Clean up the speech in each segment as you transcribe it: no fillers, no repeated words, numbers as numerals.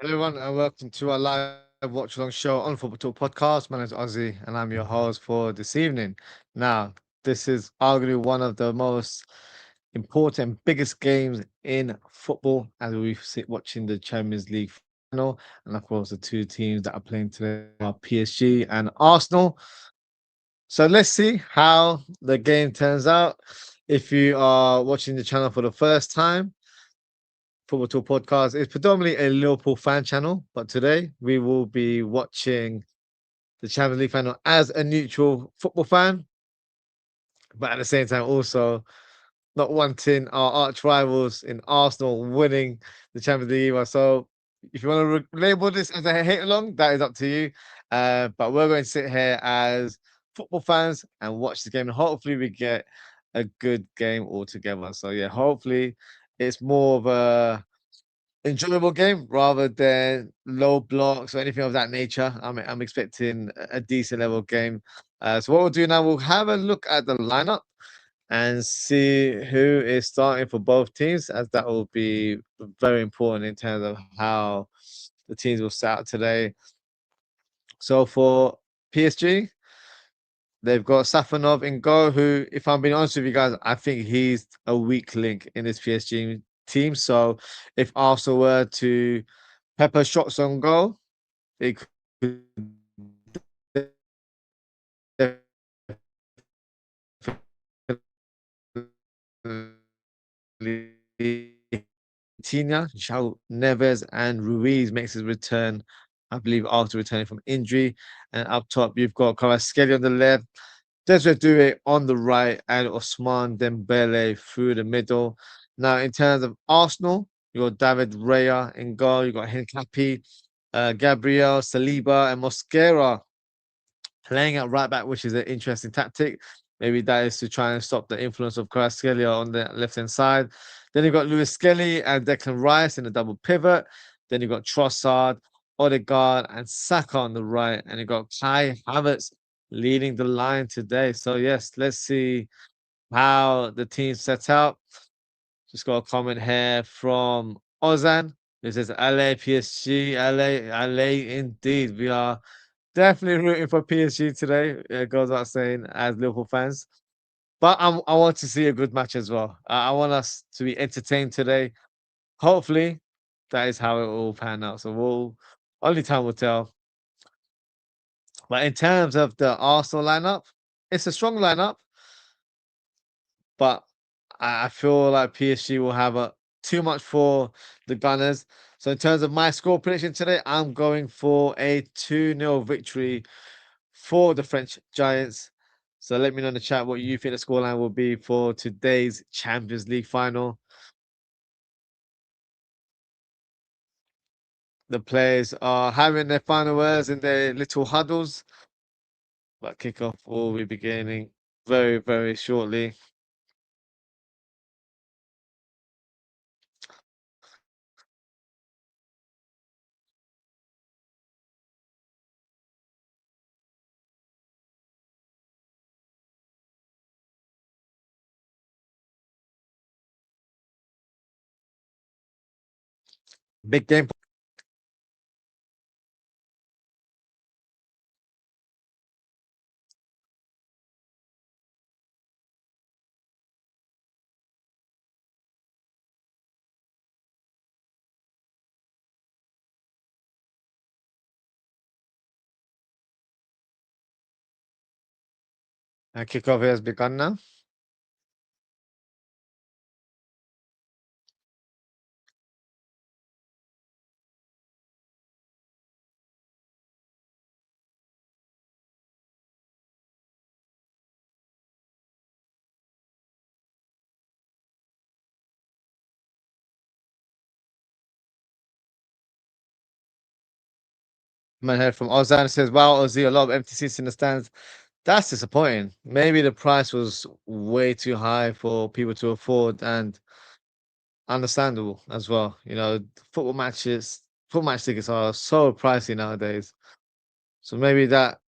Hello everyone, and welcome to our live watch-along show on Football Talk Podcast. My name is Ozzy, and I'm your host for this evening. Now, this is arguably one of the most important, biggest games in football, as we sit watching the Champions League final, and of course, the two teams that are playing today are PSG and Arsenal. So let's see how the game turns out. If you are watching the channel for the first time, Football Talk Podcast is predominantly a Liverpool fan channel, but today we will be watching the Champions League final as a neutral football fan, but at the same time also not wanting our arch rivals in Arsenal winning the Champions League either. So if you want to label this as a hate along, that is up to you. But we're going to sit here as football fans and watch the game, and hopefully we get a good game altogether. So yeah, hopefully it's more of a enjoyable game rather than low blocks or anything of that nature. I'm expecting a decent level game. So what we'll do now, we'll have a look at the lineup and see who is starting for both teams, as that will be very important in terms of how the teams will set out today. So for PSG, they've got Safanov in goal, who, if I'm being honest with you guys, I think he's a weak link in this PSG team. So if Arsenal were to pepper shots on goal, it could Tina, João Neves, and Ruiz makes his return, I believe, after returning from injury. And up top, you've got Kvaratskhelia on the left, Desiree Doué on the right, and Osman Dembele through the middle. Now, in terms of Arsenal, you got David Raya in goal, you got Hincapie, Gabriel, Saliba, and Mosquera playing at right back, which is an interesting tactic. Maybe that is to try and stop the influence of Kvaratskhelia on the left hand side. Then you've got Lewis Skelly and Declan Rice in the double pivot. Then you've got Trossard, Odegaard, and Saka on the right. And you've got Kai Havertz leading the line today. So, yes, let's see how the team sets out. Just got a comment here from Ozan. It says LA, PSG, LA indeed. We are definitely rooting for PSG today. It goes without saying, as Liverpool fans. But I want to see a good match as well. I want us to be entertained today. Hopefully, that is how it will pan out. So only time will tell. But in terms of the Arsenal lineup, it's a strong lineup, but I feel like PSG will have too much for the Gunners. So in terms of my score prediction today, I'm going for a 2-0 victory for the French Giants. So let me know in the chat what you think the scoreline will be for today's Champions League final. The players are having their final words in their little huddles, but kickoff will be beginning very, very shortly. Big game. And kickoff has begun now. Man heard from Ozan says, "Wow, Ozzy, a lot of empty seats in the stands." That's disappointing. Maybe the price was way too high for people to afford, and understandable as well. Football match tickets are so pricey nowadays. So maybe that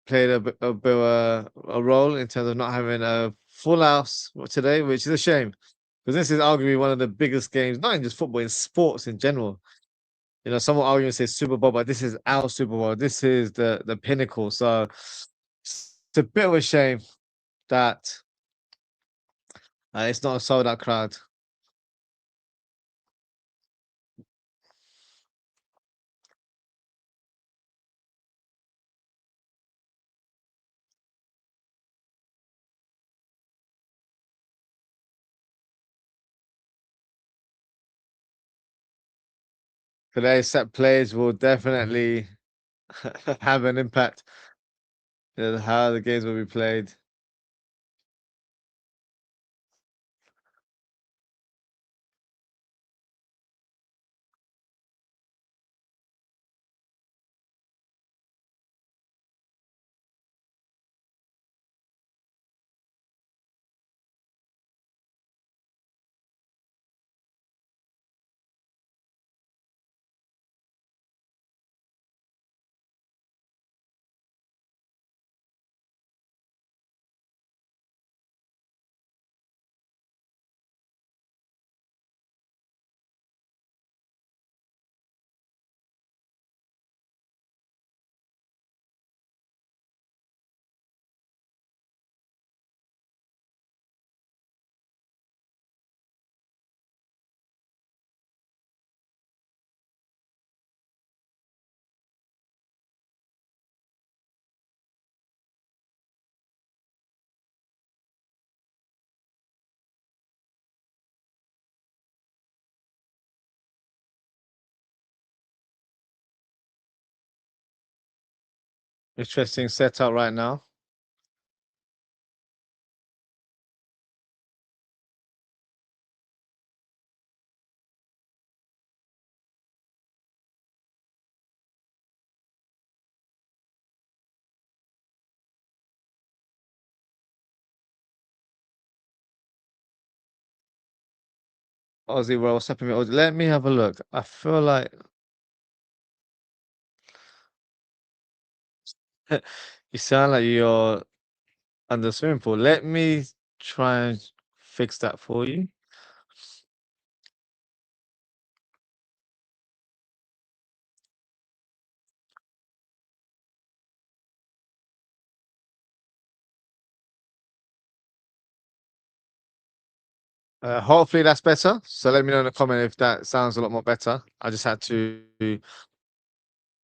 played a bit of a role in terms of not having a full house today, which is a shame because this is arguably one of the biggest games, not in just football, in sports in general. You know, someone arguing say Super Bowl, but this is our Super Bowl. This is the pinnacle. So it's a bit of a shame that it's not a sold out crowd. Today's set plays will definitely have an impact in how the games will be played. Interesting setup right now. Aussie World, what's happening? Let me have a look. I feel like you sound like you're under swimming pool. Let me try and fix that for you. Hopefully that's better. So let me know in the comment if that sounds a lot more better. I just had to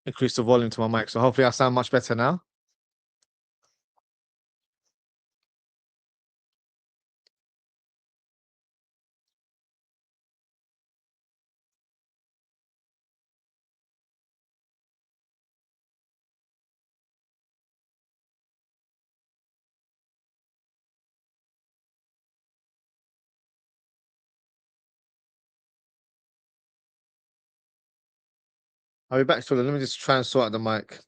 increase the volume to my mic. So hopefully I sound much better now. I'll be back shortly. Let me just try and sort out the mic.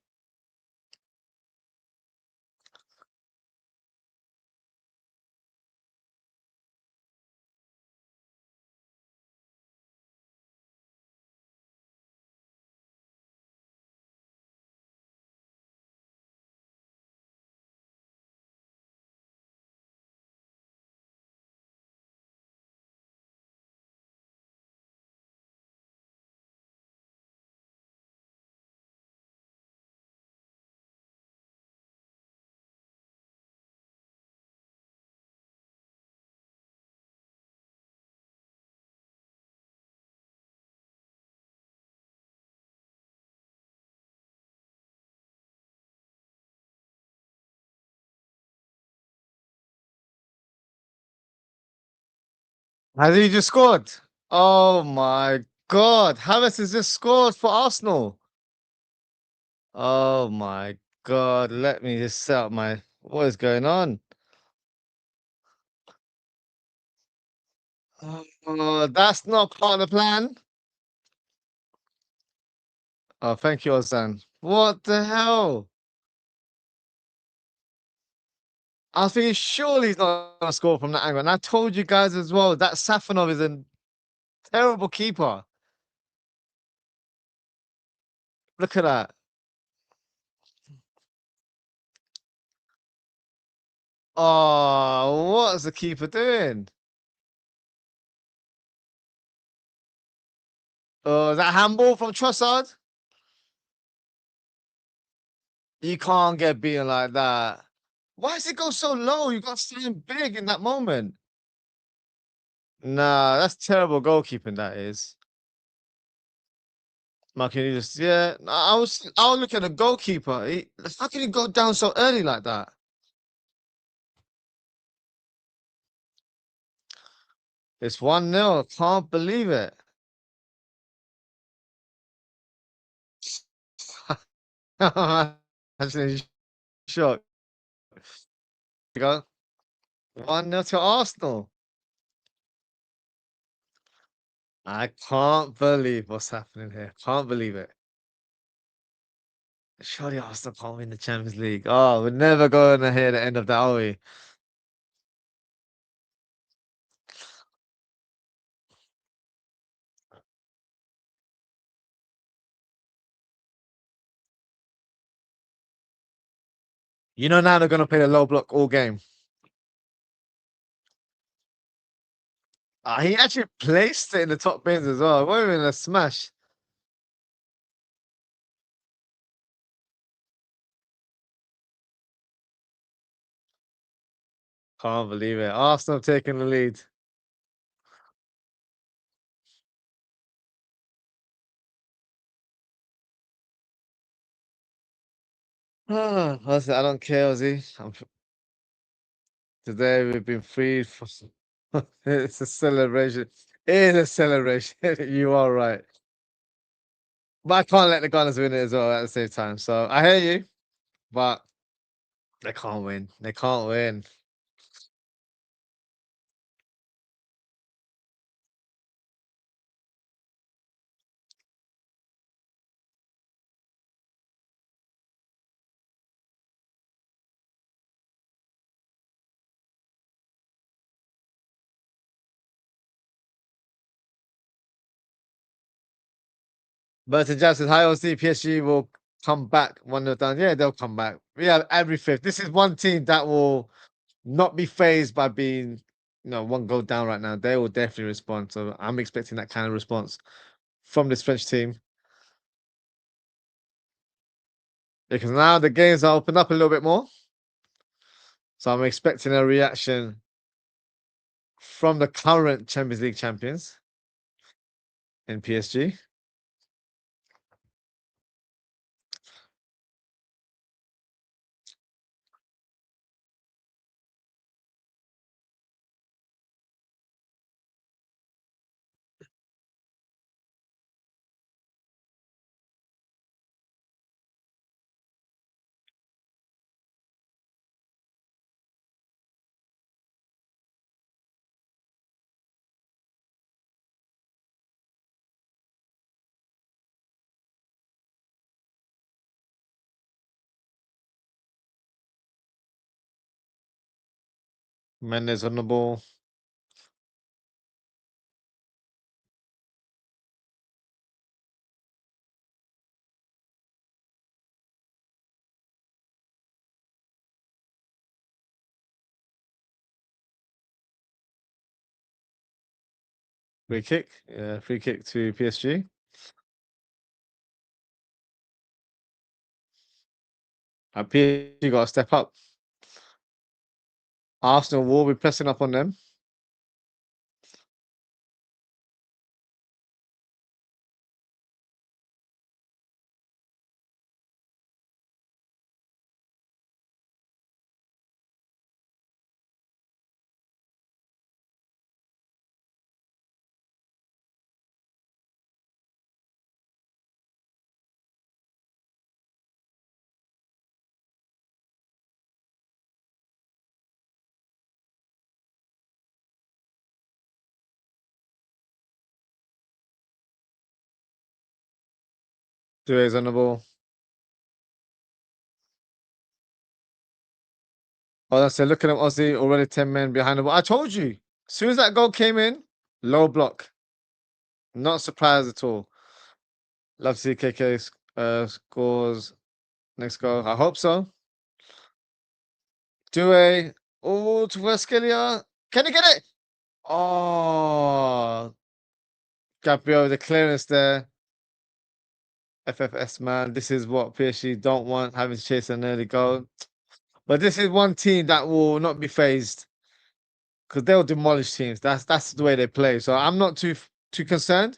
Has he just scored? Oh my God. Havertz has just scored for Arsenal. Oh my God. Let me just set up my. What is going on? Oh, that's not part of the plan. Oh, thank you, Ozan. What the hell? I was thinking, surely he's not going to score from that angle. And I told you guys as well that Safanov is a terrible keeper. Look at that. Oh, what's the keeper doing? Oh, is that handball from Trossard? You can't get beaten like that. Why does it go so low? You got something big in that moment. Nah, that's terrible goalkeeping. That is. Marquinhos, yeah. I was looking at the goalkeeper. How can he go down so early like that? It's 1-0. Can't believe it. Actually, shocked. You go 1-0 to Arsenal. I can't believe what's happening here. Can't believe it. Surely Arsenal can't win the Champions League. Oh, we're never going to hear the end of that, are we? You know now they're going to play the low block all game. He actually placed it in the top bins as well. It wasn't even a smash. Can't believe it. Arsenal taking the lead. Honestly, I don't care, Ozzy. Today we've been freed for. It's a celebration. It is a celebration. You are right. But I can't let the Gunners win it as well at the same time. So I hear you, but they can't win. They can't win. But to Jackson, hi, OC, PSG will come back 1-0 down. Yeah, they'll come back. We have every fifth. This is one team that will not be phased by being, one goal down right now. They will definitely respond. So I'm expecting that kind of response from this French team because now the games are opened up a little bit more. So I'm expecting a reaction from the current Champions League champions in PSG. Mendes on the ball. Free kick. Yeah, free kick to PSG. And PSG got to step up. Arsenal will be pressing up on them. Due's on the ball. Oh, that's it. Looking at Aussie, already 10 men behind the ball. I told you. As soon as that goal came in, low block. Not surprised at all. Love to see KK scores next goal. I hope so. Due. Oh, to Vescalia. Can he get it? Oh, Gabriel, the clearance there. FFS, man. This is what PSG don't want, having to chase an early goal. But this is one team that will not be phased because they'll demolish teams. That's the way they play. So I'm not too concerned.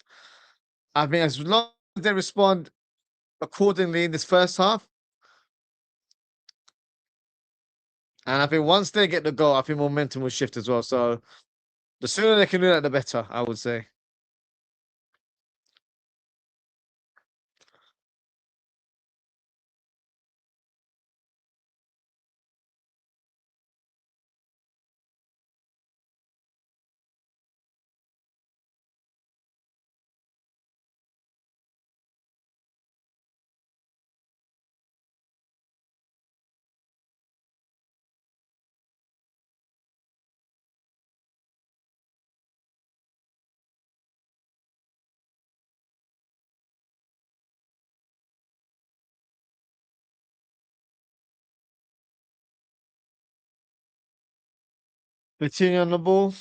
I mean, as long as they respond accordingly in this first half, and I think once they get the goal, I think momentum will shift as well. So the sooner they can do that, the better, I would say. Coutinho on the ball.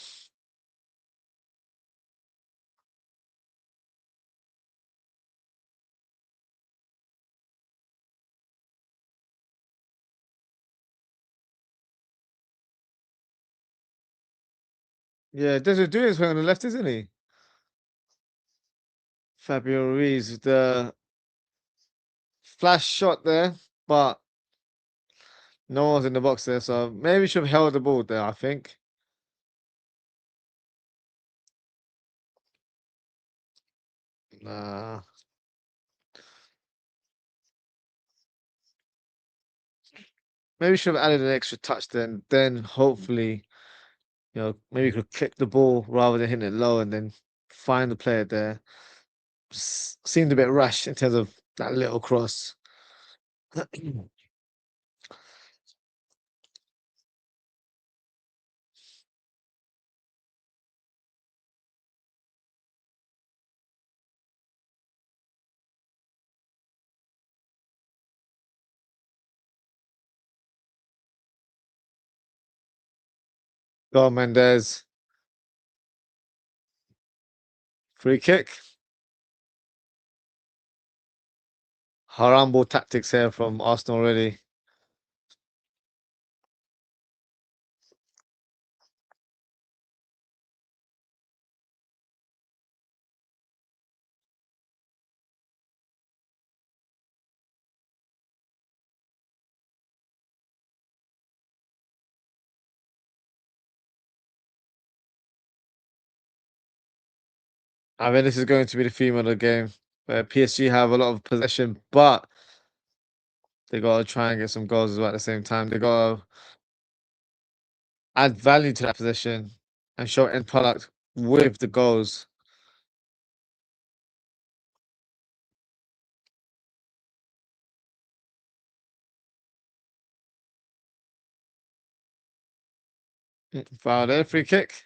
Yeah, Desiree Doué is playing on the left, isn't he? Fabio Ruiz with the flash shot there, but no one's in the box there, so maybe should have held the ball there, I think. Nah. Maybe should have added an extra touch then hopefully, maybe you could kick the ball rather than hitting it low and then find the player there. Seemed a bit rash in terms of that little cross. Go on, Mendes. Free kick. Harambo tactics here from Arsenal already. I mean, this is going to be the theme of the game, where PSG have a lot of possession, but they got to try and get some goals as well at the same time. They got to add value to that possession and show end product with the goals. Foul there, free kick.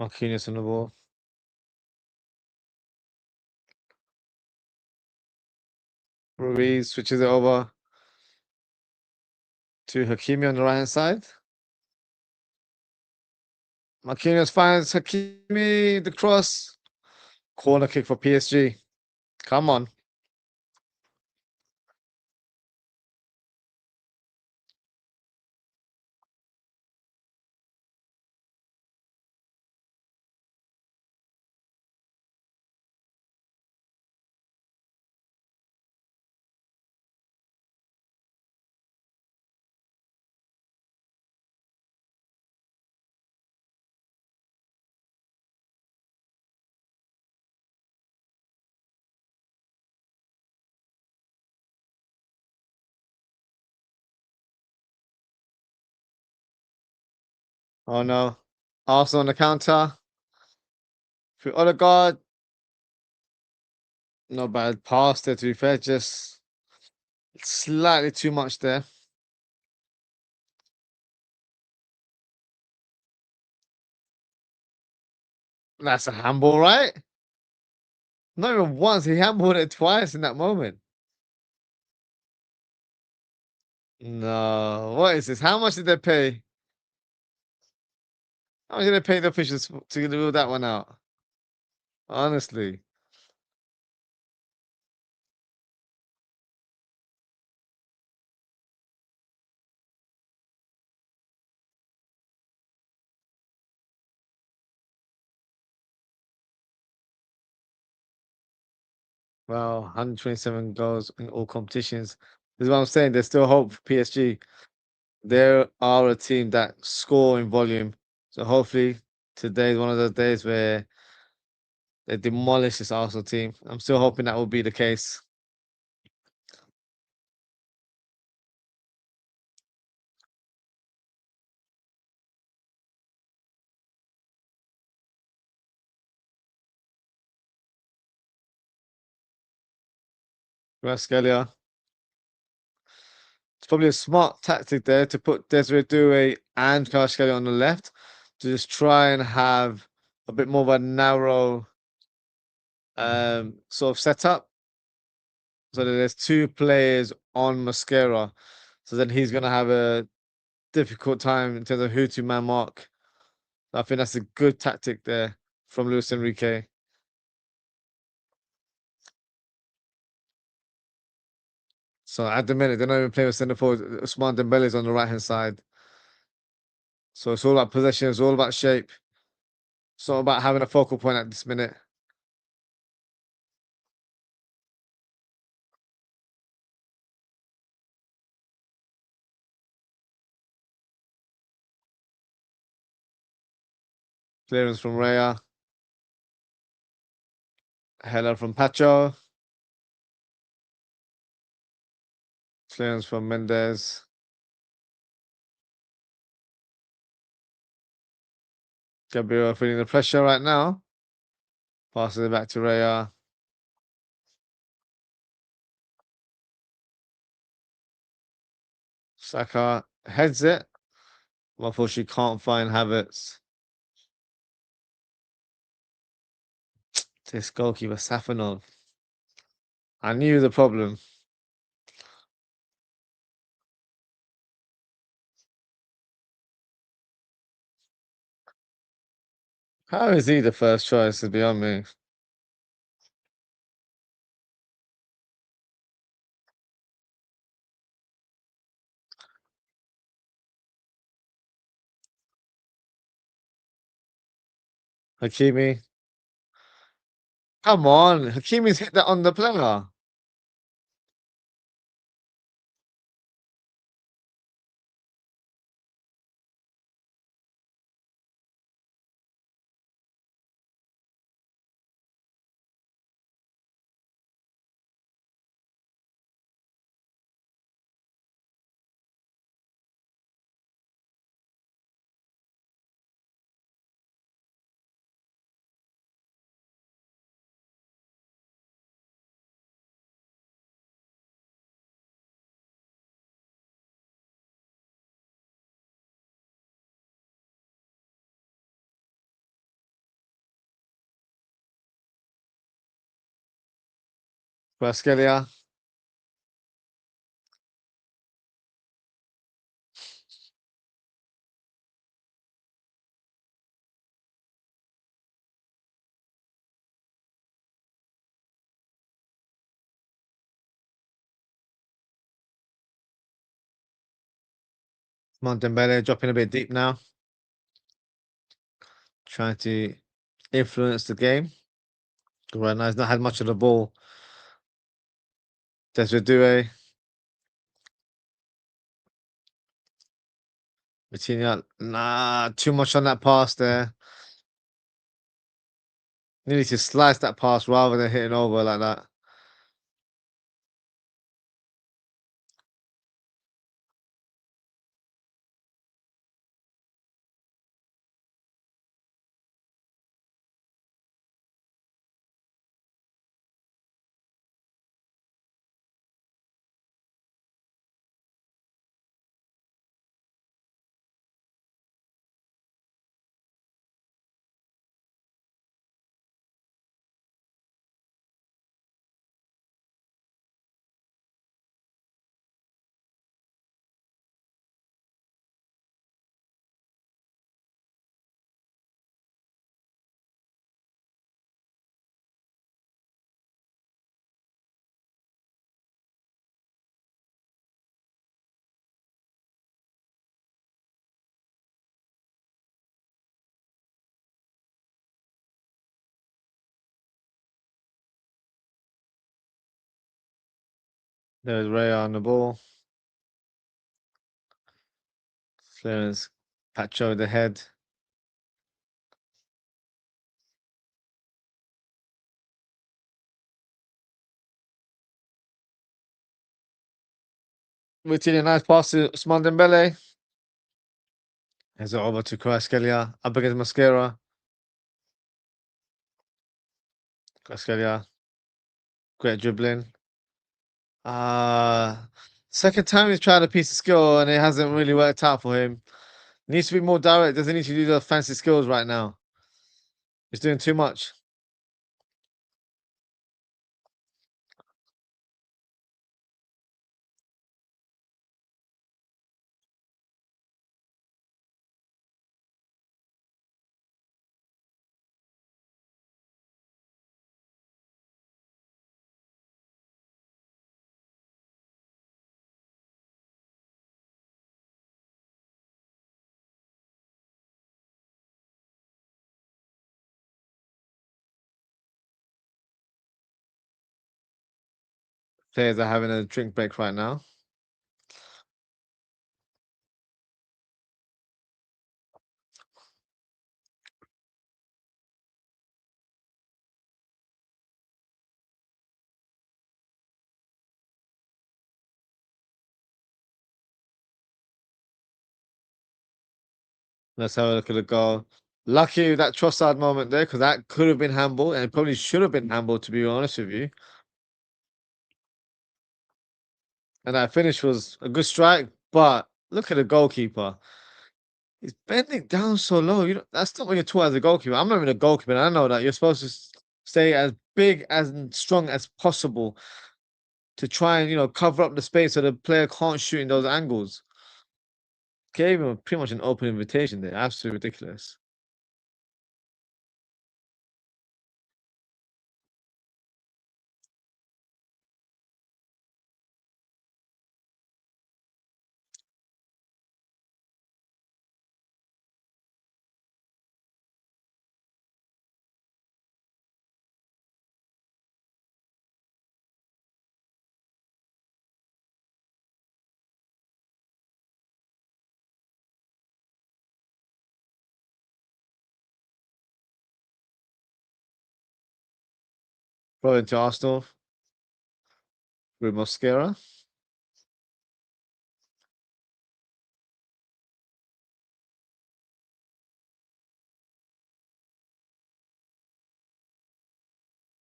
Marquinhos on the ball. Ruiz switches it over to Hakimi on the right hand side. Marquinhos finds Hakimi the cross. Corner kick for PSG. Come on. Oh no. Arsenal on the counter. Through Odegaard. Not bad pass there, to be fair. Just slightly too much there. That's a handball, right? Not even once. He handballed it twice in that moment. No. What is this? How much did they pay? How much did they pay the officials to rule that one out? Honestly. Well, 127 goals in all competitions. This is what I'm saying. There's still hope for PSG. They are a team that score in volume. So hopefully today is one of those days where they demolish this Arsenal team. I'm still hoping that will be the case. Rascalia. It's probably a smart tactic there to put Desiree Doué and Kvaratskhelia on the left to just try and have a bit more of a narrow sort of setup so that there's two players on Mascara. So then he's gonna have a difficult time in terms of who to man mark. I think that's a good tactic there from Luis Enrique. So at the minute, they're not even playing with centre forward. Usman Dembele's on the right hand side. So it's all about possession. It's all about shape. It's all about having a focal point at this minute. Clearance from Raya. Header from Pacho. Clearance from Mendes. Gabriel feeling the pressure right now. Passes it back to Raya. Saka heads it. Unfortunately, can't find Havertz. This goalkeeper, Safanov. I knew the problem. How is he the first choice? Is beyond me. Hakimi. Come on. Hakimi's hit that on the player. Braskelia. Montembele dropping a bit deep now. Trying to influence the game. Right now, he's not had much of the ball. Desiree Vitinha, nah, too much on that pass there. Needed to slice that pass rather than hitting over like that. There's Ray on the ball. Clearance. Pacho the head. Routine, nice pass to Usman Dembele. Here's it over to Kvaratskhelia. Up against Mosquera. Kvaratskhelia. Great dribbling. Uh Second time he's tried a piece of skill and it hasn't really worked out for him. Needs to be more direct. Doesn't need to do the fancy skills right now. He's doing too much. Players are having a drink break right now. Let's have a look at the goal. Lucky with that Trossard moment there, because that could have been handball and it probably should have been handball, to be honest with you. And that finish was a good strike, but look at the goalkeeper. He's bending down so low. You know, that's not what you're taught as a goalkeeper. I'm not even a goalkeeper, and I know that. You're supposed to stay as big and strong as possible to try and, cover up the space so the player can't shoot in those angles. Gave him pretty much an open invitation there. Absolutely ridiculous. Brought into Arsenal with Mosquera.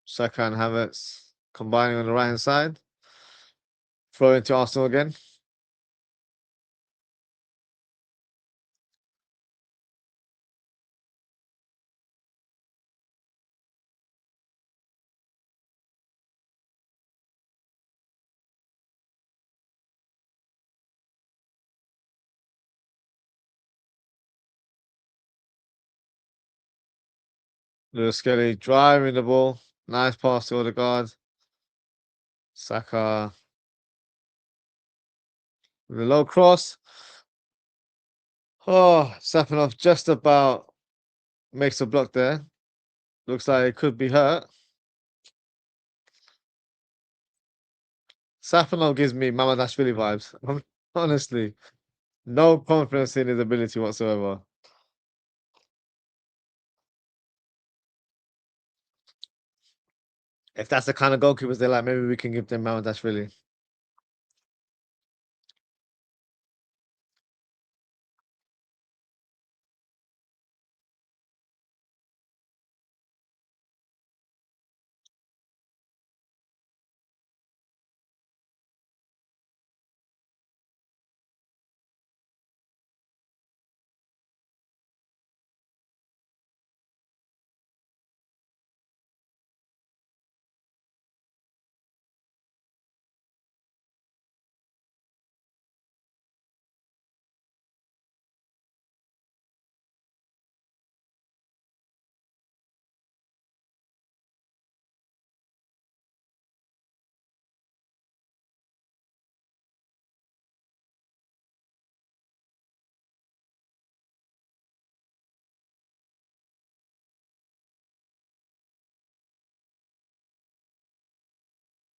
Saka and Havertz combining on the right hand side. Throw into Arsenal again. Lewis Skelly driving the ball. Nice pass to Odegaard. Saka with a low cross. Oh, Safanov just about makes a block there. Looks like it could be hurt. Safanov gives me Mamadashvili vibes. Honestly, no confidence in his ability whatsoever. If that's the kind of goalkeepers they like, maybe we can give them Mamadashvili.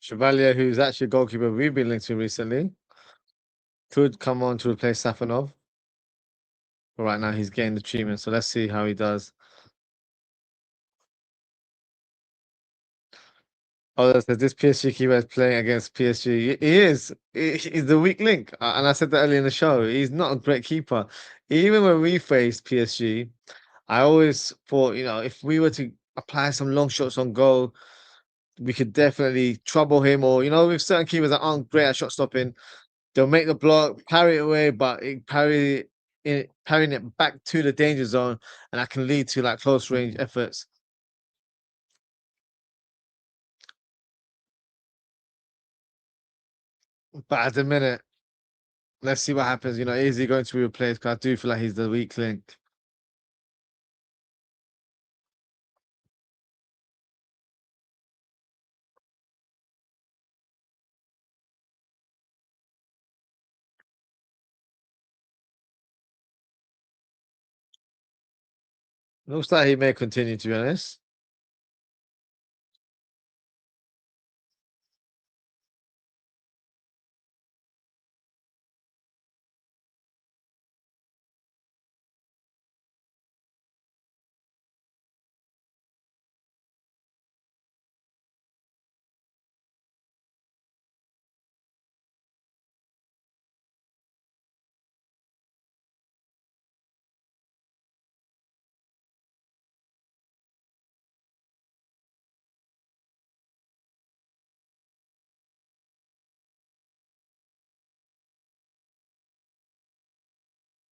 Chevalier, who's actually a goalkeeper we've been linked to recently, could come on to replace Safanov. But right now he's getting the treatment, so let's see how he does. Oh, so this PSG keeper is playing against PSG. He is. He's the weak link. And I said that earlier in the show. He's not a great keeper. Even when we faced PSG, I always thought, if we were to apply some long shots on goal, we could definitely trouble him. Or, with certain keepers that aren't great at shot stopping, they'll make the block, parry it away, but parrying it back to the danger zone, and that can lead to like close range efforts. But at the minute, let's see what happens. Is he going to be replaced? Because I do feel like he's the weak link. Looks like he may continue, to be honest.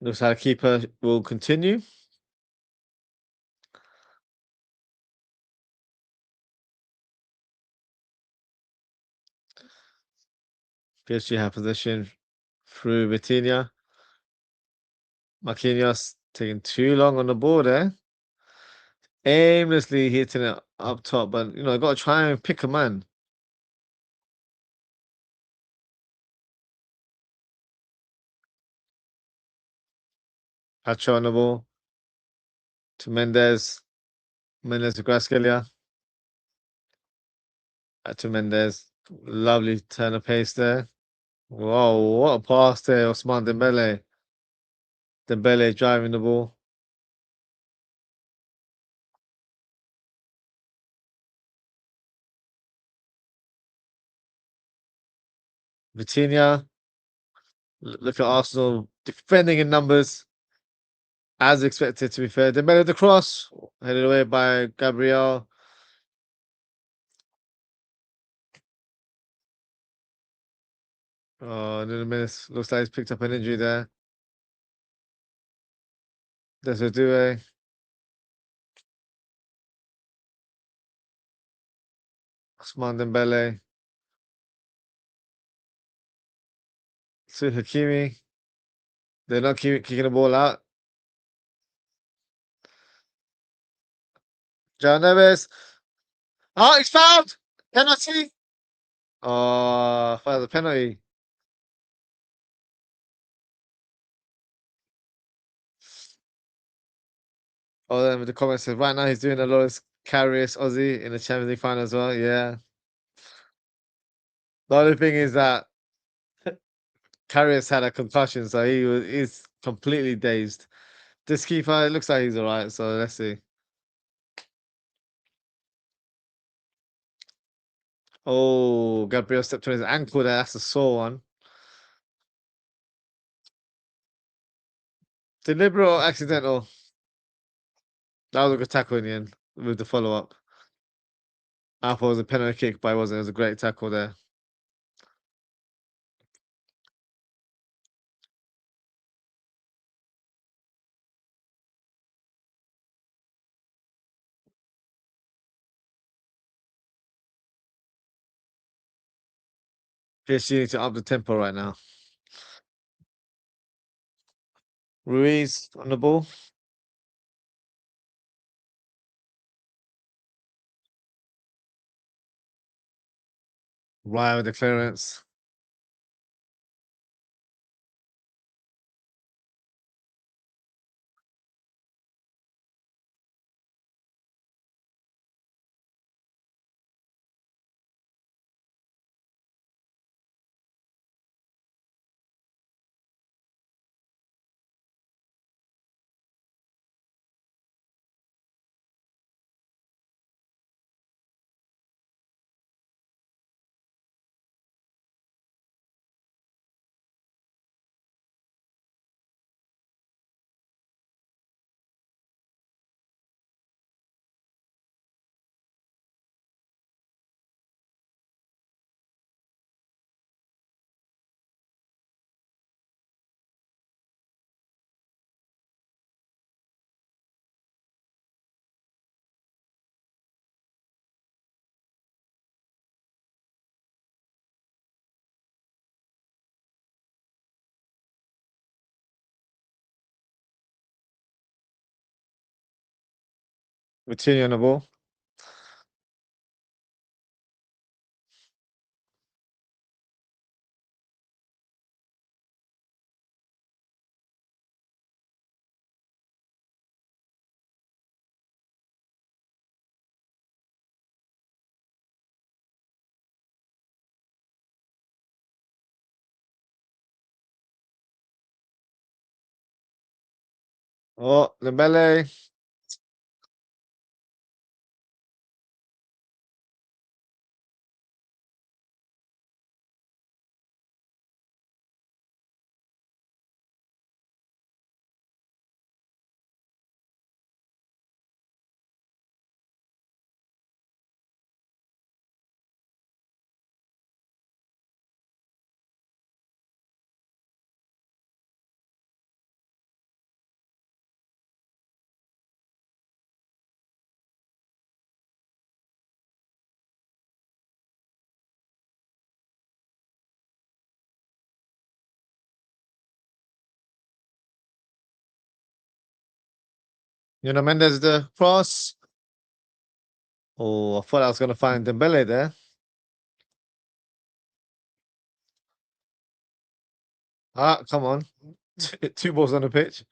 Looks like the keeper will continue. PSG have position through Vitinha. Marquinhos taking too long on the ball there. Aimlessly hitting it up top, but got to try and pick a man. Pacho on the ball to Mendes. Mendes to Graskelia. Back to Mendes. Lovely turn of pace there. Whoa, what a pass there, Osman Dembele. Dembele driving the ball. Vitinha. Look at Arsenal defending in numbers, as expected, to be fair. Dembele the cross, headed away by Gabriel. Oh, in a minute. Looks like he's picked up an injury there. Desodue. Osman Dembele. To Hakimi. They're not kicking the ball out. John Neves. Oh, he's fouled! Penalty! Oh, for the penalty. Oh, then the comment says right now he's doing the lowest carriest Aussie in the Champions League final as well. Yeah. The only thing is that Karius had a concussion, so he's completely dazed. This keeper, it looks like he's alright, so let's see. Oh, Gabriel stepped on his ankle there. That's a sore one. Deliberate or accidental? That was a good tackle in the end with the follow up. I thought it was a penalty kick, but it wasn't. It was a great tackle there. PSG need to up the tempo right now. Ruiz on the ball. Right with the clearance. Coutinho on the ball. Oh, Dembele. Mendes the cross. Oh, I thought I was going to find Dembele there. Ah, come on. Two balls on the pitch.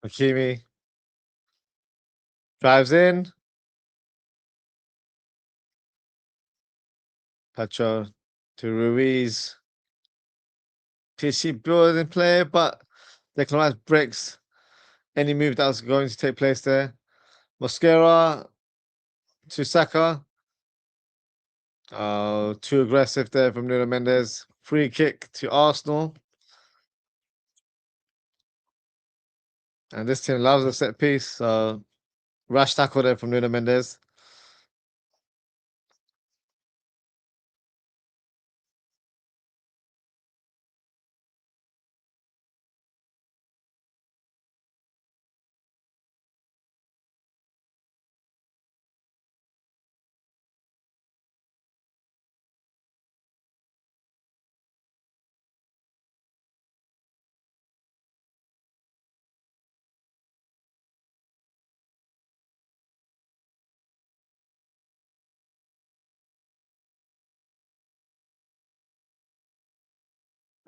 Hakimi drives in. Pacho to Ruiz. PSG building play, but Declan Rice breaks any move that was going to take place there. Mosquera to Saka. Oh, too aggressive there from Nuno Mendes. Free kick to Arsenal. And this team loves a set piece. So rash tackle there from Nuno Mendes.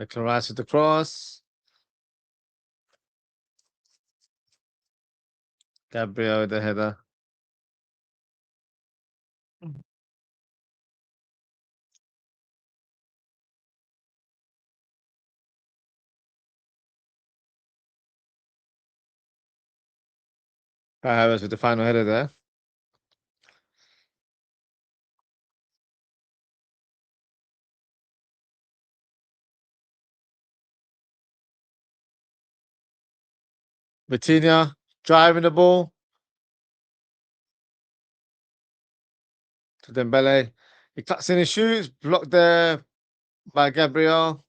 Declan Rice with the cross. Gabriel with the header. Harris with the final header there. Vitinha driving the ball to Dembele. He cuts in and shoots. Blocked there by Gabriel.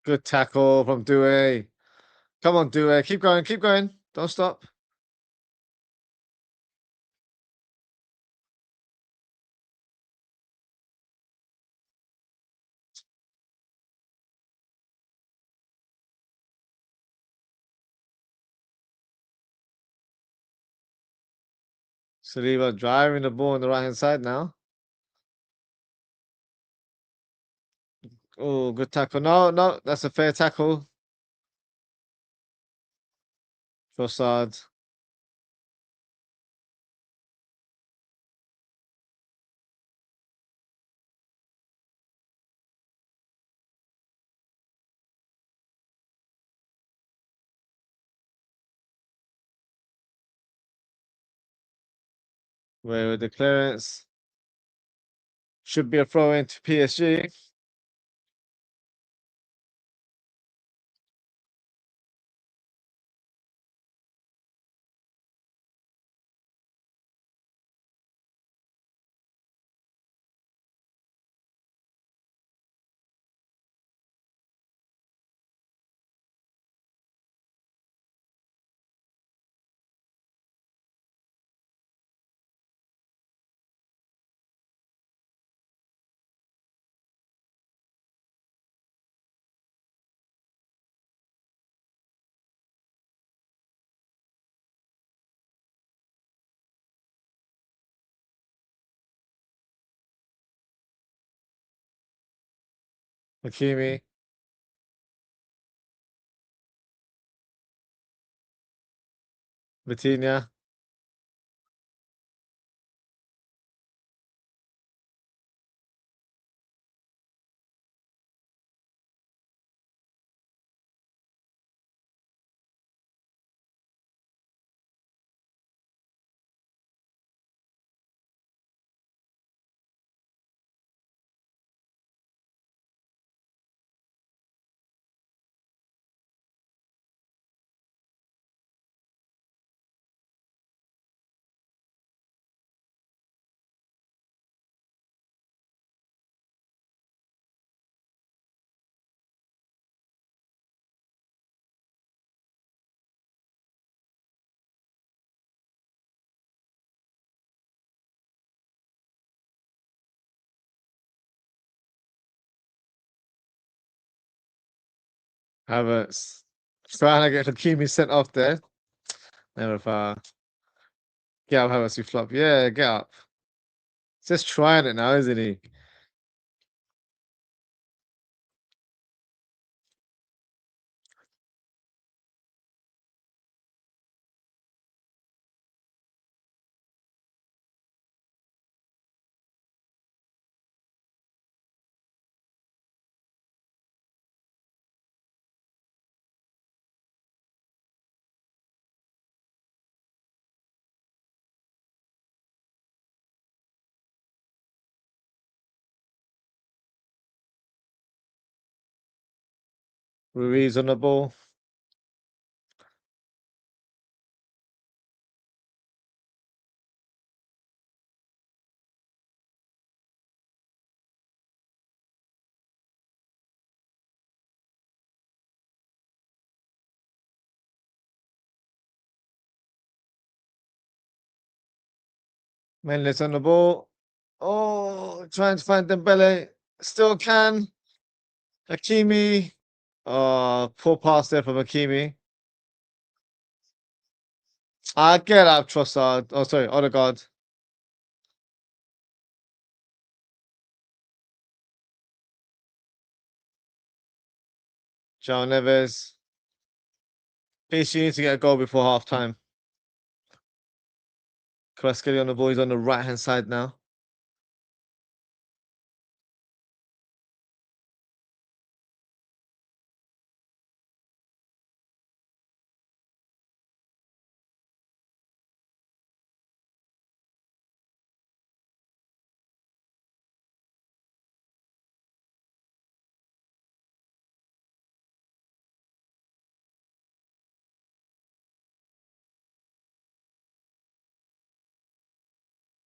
Good tackle from Doué. Come on, Doué. Keep going. Keep going. Don't stop. Saliba driving the ball on the right hand side now. Oh, good tackle. No, no, that's a fair tackle. Trossard. Where with the clearance. Should be a throw in to PSG. Hakimi, Vitinha. Havertz. Trying to get Hakimi sent off there. Never far. Get up, Havertz, you flop. Yeah, get up. Just trying it now, isn't he? Ruiz on the ball. Mendes on the ball. Oh, trying to find Dembele. Still can. Hakimi. Oh, poor pass there from Hakimi. I get up, Trossard. Oh, sorry, Odegaard. João Neves. PSG needs to get a goal before half time. Kvaratskhelia on the ball. He's on the right hand side now.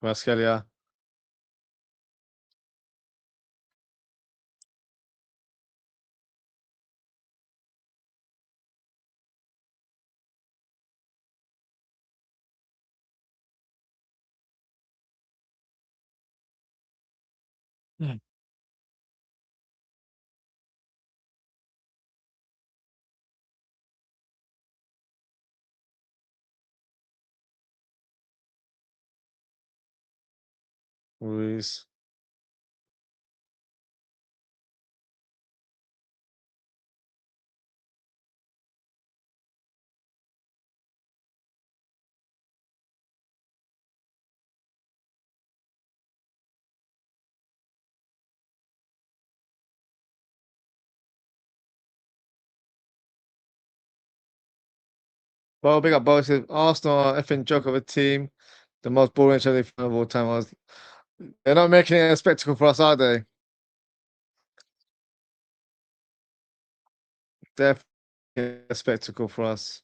Kvaratskhelia. Hmm. Ruiz. Well, big up both. Arsenal are effing joke of a team. The most boring Champions League final of all time. They're not making it a spectacle for us, are they? Definitely a spectacle for us.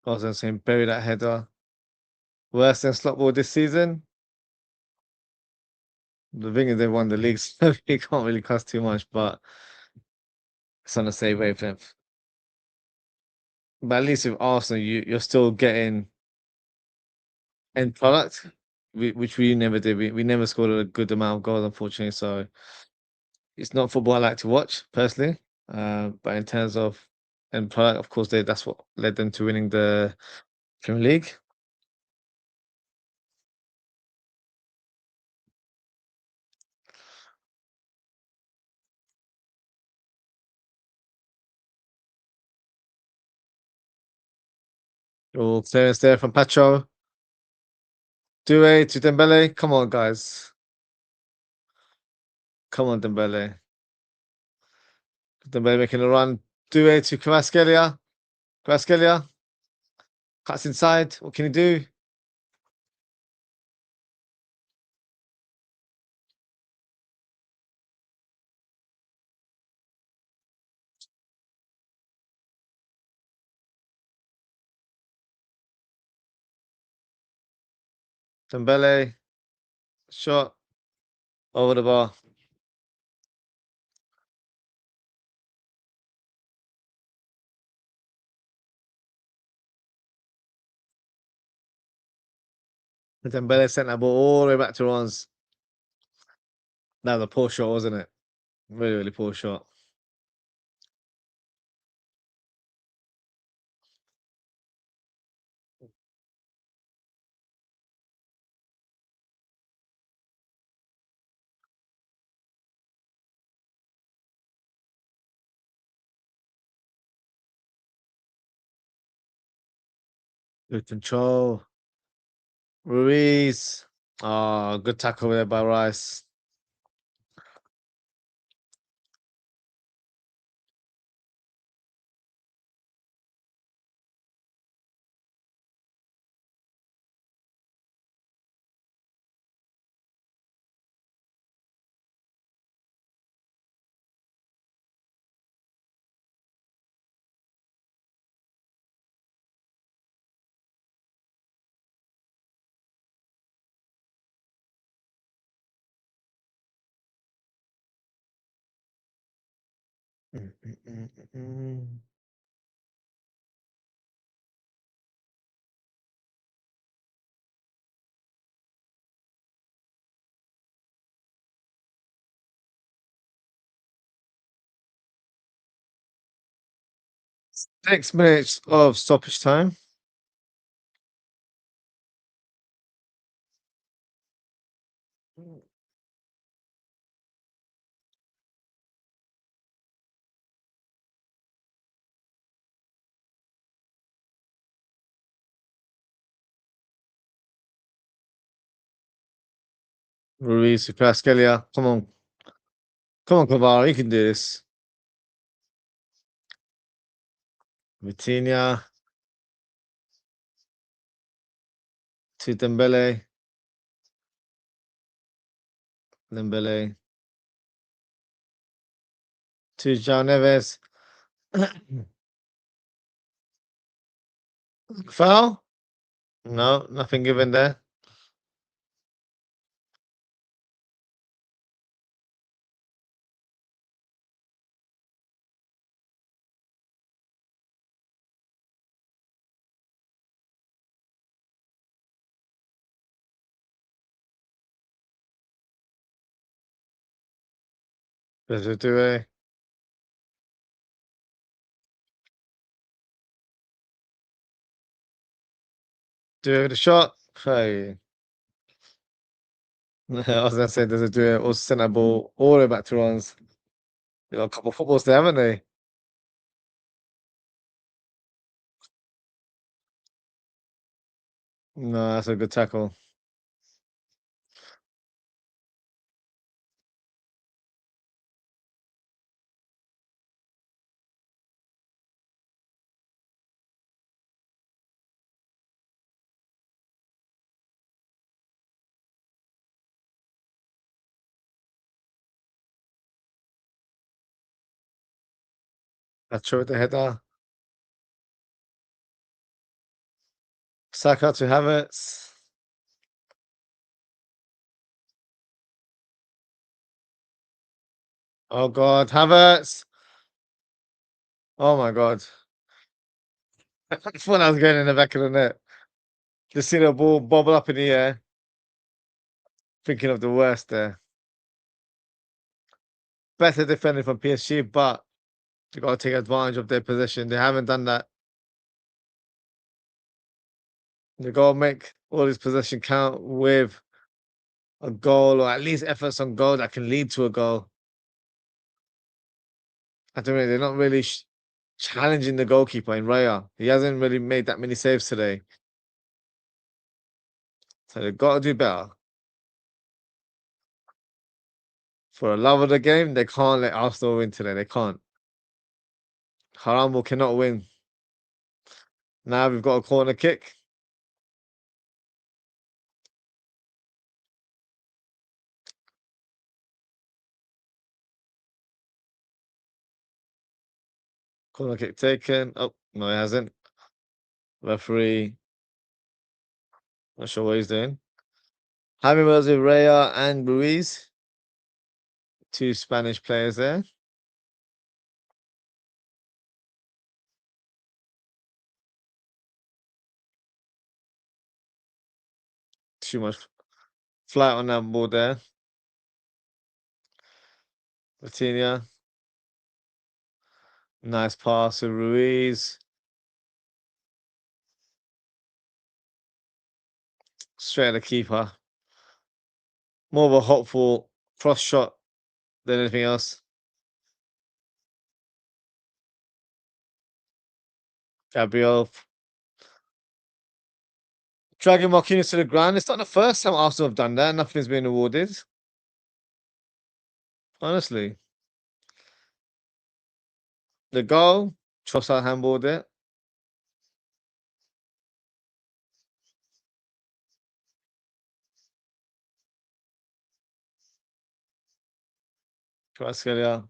I was going to say, bury that header. Worse than Slotball this season. The thing is, they won the league, so you can't really cuss too much, but it's on the same wavelength. But at least with Arsenal, you're still getting end product, which we never did. We never scored a good amount of goals, unfortunately. So it's not football I like to watch personally. But in terms of end product, of course, that's what led them to winning the Premier League. All clearance there from Pacho. Due to Dembele. Come on, guys. Come on, Dembele. Dembele making a run. Due to Kvaratskhelia. Kvaratskhelia cuts inside. What can he do? Dembele shot over the bar. Dembele sent that ball all the way back to Ron's. That was a poor shot, wasn't it? Really, really poor shot. Good control. Ruiz. Oh, good tackle there by Rice. Mm, mm, mm, mm. 6 minutes of stoppage time. Ruiz to Kvaratskhelia. Come on. Come on, Kvara. You can do this. Vitinha to Dembele. Dembele to João Neves. Foul? No, nothing given there. There's a Due. Due with a shot. Hey. I was gonna say there's a Due. Also sent that ball all the way back to Ron's. They got a couple of footballs there, haven't they? No, that's a good tackle. That's with the header. Saka to Havertz. Oh God, Havertz. Oh my God. I thought I was going in the back of the net. Just see the ball bobble up in the air. Thinking of the worst there. Better defending from PSG, but They got to take advantage of their position. They haven't done that. They got to make all this possession count with a goal or at least efforts on goal that can lead to a goal. I don't know. They're not really challenging the goalkeeper in Raya. He hasn't really made that many saves today. So they've got to do better. For the love of the game, they can't let Arsenal win today. They can't. Harambo cannot win. Now we've got a corner kick. Corner kick taken. Oh, no, he hasn't. Referee. Not sure what he's doing. Jaime was with Raya and Ruiz. Two Spanish players there. Too much flight on that ball there. Vitinha. Nice pass to Ruiz. Straight at the keeper. More of a hopeful cross shot than anything else. Gabriel dragging Marquinhos to the ground. It's not the first time Arsenal have done that. Nothing's been awarded. Honestly. The goal, Trossard handballed it. Kvaratskhelia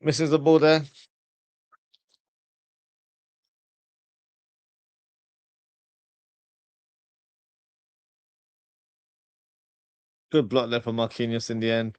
misses the ball there. Good block there from Marquinhos in the end.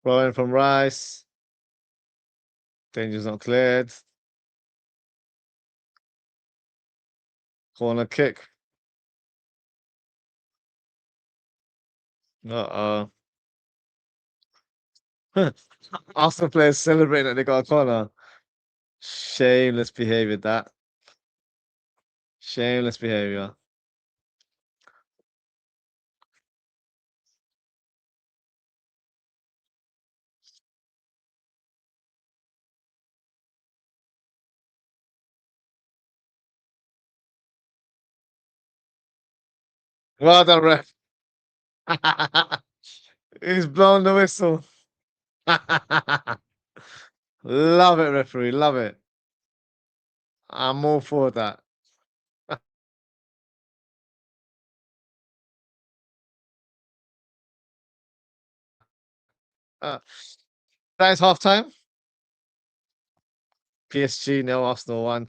Rolling from Rice. Danger's not cleared. Corner kick. Uh-oh. Arsenal players celebrating that they got a corner. Shameless behavior, that. Shameless behavior. Well done, ref. He's blown the whistle. Love it, referee. Love it. I'm all for that. That is half time. PSG nil, Arsenal 1.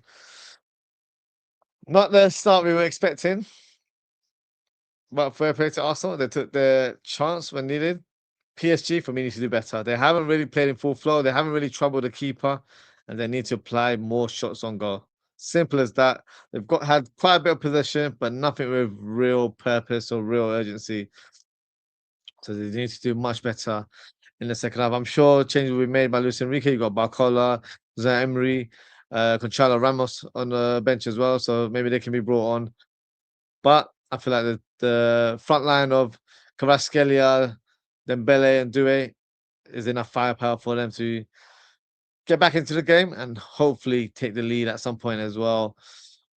Not the start we were expecting, but fair play to Arsenal. They took their chance when needed. PSG, for me, need to do better. They haven't really played in full flow. They haven't really troubled the keeper, and they need to apply more shots on goal. Simple as that. They've had quite a bit of possession, but nothing with real purpose or real urgency. So they need to do much better in the second half. I'm sure changes will be made by Luis Enrique. You got Barcola, Zé Emery, Gonçalo Ramos on the bench as well. So maybe they can be brought on. But I feel like the front line of Kvaratskhelia, Dembele, and Doué is enough firepower for them to get back into the game and hopefully take the lead at some point as well.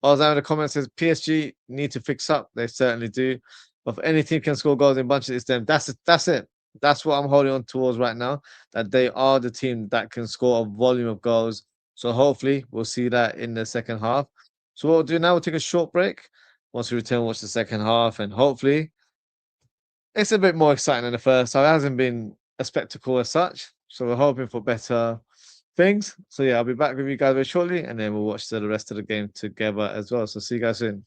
Ozan in the comments says PSG need to fix up. They certainly do. But if any team can score goals in bunches, it's them. That's it. That's what I'm holding on towards right now. That they are the team that can score a volume of goals So hopefully we'll see that in the second half. So what we'll do now, we'll take a short break. Once we return, watch the second half, and hopefully it's a bit more exciting than the first half. It hasn't been a spectacle as such. So we're hoping for better things. So yeah, I'll be back with you guys very shortly, and then we'll watch the rest of the game together as well. So see you guys soon.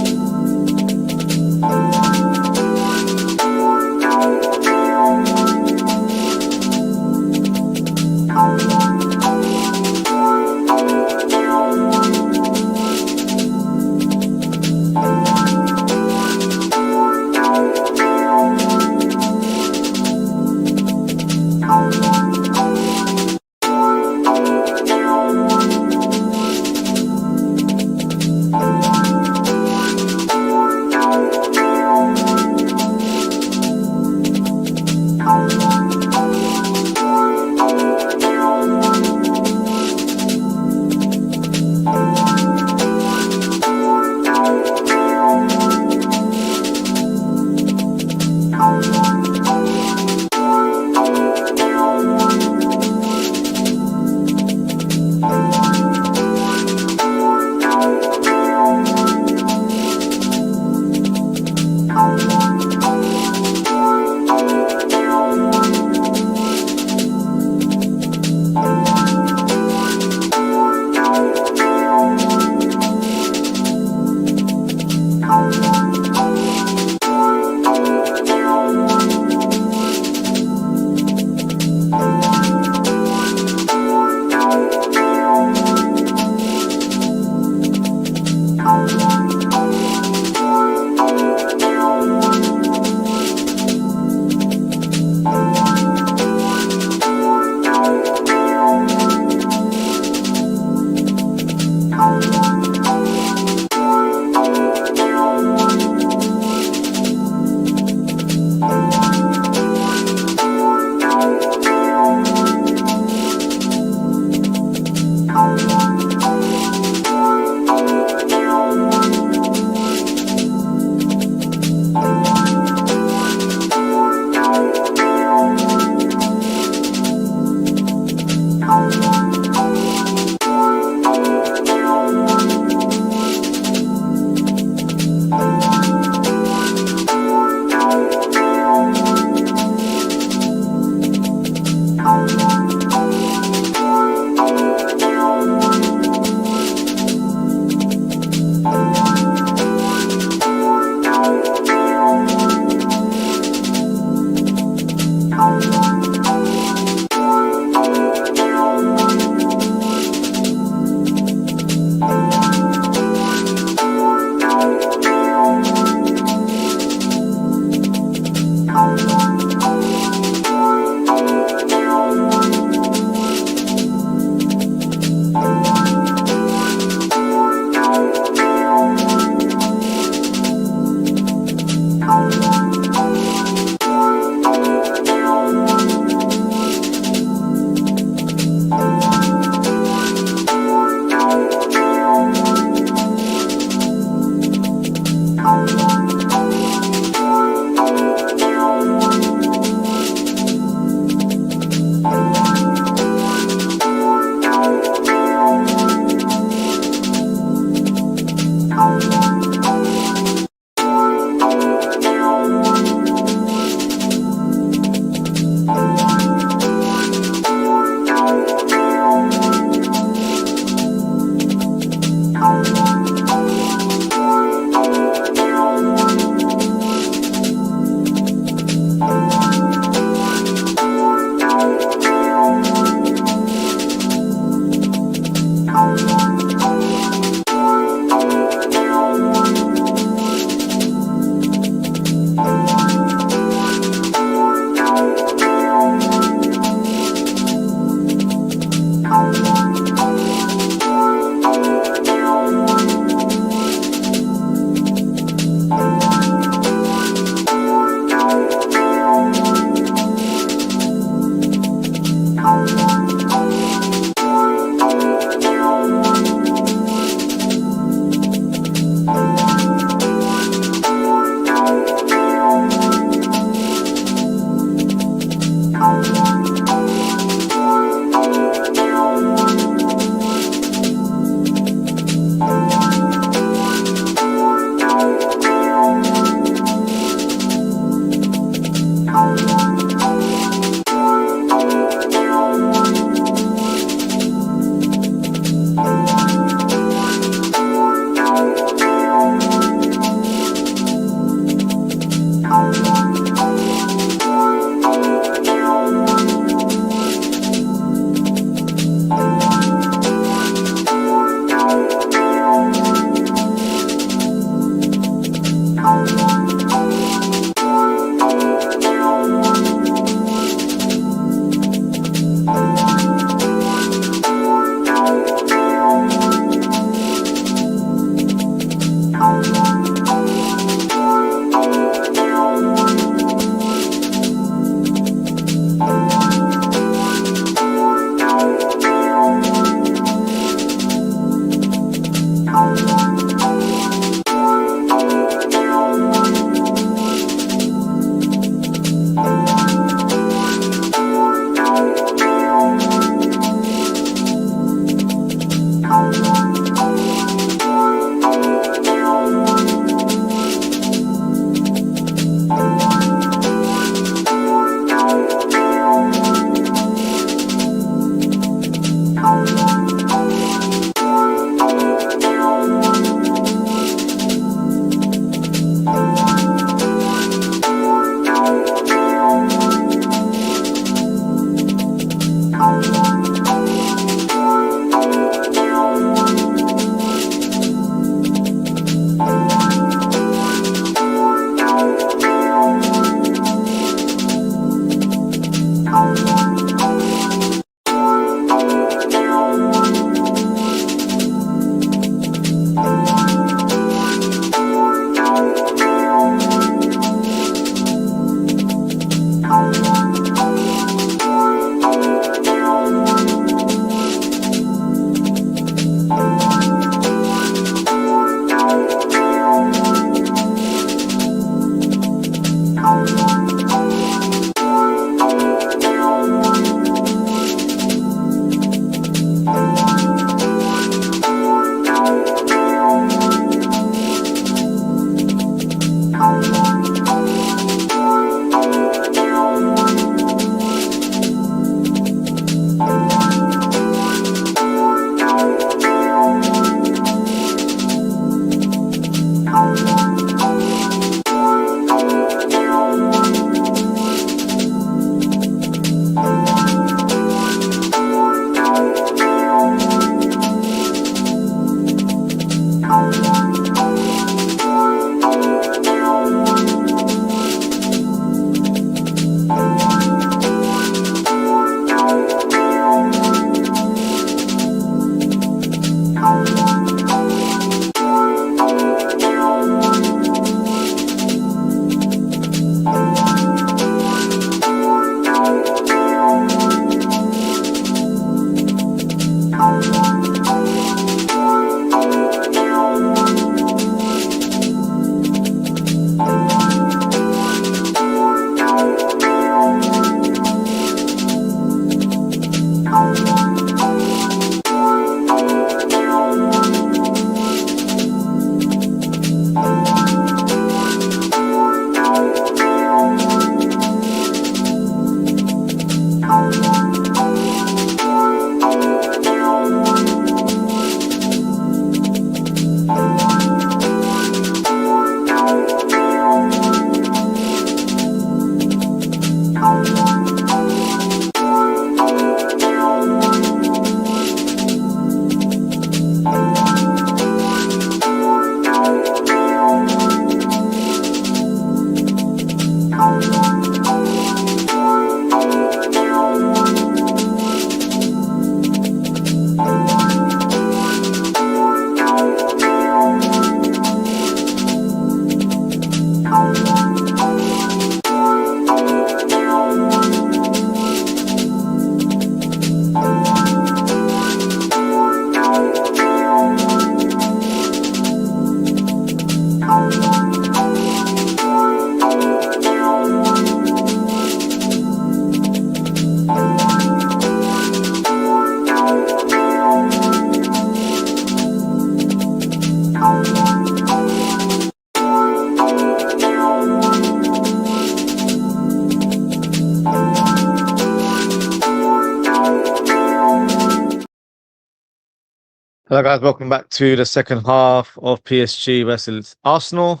Hello, guys. Welcome back to the second half of PSG versus Arsenal.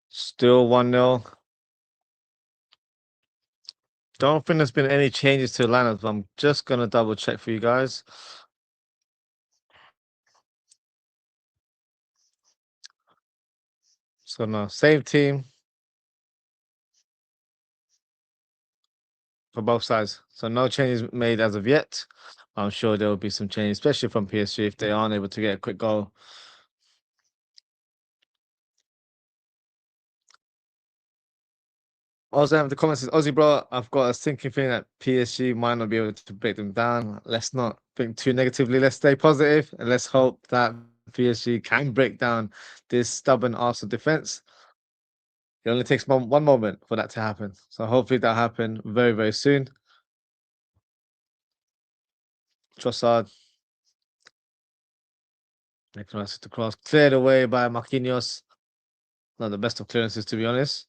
Still 1-0. Don't think there's been any changes to the lineup, but I'm just going to double check for you guys. So, no, same team for both sides. So, no changes made as of yet. I'm sure there will be some changes, especially from PSG if they aren't able to get a quick goal. Also, have the comments says, Aussie, bro, I've got a sinking feeling that PSG might not be able to break them down. Let's not think too negatively. Let's stay positive and let's hope that PSG can break down this stubborn Arsenal defense. It only takes one moment for that to happen. So hopefully that'll happen very, very soon. Trossard, next one to cross, cleared away by Marquinhos. Not the best of clearances, to be honest.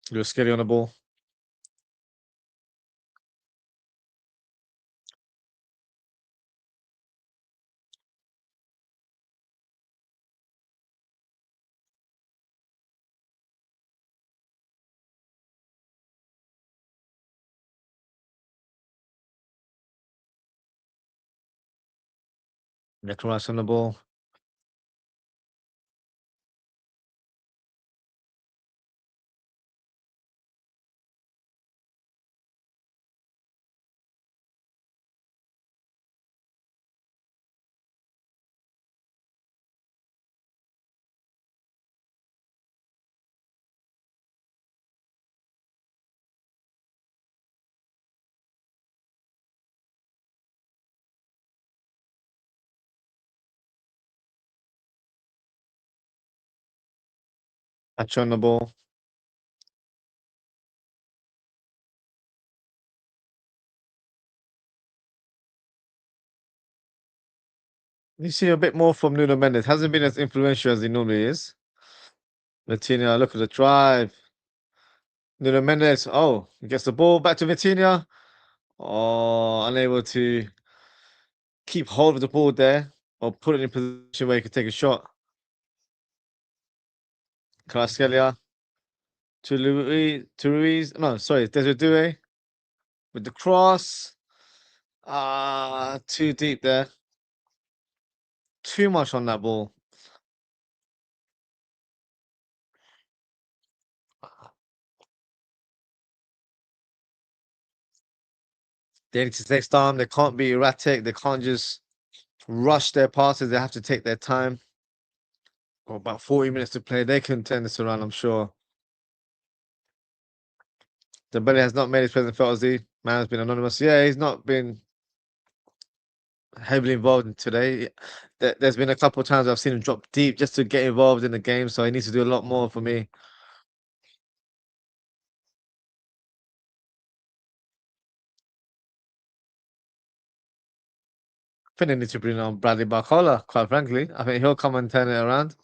He was scary on the ball. Next rush on the ball. Touch on the ball. You see a bit more from Nuno Mendes. Hasn't been as influential as he normally is. Vitinha, look at the drive. Nuno Mendes, oh, he gets the ball back to Vitinha. Oh, unable to keep hold of the ball there or put it in a position where he could take a shot. Kvaratskhelia to Ruiz. No, sorry, Desiree with the cross. Too deep there. Too much on that ball. They need to take time. They can't be erratic. They can't just rush their passes. They have to take their time. Got about 40 minutes to play. They can turn this around, I'm sure. The Dembele has not made his presence felt as the man has been anonymous. Yeah, he's not been heavily involved in today. There's been a couple of times I've seen him drop deep just to get involved in the game, so he needs to do a lot more for me. I think they need to bring on Bradley Barcola, quite frankly. I think he'll come and turn it around.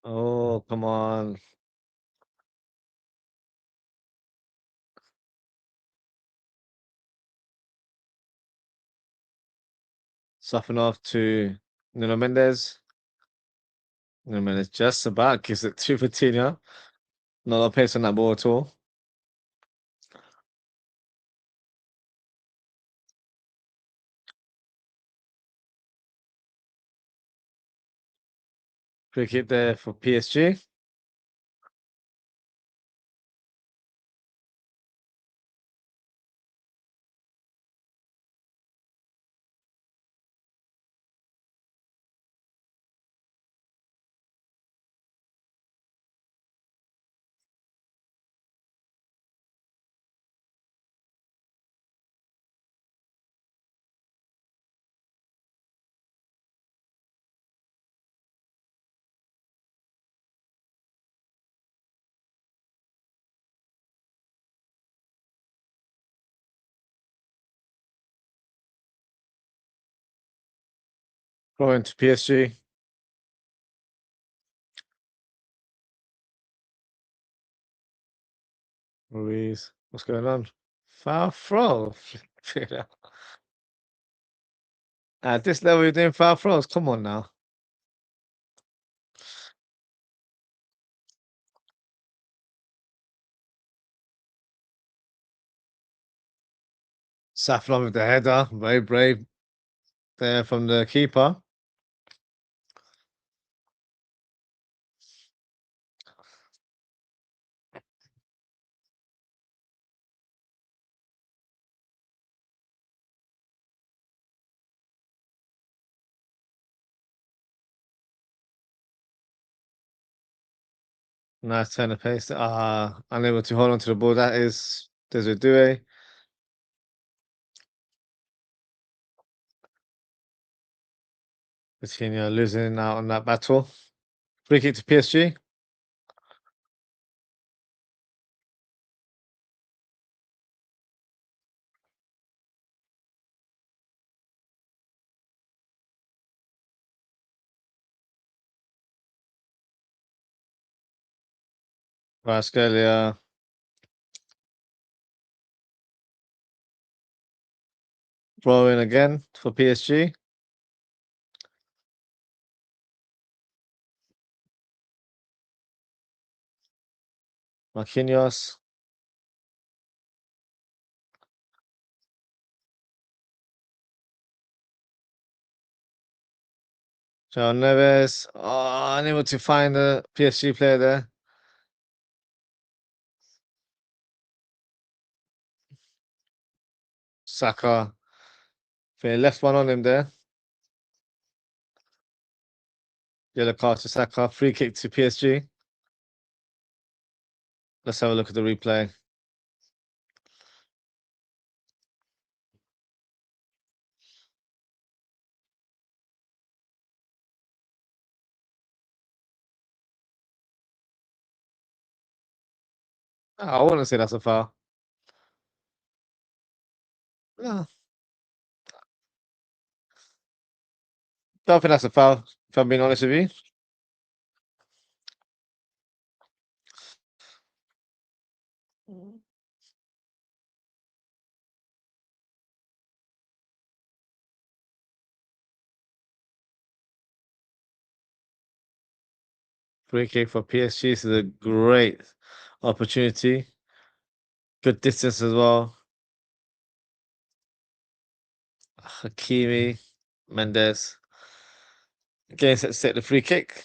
Oh, come on. Soften off to Nuno Mendes. Nuno Mendes just about gives it to Vitinha. Not a lot of pace on that ball at all. Free kick there for PSG. Going to PSG. Ruiz. What's going on? Foul throw. At this level, you're doing foul throws. Come on now. Saffron with the header. Very brave there from the keeper. Nice turn of pace. Unable to hold on to the ball. That is Desiree. Coutinho losing out on that battle. Free kick to PSG. Rascalia. Throw in again for PSG. Marquinhos. João Neves. Oh, unable to find the PSG player there. Saka. They left one on him there. Yellow card to Saka. Free kick to PSG. Let's have a look at the replay. Oh, I wouldn't say that's a foul. No, don't think that's a foul, if I'm being honest with you. Free kick for PSG. This is a great opportunity. Good distance as well. Hakimi, Mendes. Getting set to set the free kick.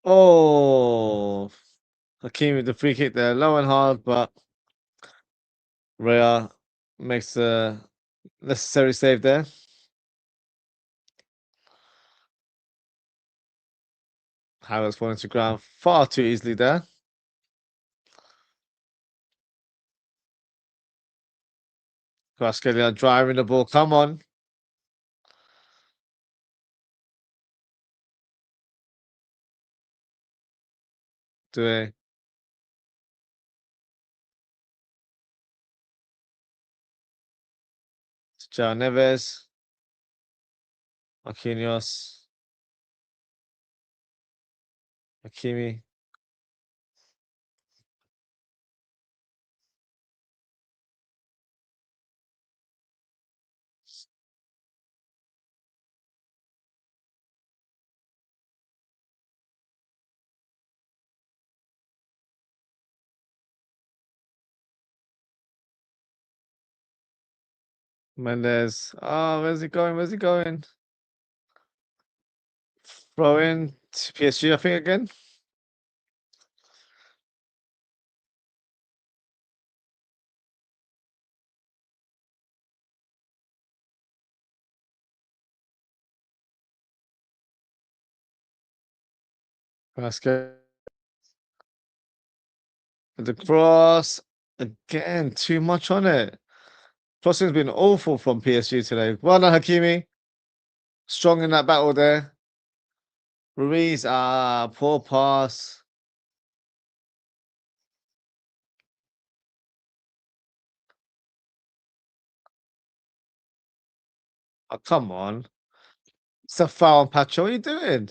Oh, Hakimi with the free kick there. Low and hard, but Rea makes the necessary save there. Havertz falling to ground far too easily there. Kvaratskhelia driving the ball. Come on. Due. João Neves. Marquinhos. Hakimi. Mendes. Oh, where's he going? Where's he going? Throw in to PSG, I think, again. Kvaratskhelia. The cross again, too much on it. Crossing's been awful from PSG today. Well done, Hakimi. Strong in that battle there. Ruiz, poor pass. Oh, come on. It's a foul on Pacho. What are you doing?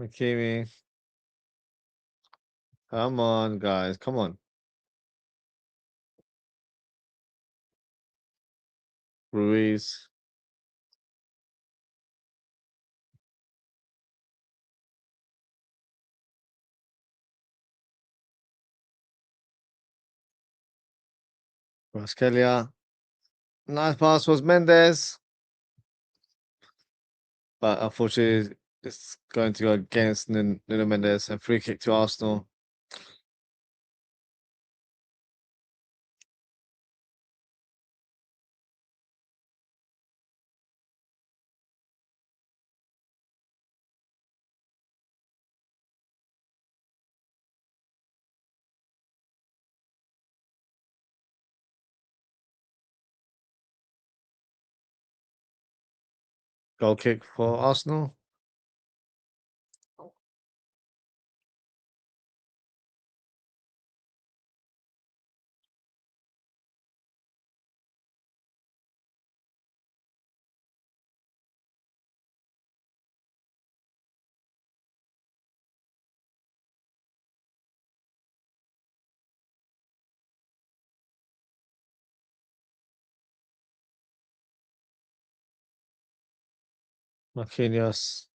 Hakimi. Come on, guys. Come on. Ruiz. Rascalia. Nice pass was Mendes. But unfortunately, it's going to go against Nuno Mendes. A free kick to Arsenal. Goal kick for Arsenal. Marquinhos.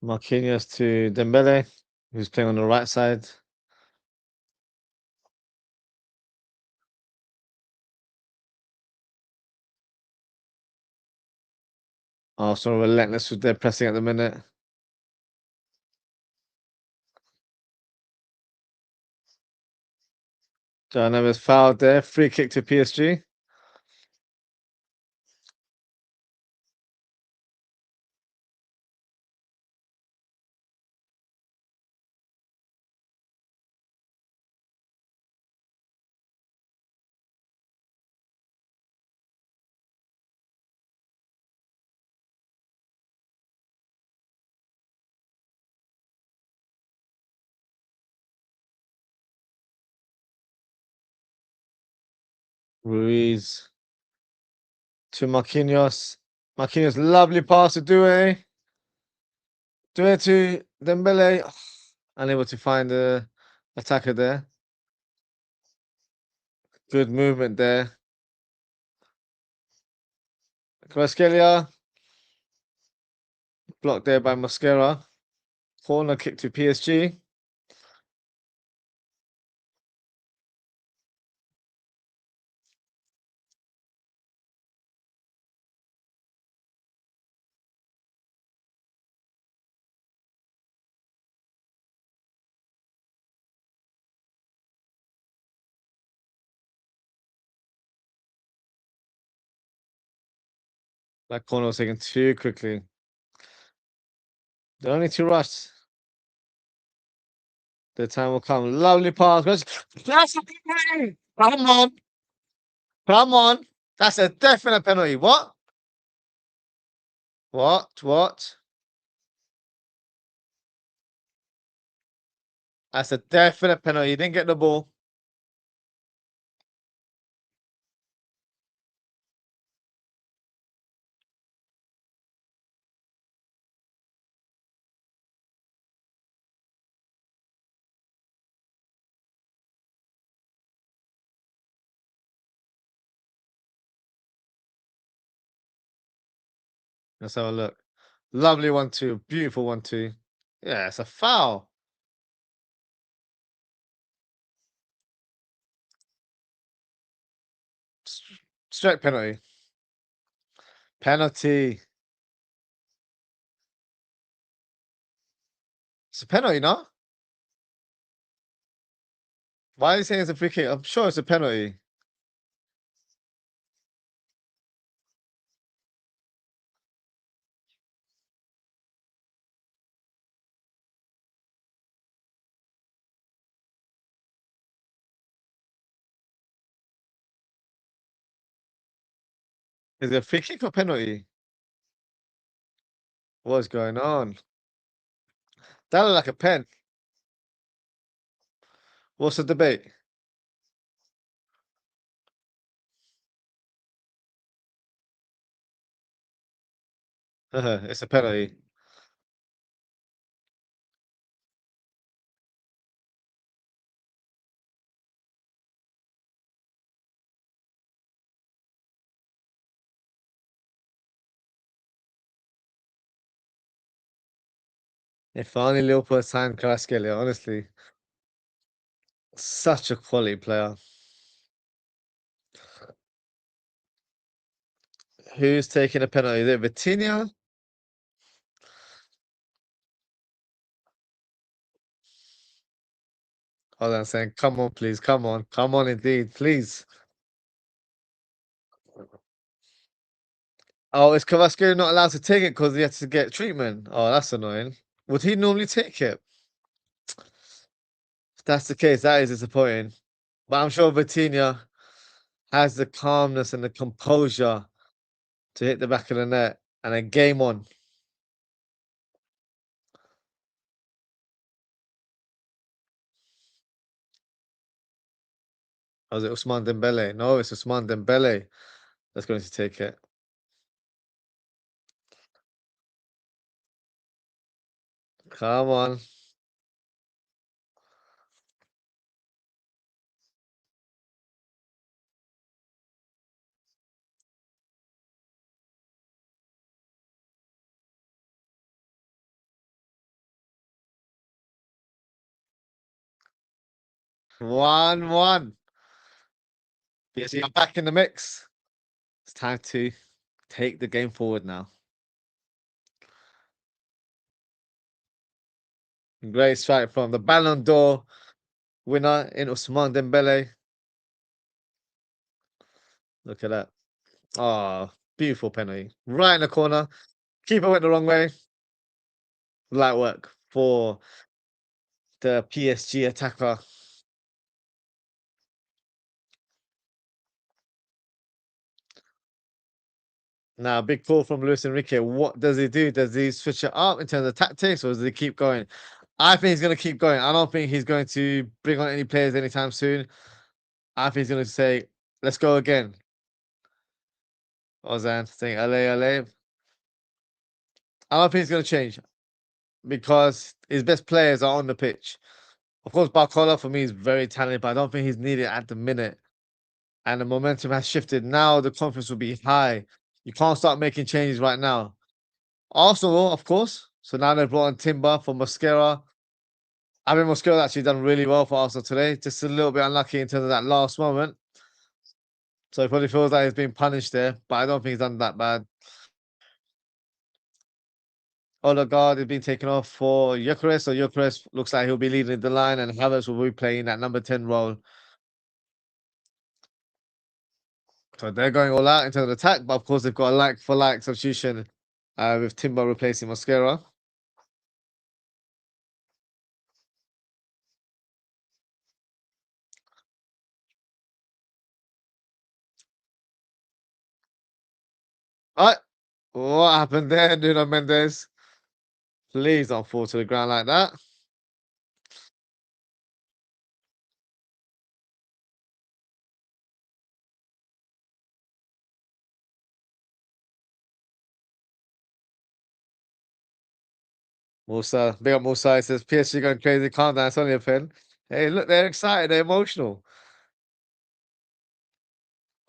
Marquinhos to Dembele, who's playing on the right side. Arsenal relentless with their pressing at the minute. John Neves fouled there. Free kick to PSG. Ruiz to Marquinhos. Marquinhos, lovely pass to Doué. Doué to Dembele. Unable to find the attacker there. Good movement there. Kvaratskhelia. Blocked there by Mosquera. Corner kick to PSG. That corner was taken too quickly. They don't need to rush. The time will come. Lovely pass. Come on. Come on. That's a definite penalty. What? What? That's a definite penalty. You didn't get the ball. Let's have a look. Lovely 1-2. Beautiful 1-2. Yeah, it's a foul. S- Straight penalty. Penalty. It's a penalty, no? Why are you saying it's a free kick? I'm sure it's a penalty. Is it a free kick or penalty? What's going on? That looked like a pen. What's the debate? It's a penalty. If only Liverpool signed Kvaratskhelia, honestly. Such a quality player. Who's taking a penalty? Is it Vitinha? Hold on, saying, come on, please, come on, indeed, please. Oh, is Carrasco not allowed to take it because he has to get treatment? Oh, that's annoying. Would he normally take it? If that's the case, that is disappointing. But I'm sure Vitinha has the calmness and the composure to hit the back of the net and then game on. Or is it Usman Dembele? No, it's Usman Dembele that's going to take it. Come on. 1-1. PSG are back in the mix. It's time to take the game forward now. Great strike from the Ballon d'Or winner in Usman Dembele. Look at that. Oh, beautiful penalty. Right in the corner. Keeper went the wrong way. Light work for the PSG attacker. Now, big call from Luis Enrique. What does he do? Does he switch it up in terms of tactics or does he keep going? I think he's going to keep going. I don't think he's going to bring on any players anytime soon. I think he's going to say, let's go again. Ozan saying, LA, LA. I don't think he's going to change because his best players are on the pitch. Of course, Barcola for me is very talented, but I don't think he's needed at the minute. And the momentum has shifted. Now the confidence will be high. You can't start making changes right now. Arsenal, of course. So now they've brought in Timber for Mosquera. I mean, Mosquera actually done really well for Arsenal today. Just a little bit unlucky in terms of that last moment. So he probably feels like he's being punished there, but I don't think he's done that bad. Odegaard is being taken off for Gyökeres. So Gyökeres looks like he'll be leading the line, and Havertz will be playing that number 10 role. So they're going all out into the attack, but of course they've got a like for like substitution with Timber replacing Mosquera. All right, what happened there, Nuno Mendes? Please don't fall to the ground like that. Musa, big up Musa. He says PSG going crazy. Calm down. It's only a pin. Hey, look, they're excited. They're emotional.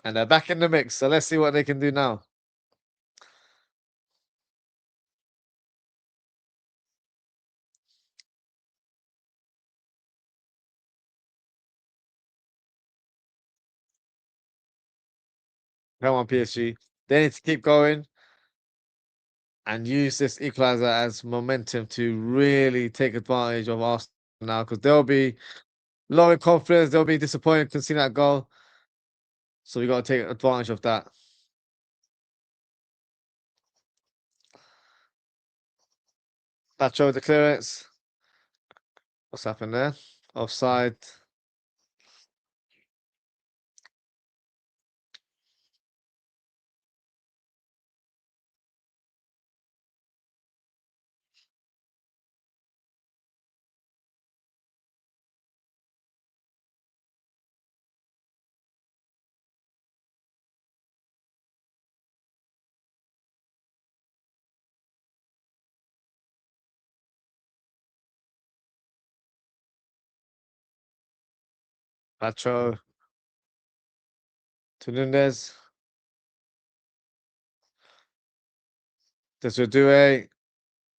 And they're back in the mix. So let's see what they can do now. Come on, PSG. They need to keep going and use this equalizer as momentum to really take advantage of Arsenal now, because they'll be low in confidence. They'll be disappointed conceding that goal. So we got to take advantage of that. Batch over the clearance. What's happened there? Offside. Pacho to Nunez. Desiree.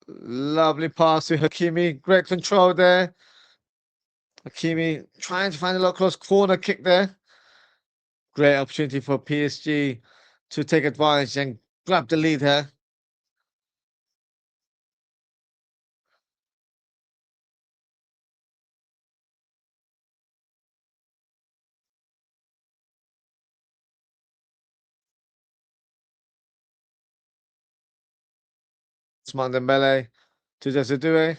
Lovely pass to Hakimi. Great control there. Hakimi trying to find a low close corner kick there. Great opportunity for PSG to take advantage and grab the lead here. Ousmane Dembele to Desiree.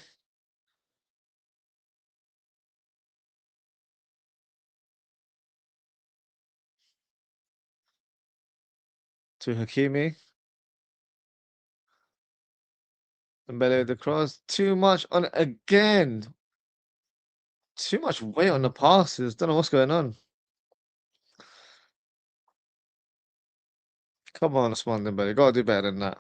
To Hakimi. Dembele with the cross. Too much on it again. Too much weight on the passes. Don't know what's going on. Come on, Ousmane Dembele. Gotta do better than that.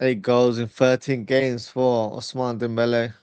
Eight goals in 13 games for Ousmane Dembele.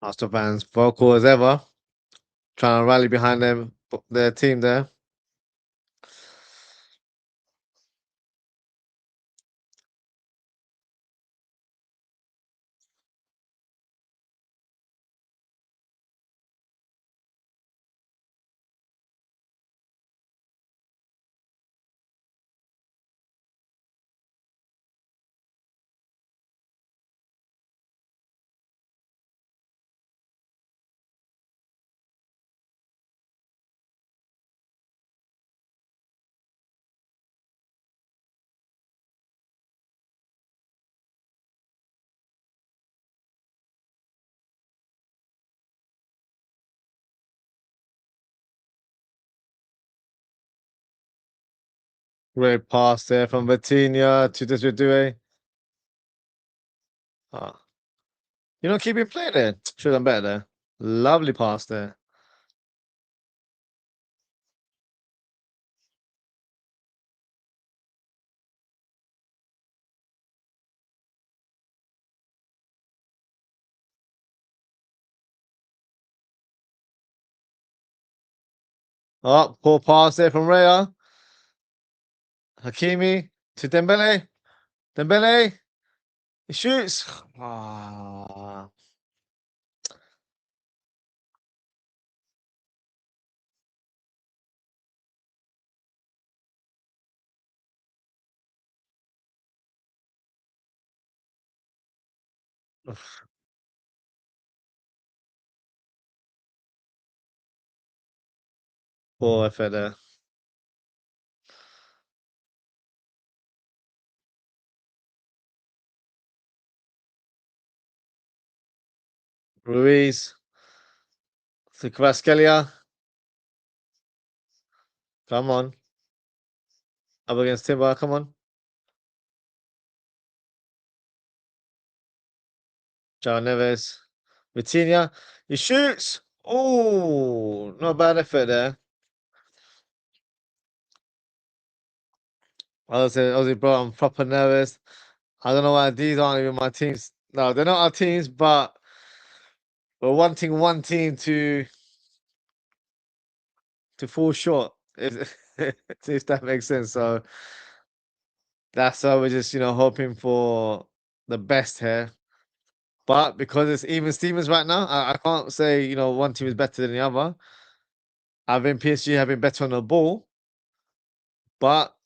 Arsenal fans vocal as ever, trying to rally behind their team there. Great pass there from Vitinha to Desiree. Ah, you know, keep it playing there. Should have done better there. Lovely pass there. Oh, poor pass there from Raya. Hakimi to Dembele. Dembele. He shoots. Ah. Oof, poor effort there. Ruiz to Kvaratskhelia. Come on. Up against Timber. Come on. João Neves. Vitinha. He shoots. Oh, not bad effort there. Ozzy, bro, I'm proper nervous. I don't know why these aren't even my teams. No, they're not our teams, but we're wanting one team to fall short. If that makes sense. So that's why we're just hoping for the best here. But because it's even Stevens right now, I can't say one team is better than the other. I think PSG have been better on the ball, but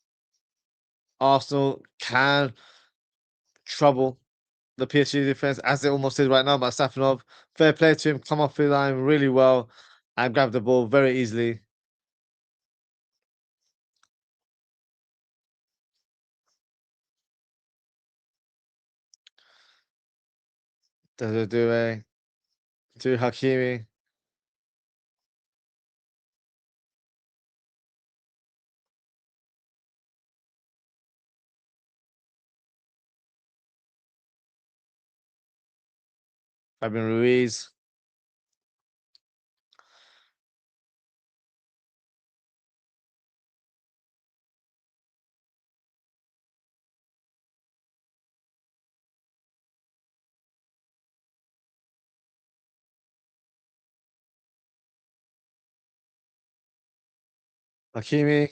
Arsenal can trouble the PSG defense as it almost is right now. But Safanov, fair play to him, come off the line really well and grab the ball very easily. Do to Hakimi. Fabian Ruiz. Hakimi.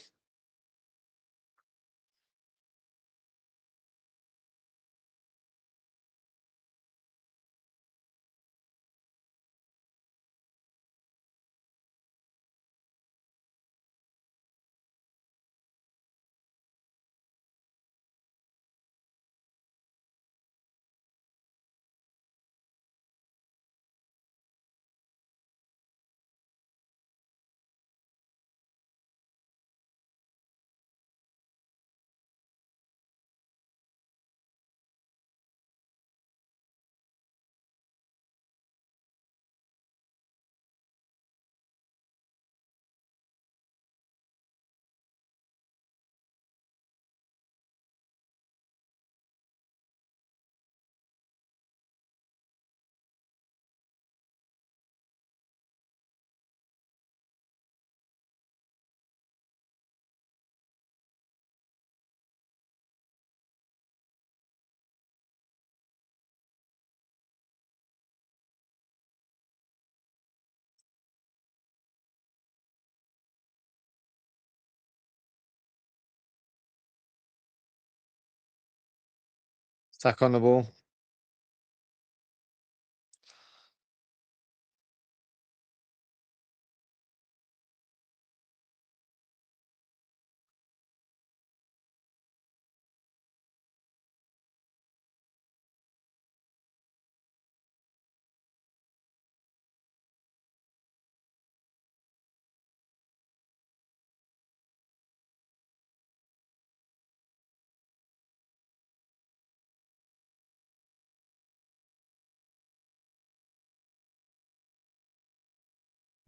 Stuck on the ball.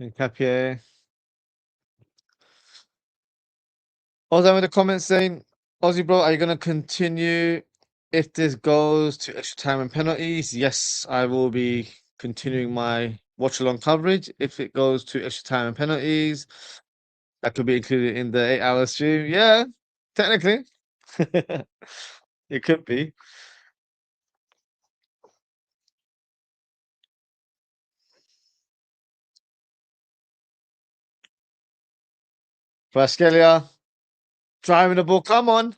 Nkapie. Also in the comments saying, Aussie bro, are you gonna continue if this goes to extra time and penalties? Yes, I will be continuing my watch along coverage if it goes to extra time and penalties. That could be included in the 8 hour stream. Yeah, technically. It could be. Vasquelia driving the ball. Come on.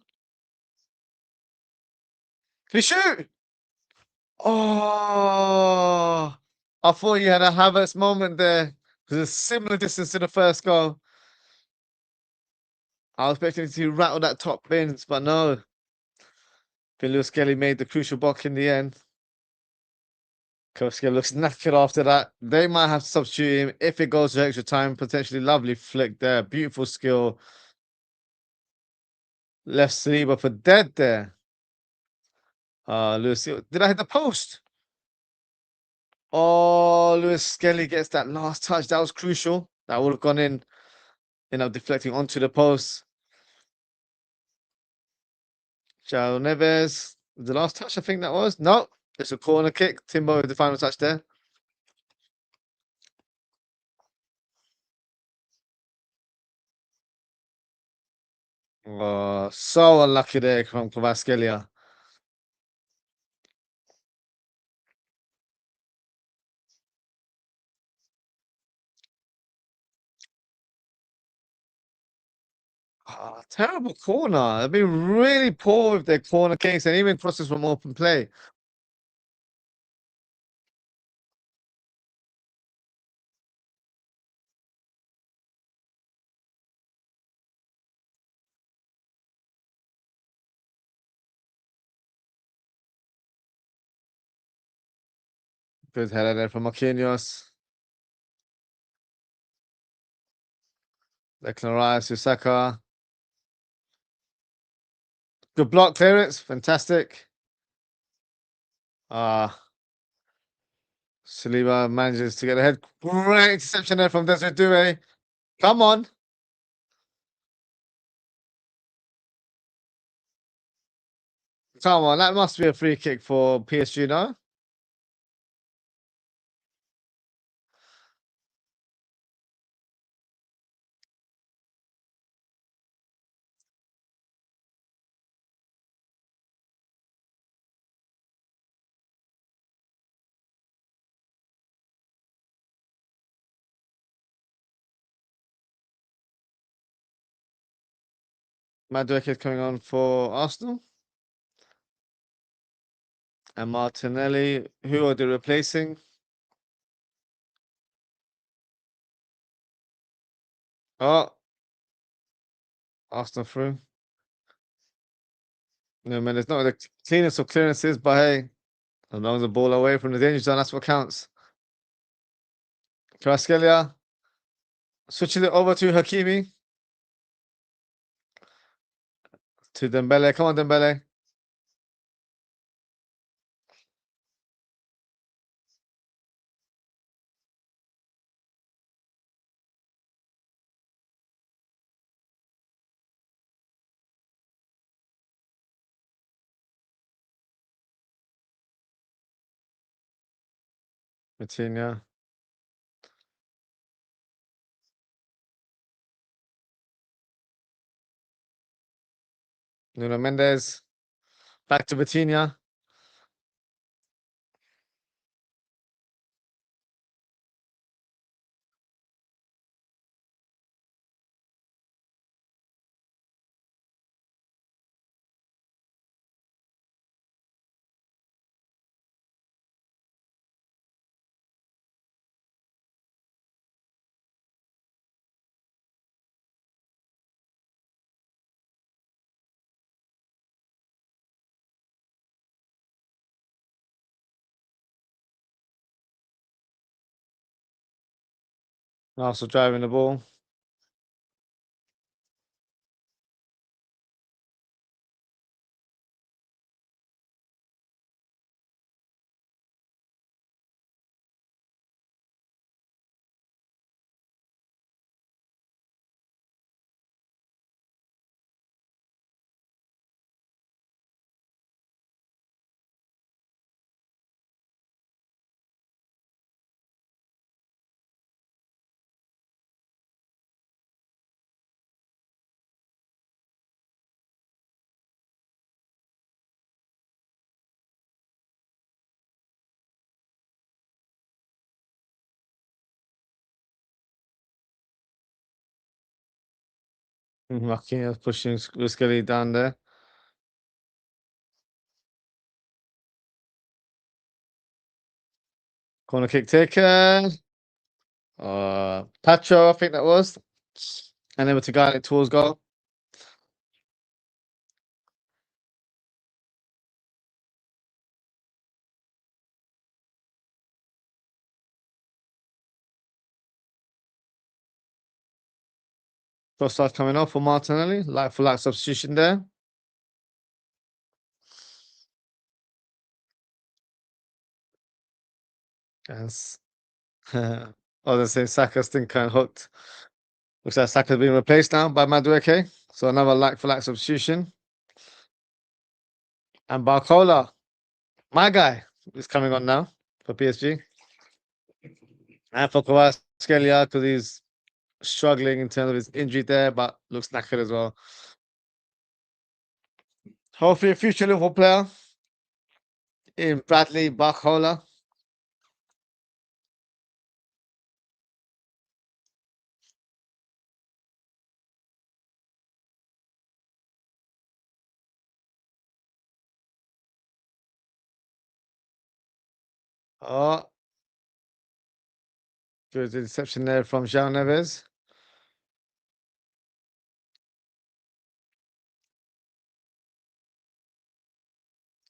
Can you shoot? Oh, I thought you had a Havertz moment there. Because it's similar distance to the first goal. I was expecting to rattle that top bins, but no. Lewis Kelly made the crucial block in the end. Koski looks knackered after that. They might have to substitute him if it goes to extra time. Potentially lovely flick there. Beautiful skill. Left Saliba for dead there. Lewis, did I hit the post? Oh, Lewis Skelly gets that last touch. That was crucial. That would have gone in, deflecting onto the post. João Neves, the last touch, I think that was. No, it's a corner kick. Timbo with the final touch there. Oh, so unlucky there from Kvaskelia. Terrible corner. They've been really poor with their corner kicks and even crosses from open play. Good header there from Marquinhos. Declan Rice, Usaka. Good block clearance. Fantastic. Saliba manages to get ahead. Great interception there from Desiree Doué. Come on. Come on. That must be a free kick for PSG, no? Madueke is coming on for Arsenal. And Martinelli, who are they replacing? Oh, Arsenal through. No, man, it's not the cleanest of clearances, but hey, as long as the ball away from the danger zone, that's what counts. Kvaratskhelia switching it over to Hakimi. To Dembele. Come on, Dembele. Vitinha. Nuno Mendes. Back to Vitinha. Also driving the ball. Marquinhos pushing Skelly down there. Corner kick taken. Pacho, I think that was. And then to guide it towards goal. Trossard coming off for Martinelli, like for like substitution there. Yes. I was gonna say Saka's still kind of hooked. Looks like Saka's been replaced now by Madueke. So another like for like substitution. And Barcola, my guy, is coming on now for PSG. And for Kvaratskhelia, because he's struggling in terms of his injury there, but looks knackered as well. Hopefully a future Liverpool player in Bradley Barcola. Oh, good interception there from João Neves.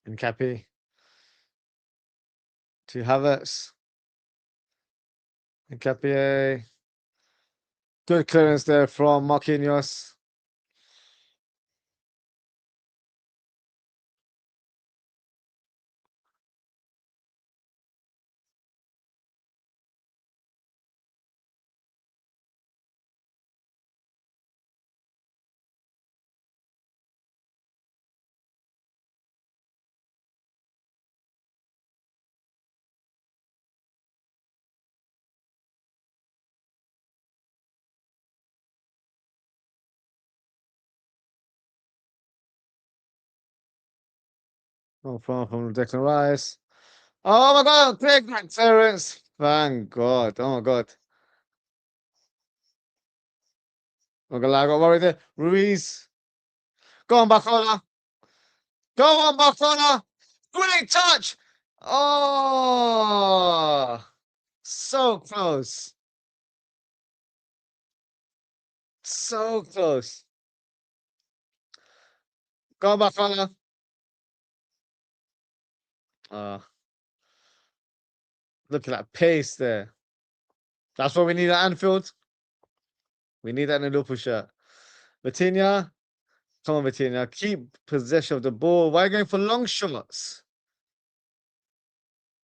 And Cappy to Havertz. And Cappy. Good clearance there from Marquinhos. Oh, from Declan Rice. Oh my God, big man clearance. Thank God. Oh my God. I'm gonna lie, I got worried there. Ruiz. Go on, Barcola. Go on, Barcola. Great touch. Oh, so close. So close. Go on, Barcola. Look at that pace there. That's what we need at Anfield. We need that in a Liverpool shirt. Vitinha. Come on, Vitinha. Keep possession of the ball. Why are you going for long shots?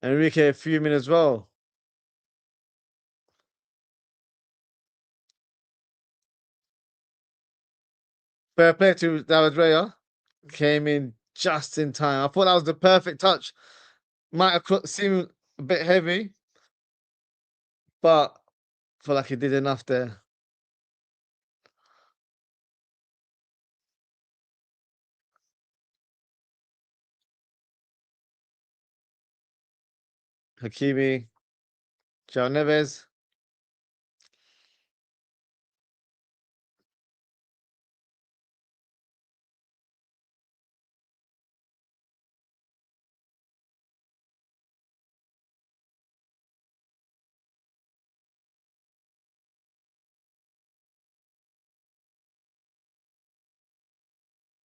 Enrique fuming as well. Fair play to David Raya. Came in just in time. I thought that was the perfect touch. Might have seemed a bit heavy, but I feel like he did enough there. Hakimi, João Neves.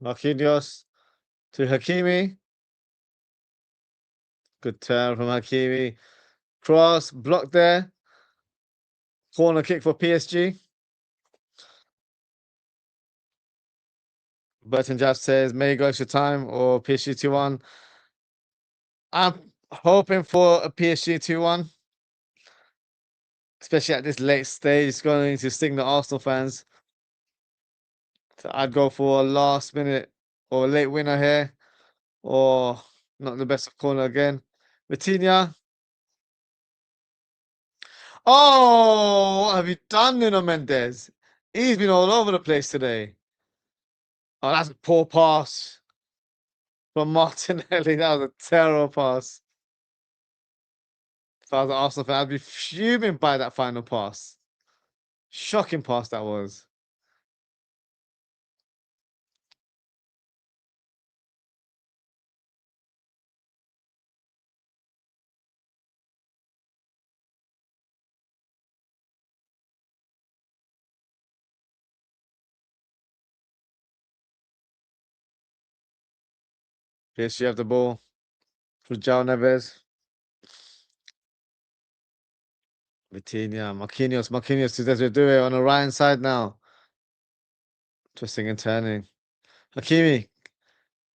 Marquinhos to Hakimi. Good turn from Hakimi. Cross, blocked there. Corner kick for PSG. Burton Jaff says, may go extra time or PSG 2-1. I'm hoping for a PSG 2-1. Especially at this late stage. It's going to sting the Arsenal fans. So I'd go for a last minute or a late winner here. Or not the best of corner again. Vitinha. Oh, what have you done, Nuno Mendes? He's been all over the place today. Oh, that's a poor pass from Martinelli. That was a terrible pass. If I was an Arsenal fan, I'd be fuming by that final pass. Shocking pass that was. PSG have the ball for João Neves. Vitinha, Marquinhos to Desiree Doué on the right hand side now. Twisting and turning. Hakimi,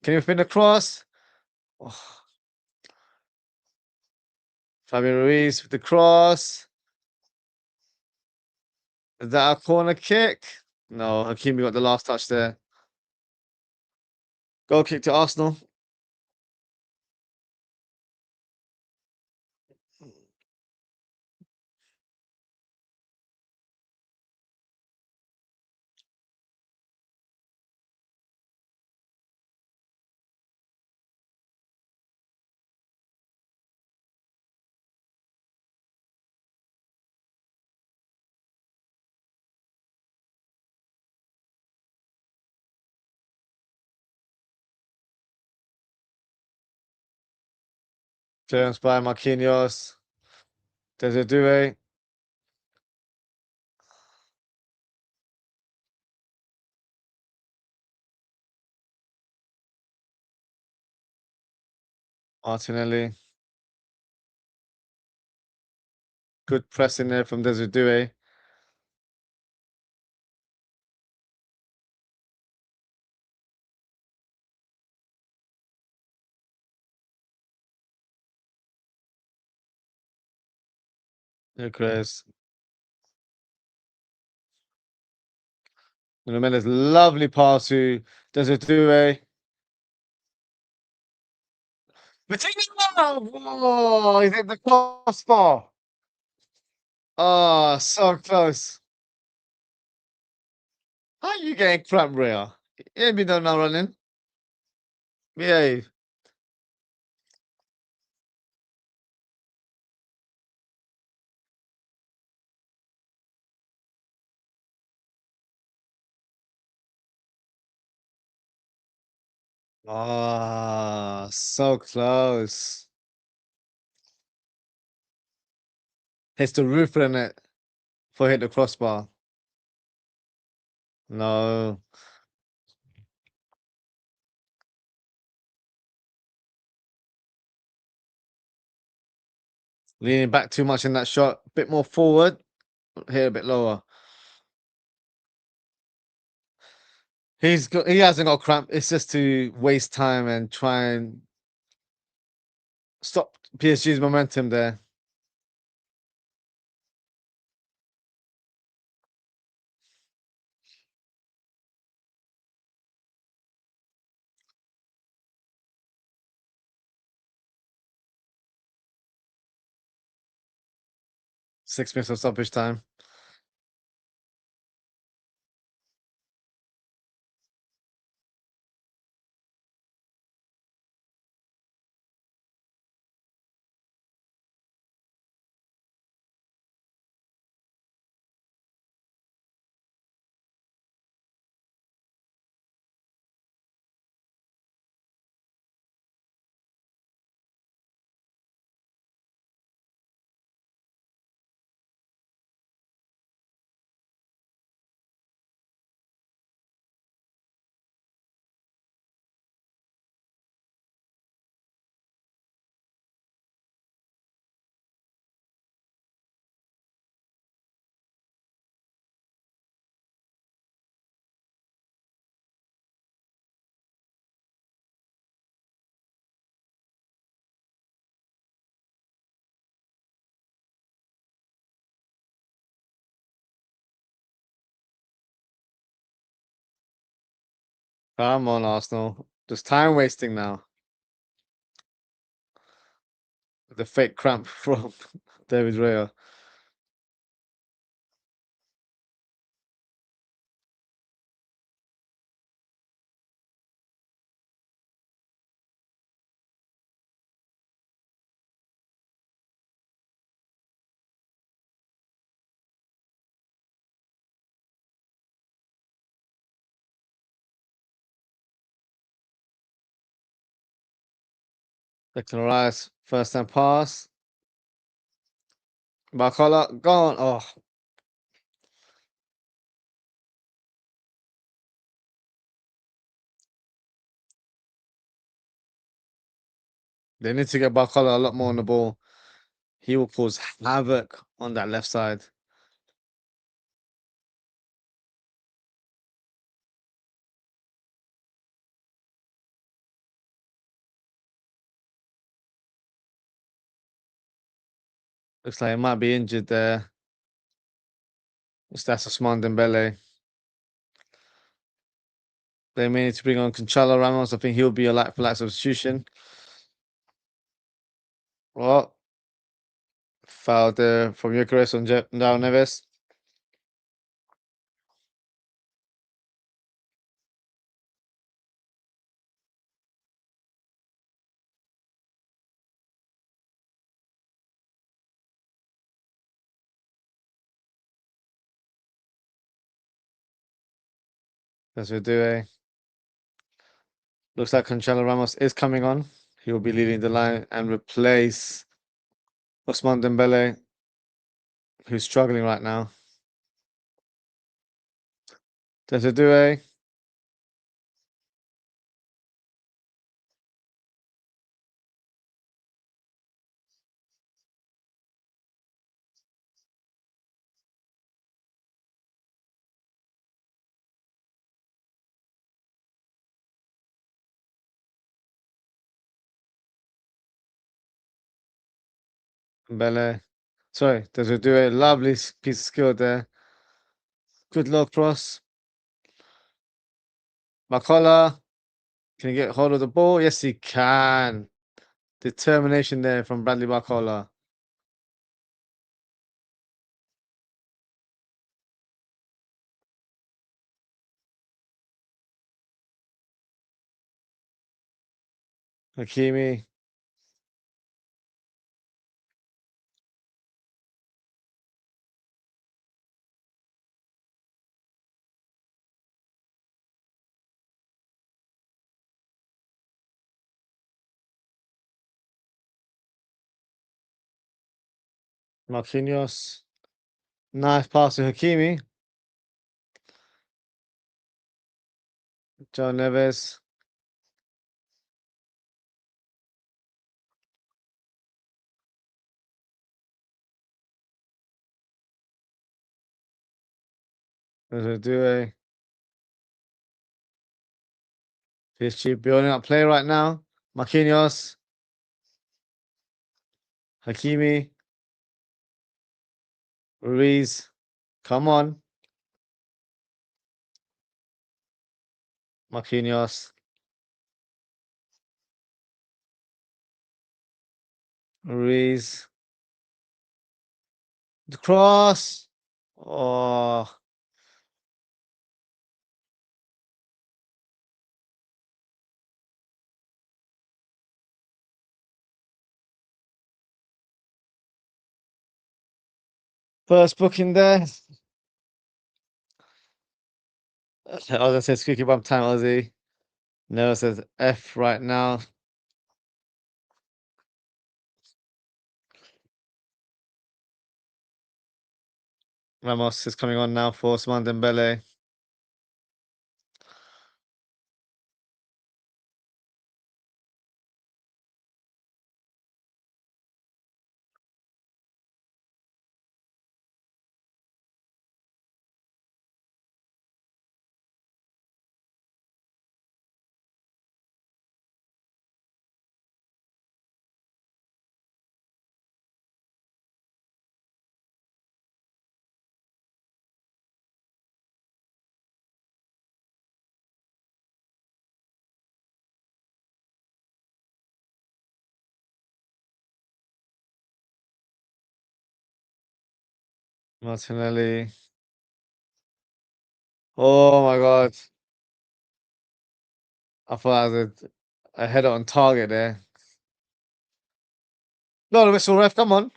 can you spin the cross? Oh, Fabian Ruiz with the cross. Is that a corner kick? No, Hakimi got the last touch there. Goal kick to Arsenal. Clearance by Marquinhos. Desiree. Martinelli. Good pressing there from Desiree. Chris. Mendes, lovely pass to Desiree. Vitinho! Oh, he's hit the crossbar. Oh, so close. How you getting cramp, Rhea? You ain't been done now running. Behave. Ah, so close. Hits the roof in it for hit the crossbar. No. Leaning back too much in that shot. A bit more forward. Here a bit lower. He hasn't got cramp. It's just to waste time and try and stop PSG's momentum there. Six minutes of stoppage time. Come on, Arsenal. Just time wasting now. The fake cramp from David Raya. Declan Rice, first time pass. Barcola, gone. Oh, they need to get Barcola a lot more on the ball. He will cause havoc on that left side. Looks like he might be injured there. That's Ousmane Dembele. They may need to bring on Gonçalo Ramos. I think he'll be a like-for-like substitution. Well, foul there from Eucharist on João Neves. As we do. Looks like Gonçalo Ramos is coming on. He will be leading the line and replace Ousmane Dembele, who's struggling right now. Desiree. Dembele. Sorry, Desiree. Lovely piece of skill there. Good low cross. Makola. Can he get hold of the ball? Yes, he can. Determination there from Bradley Makola. Hakimi. Marquinhos. Nice pass to Hakimi. João Neves. Desiree. PSG building up play right now. Marquinhos. Hakimi. Ruiz. Come on. Marquinhos. Ruiz. The cross. Oh, first booking there. I was gonna say squeaky bump time, Aussie. Never says F right now. Ramos is coming on now for Ousmane Dembele. Martinelli. Oh my god. I thought I was a header on target there. No, the whistle ref, come on.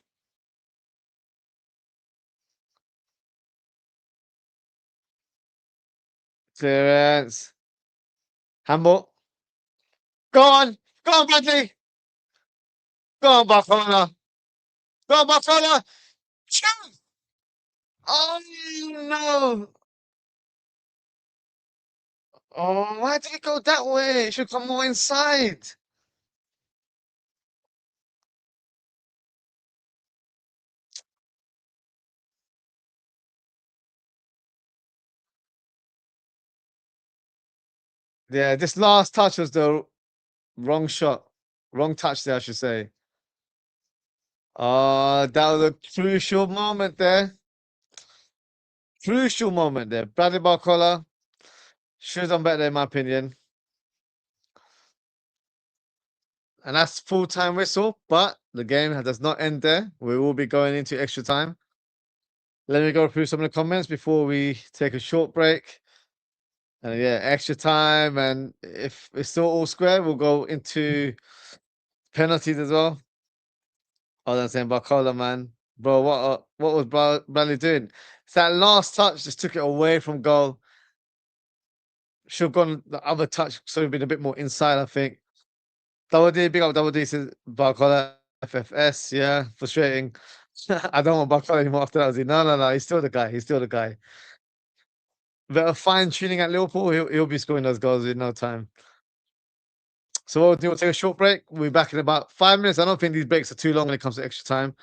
Clearance. Handball. Go on. Go on, Bradley. Go on, Barcelona. Go on, Barcelona. Shoot! Oh no. Oh, why did it go that way? It should come more inside. Yeah, this last touch was the wrong shot. Wrong touch there, I should say. That was a crucial moment there. Crucial moment there. Bradley Barcola should have done better, in my opinion. And that's full-time whistle, but the game does not end there. We will be going into extra time. Let me go through some of the comments before we take a short break. And yeah, extra time. And if it's still all square, we'll go into penalties as well. Oh, I'm saying Barcola, man. Bro, what was Bradley doing? It's that last touch just took it away from goal. Should have gone the other touch, so we've been a bit more inside, I think. Double D, big up Double D says Barcola FFS, yeah, frustrating. I don't want Barcola anymore after that. No, he's still the guy. He's still the guy. Better fine tuning at Liverpool. He'll be scoring those goals in no time. So what we'll do, we'll take a short break. We'll be back in about 5 minutes. I don't think these breaks are too long when it comes to extra time.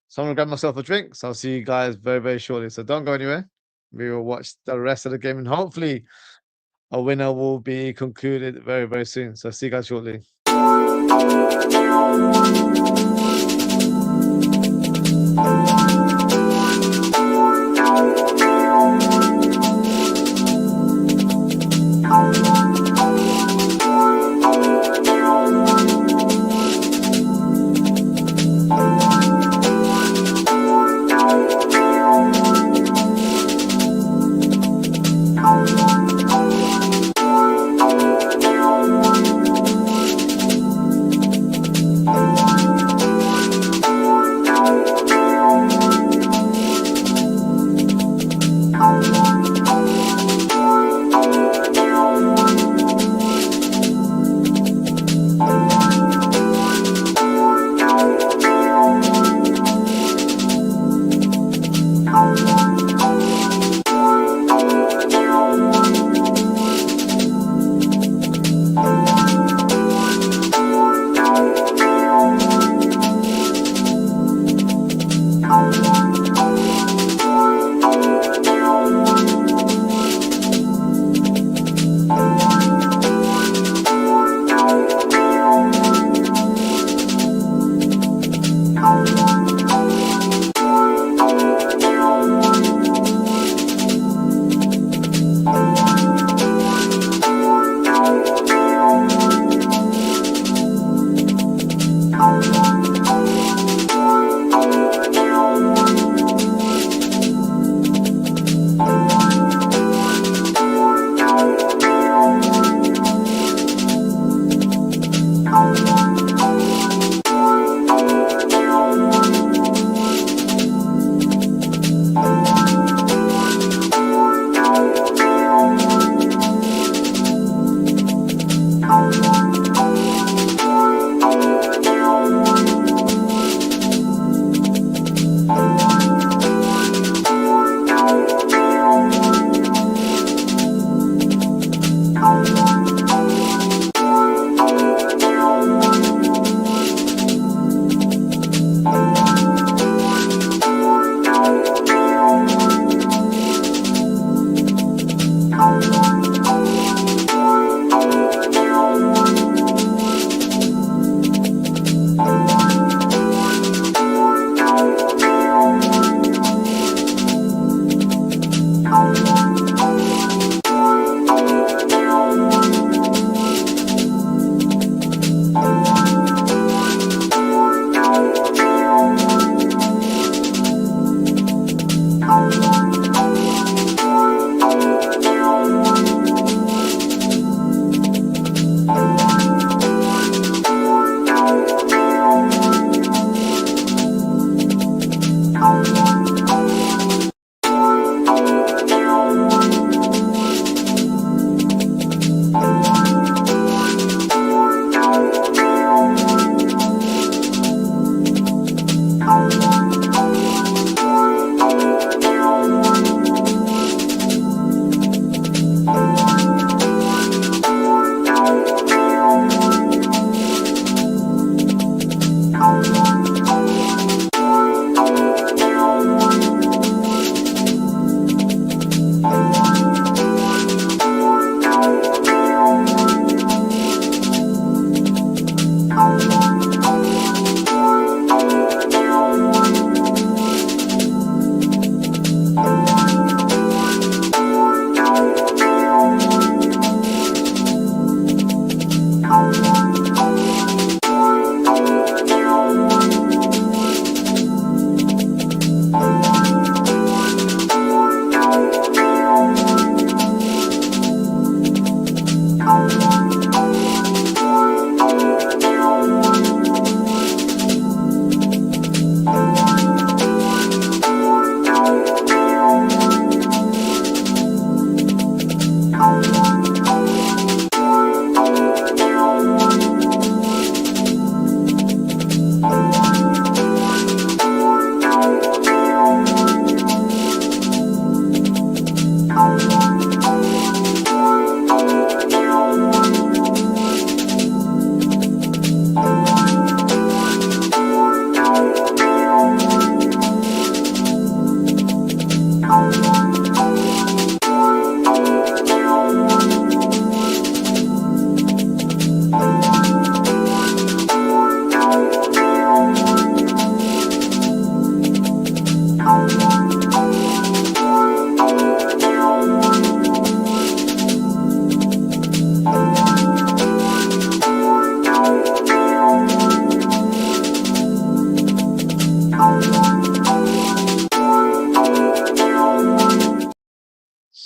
So I'm gonna grab myself a drink. So I'll see you guys very, very shortly. So don't go anywhere. We will watch the rest of the game and hopefully a winner will be concluded very, very soon. So see you guys shortly.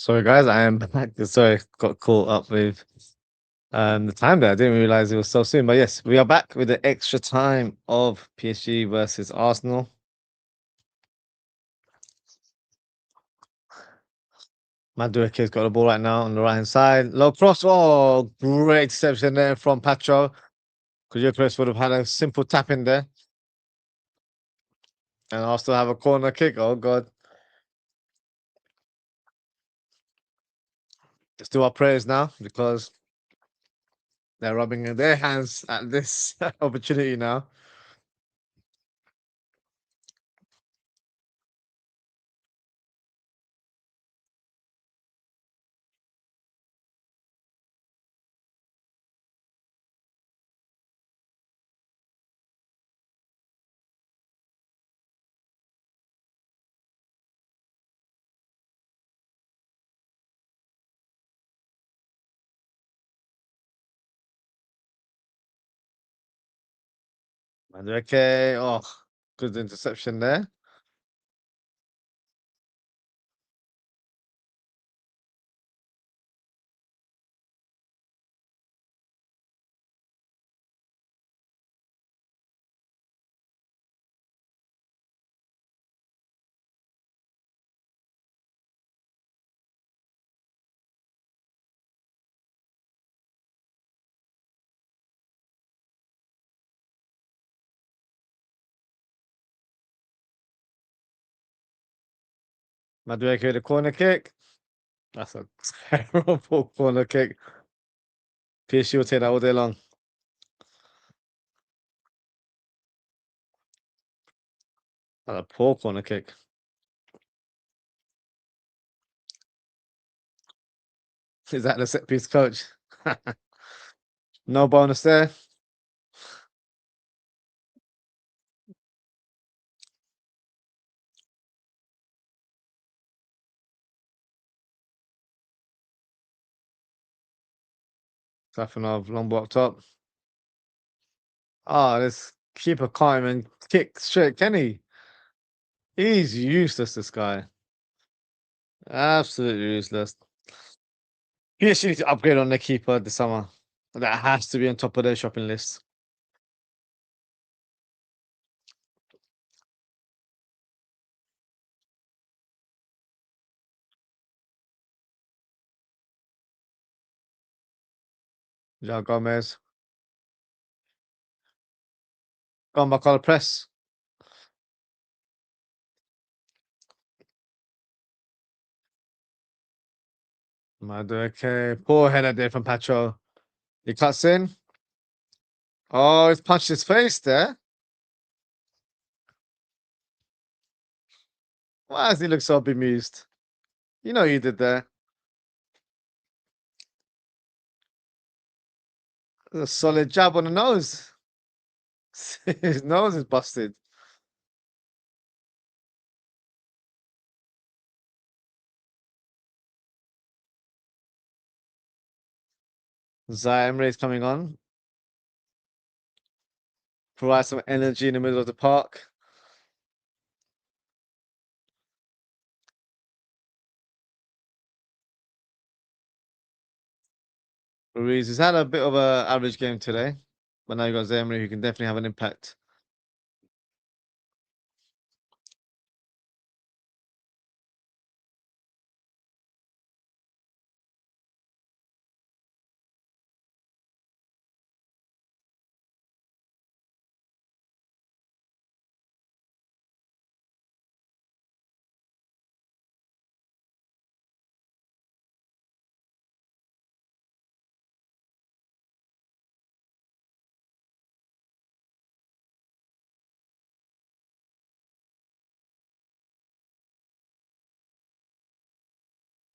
Sorry, guys, I am back. Sorry, got caught up with the time there. I didn't realize it was so soon. But yes, we are back with the extra time of PSG versus Arsenal. Madueke's got the ball right now on the right hand side. Low cross. Oh, great interception there from Pacho. Because would have had a simple tap in there. And Arsenal have a corner kick. Oh, God. Let's do our prayers now because they're rubbing their hands at this opportunity now. Madueke. Oh, good interception there. Madueke, the corner kick. That's a terrible corner kick. PSG will take that all day long. That's a poor corner kick. Is that the set piece coach? No bonus there. Safanov, long ball up top. Oh, this keeper can't even kick straight, can he? He's useless, this guy. Absolutely useless. PSG need to upgrade on their keeper this summer. That has to be on top of their shopping list. João Gomez. Gone back on the press. Okay. Poor header there from Pacho. He cuts in. Oh, he's punched his face there. Why does he look so bemused? You know you did there. A solid jab on the nose. His nose is busted. Zaire Emery is coming on. Provide some energy in the middle of the park. Ruiz has had a bit of an average game today, but now you got Zaire who can definitely have an impact.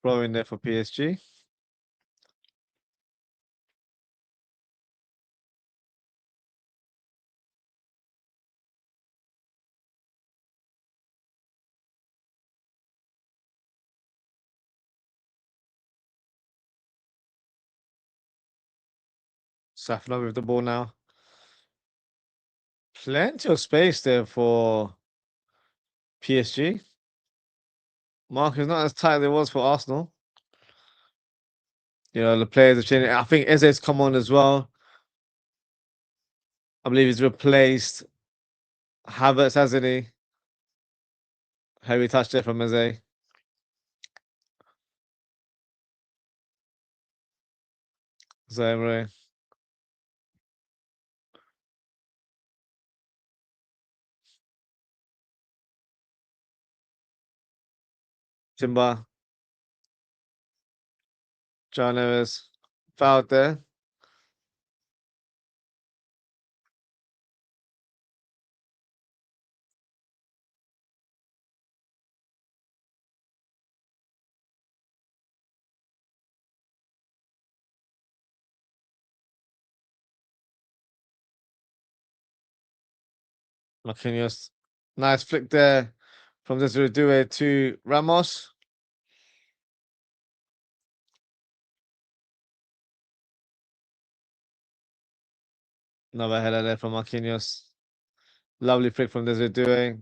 Throw in there for PSG. Safla with the ball now. Plenty of space there for PSG. Mark is not as tight as it was for Arsenal. The players have changed. I think Eze's come on as well. I believe he's replaced Havertz, hasn't he? Heavy touch there from Eze. Zaire. Timber. John Evans. Fouled there. Marquinhos. Nice flick there from Desiree to Ramos. Another header there from Marquinhos. Lovely flick from Desiree.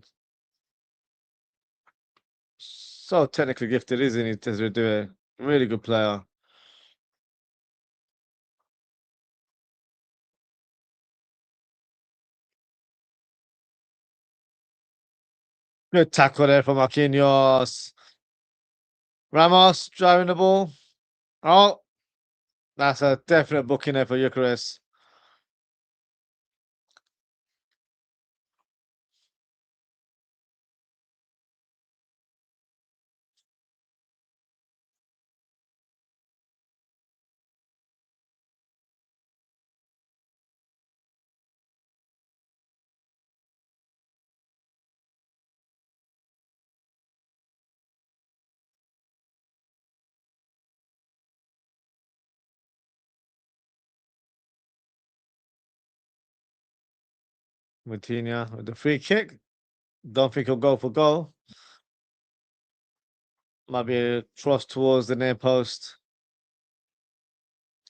So technically gifted, isn't he, Desiree? Really good player. Good tackle there from Marquinhos. Ramos driving the ball. Oh, that's a definite booking there for Eucharist. Moutinho with the free kick. Don't think he'll go for goal. Might be a cross towards the near post.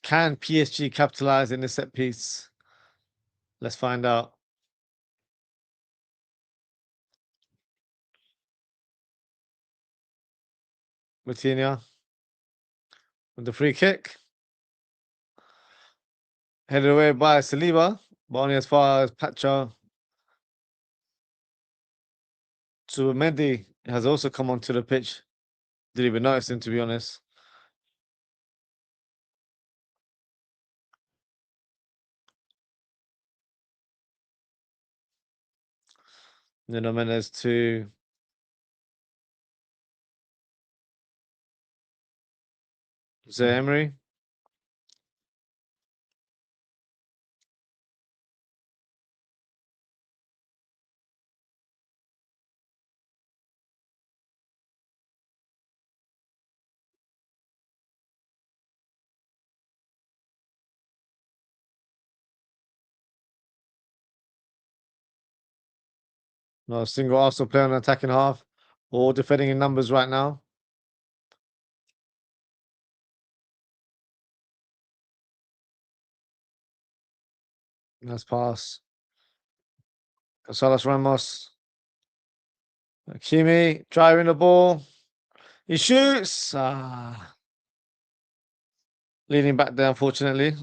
Can PSG capitalize in this set piece? Let's find out. Moutinho with the free kick. Headed away by Saliba, but only as far as Pacho. Mendy has also come onto the pitch. Didn't even notice him, to be honest. Nuno Mendes to Zé Emery. No single Arsenal player on the attacking half. All defending in numbers right now. Nice pass. Gonzalez Ramos. Kimi driving the ball. He shoots. Leaning back there, unfortunately.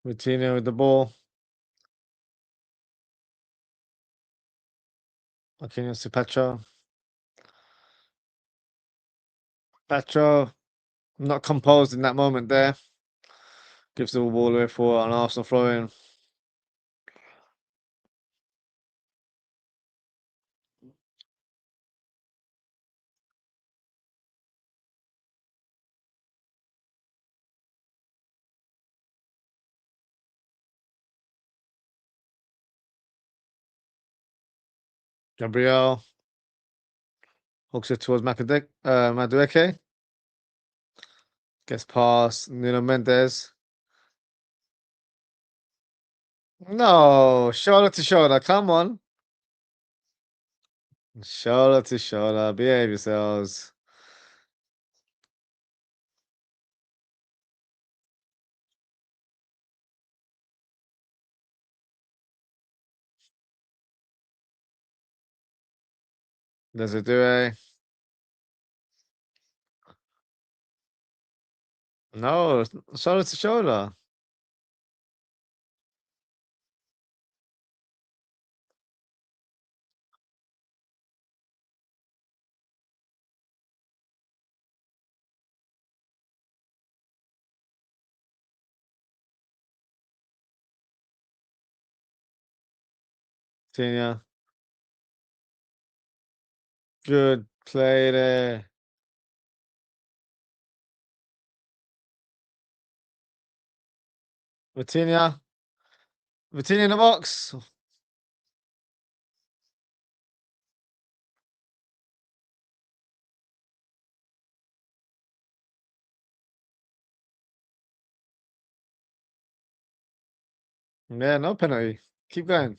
Moutinho with the ball. Marquinhos to Pacho. Pacho not composed in that moment there. Gives the ball away for an Arsenal throw in. Gabriel hooks it towards Madueke. Gets past Nuno Mendes. No, shoulder to shoulder. Come on. Shoulder to shoulder. Behave yourselves. Does it do a no? Shoulder to shoulder. Tina, good play there. Vitinha, Vitinha in the box. Yeah, no penalty. Keep going.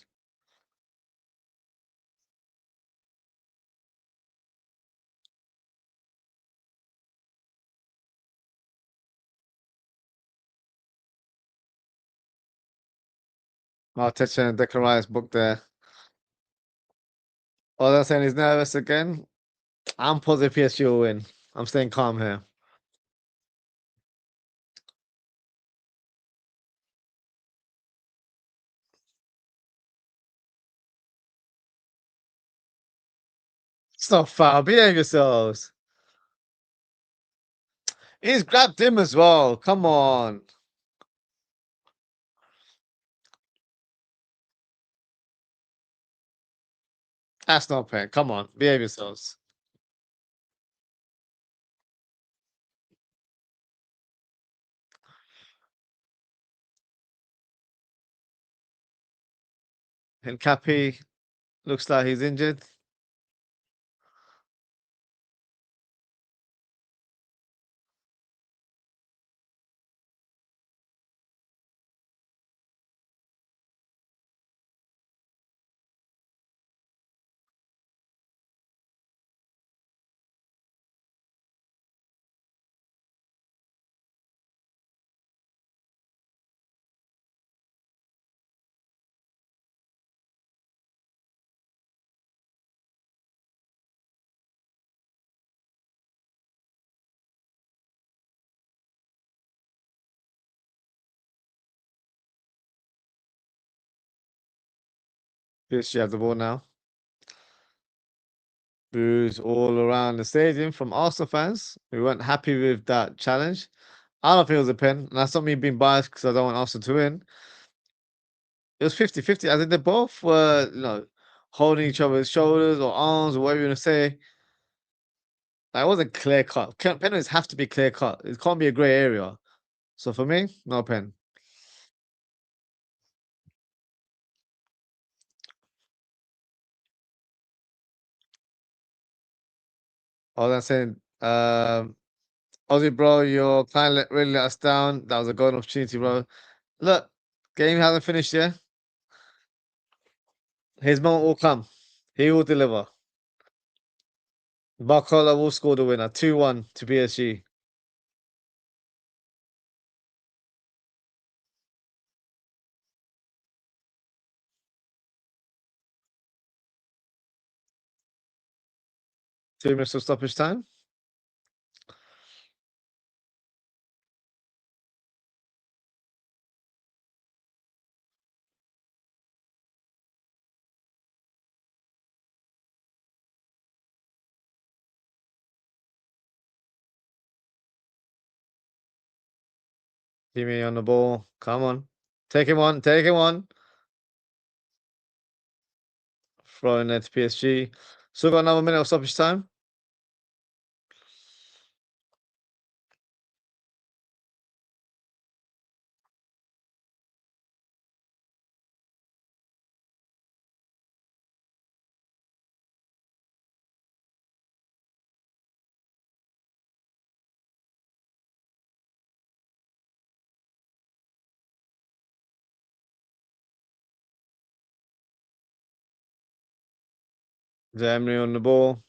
Arteta and Declan Rice book there. All I'm saying he's nervous again. I'm positive PSG will win. I'm staying calm here. Stop foul. Behave yourselves. He's grabbed him as well. Come on. That's not fair. Come on. Behave yourselves. And Cappy looks like he's injured. PSG have the ball now. Boos all around the stadium from Arsenal fans. We weren't happy with that challenge. I don't think it was a pen. And that's not me being biased because I don't want Arsenal to win. It was 50-50. I think they both were, holding each other's shoulders or arms or whatever you want to say. Like, it wasn't clear cut. Penalties have to be clear cut. It can't be a grey area. So for me, no pen. All I'm saying, Aussie, bro, you're kind of really let us down. That was a golden opportunity, bro. Look, game hasn't finished yet. His moment will come. He will deliver. Barcola will score the winner. 2-1 to PSG. Two minutes of stoppage time. Jimmy on the ball. Come on. Take him on. Take him on. Throwing it to PSG. Still got another minute of stoppage time. Germany on the ball.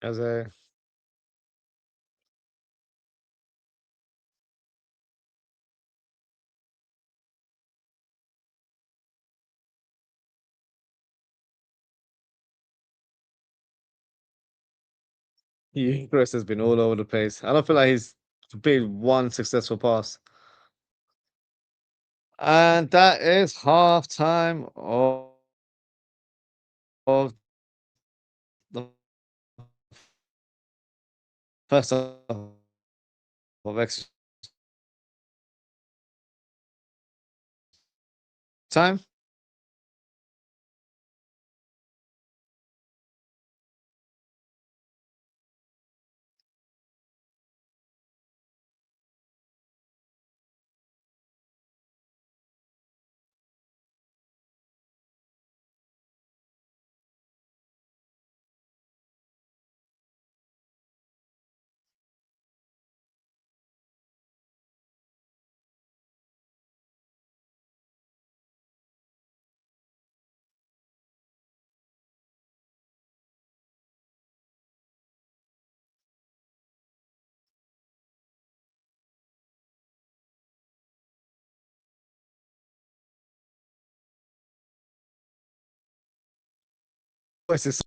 As a Chris has been all over the place. I don't feel like he's completed one successful pass. And that is halftime of the first half of extra time. What's this?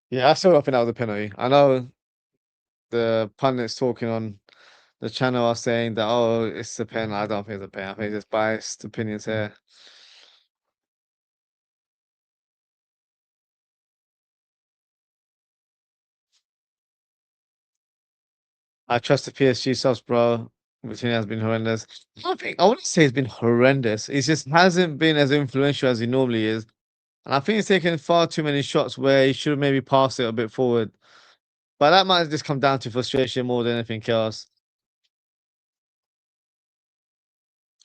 Yeah, I still don't think that was a penalty. I know the pundits talking on the channel are saying that, oh, it's a pen. I don't think it's a pen. I think it's biased opinions here. I trust the PSG subs, bro. Routine has been horrendous. I wouldn't say it's been horrendous. It just hasn't been as influential as he normally is. And I think he's taken far too many shots where he should have maybe passed it a bit forward. But that might just come down to frustration more than anything else.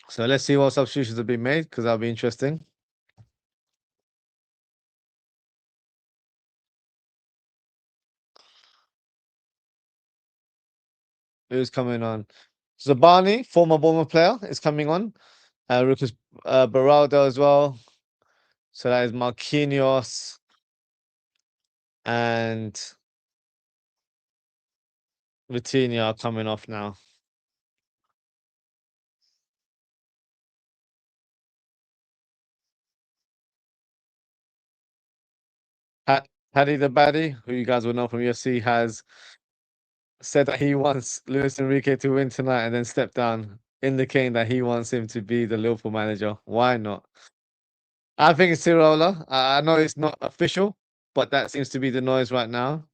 So let's see what substitutions have been made because that'll be interesting. Who's coming on? Zabani, former Bournemouth player, is coming on. Lucas Beraldo as well. So that is Marquinhos and Vitinha are coming off now. Paddy the Baddy, who you guys will know from UFC, has said that he wants Luis Enrique to win tonight and then step down, indicating that he wants him to be the Liverpool manager. Why not? I think it's Cirola. I know it's not official, but that seems to be the noise right now.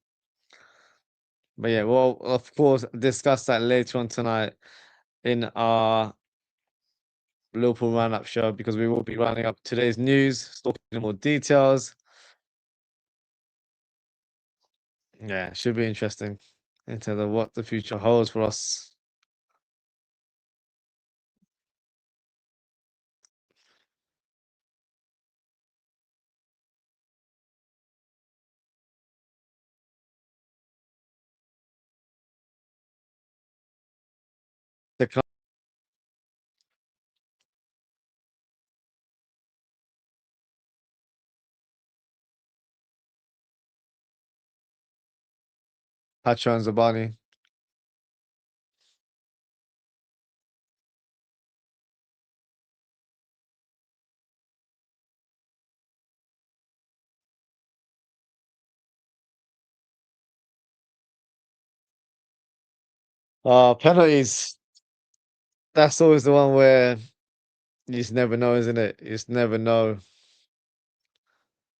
But yeah, we'll of course discuss that later on tonight in our Liverpool roundup show because we will be rounding up today's news, talking in more details. Yeah, should be interesting in terms of what the future holds for us. The Pacho and Zabani. Penalties. That's always the one where you just never know, isn't it? You just never know.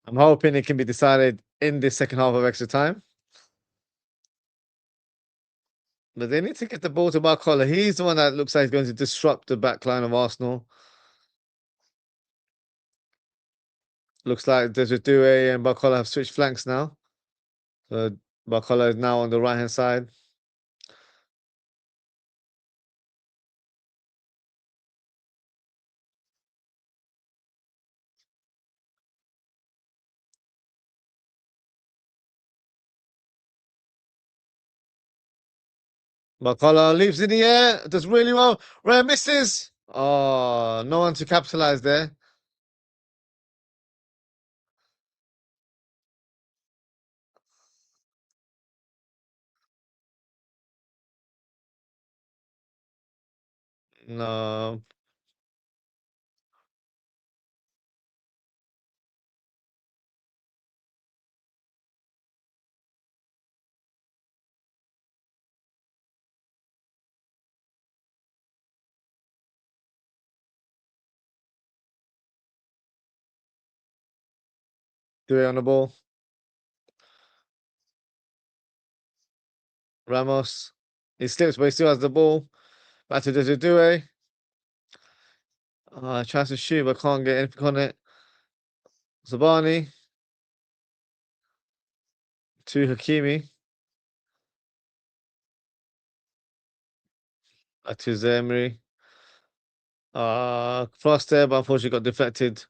I'm hoping it can be decided in the second half of extra time. But they need to get the ball to Barcola. He's the one that looks like he's going to disrupt the back line of Arsenal. Looks like Desiree and Barcola have switched flanks now. So Barcola is now on the right hand side. Barcola leaps in the air, does really well. Rare misses. Oh, no one to capitalize there. No. Three on the ball. Ramos. He slips, but he still has the ball. Back to Desiree. Tries to shoot, but can't get anything on it. Zabani. To Hakimi. Back to Zemri. Cross there, but unfortunately got deflected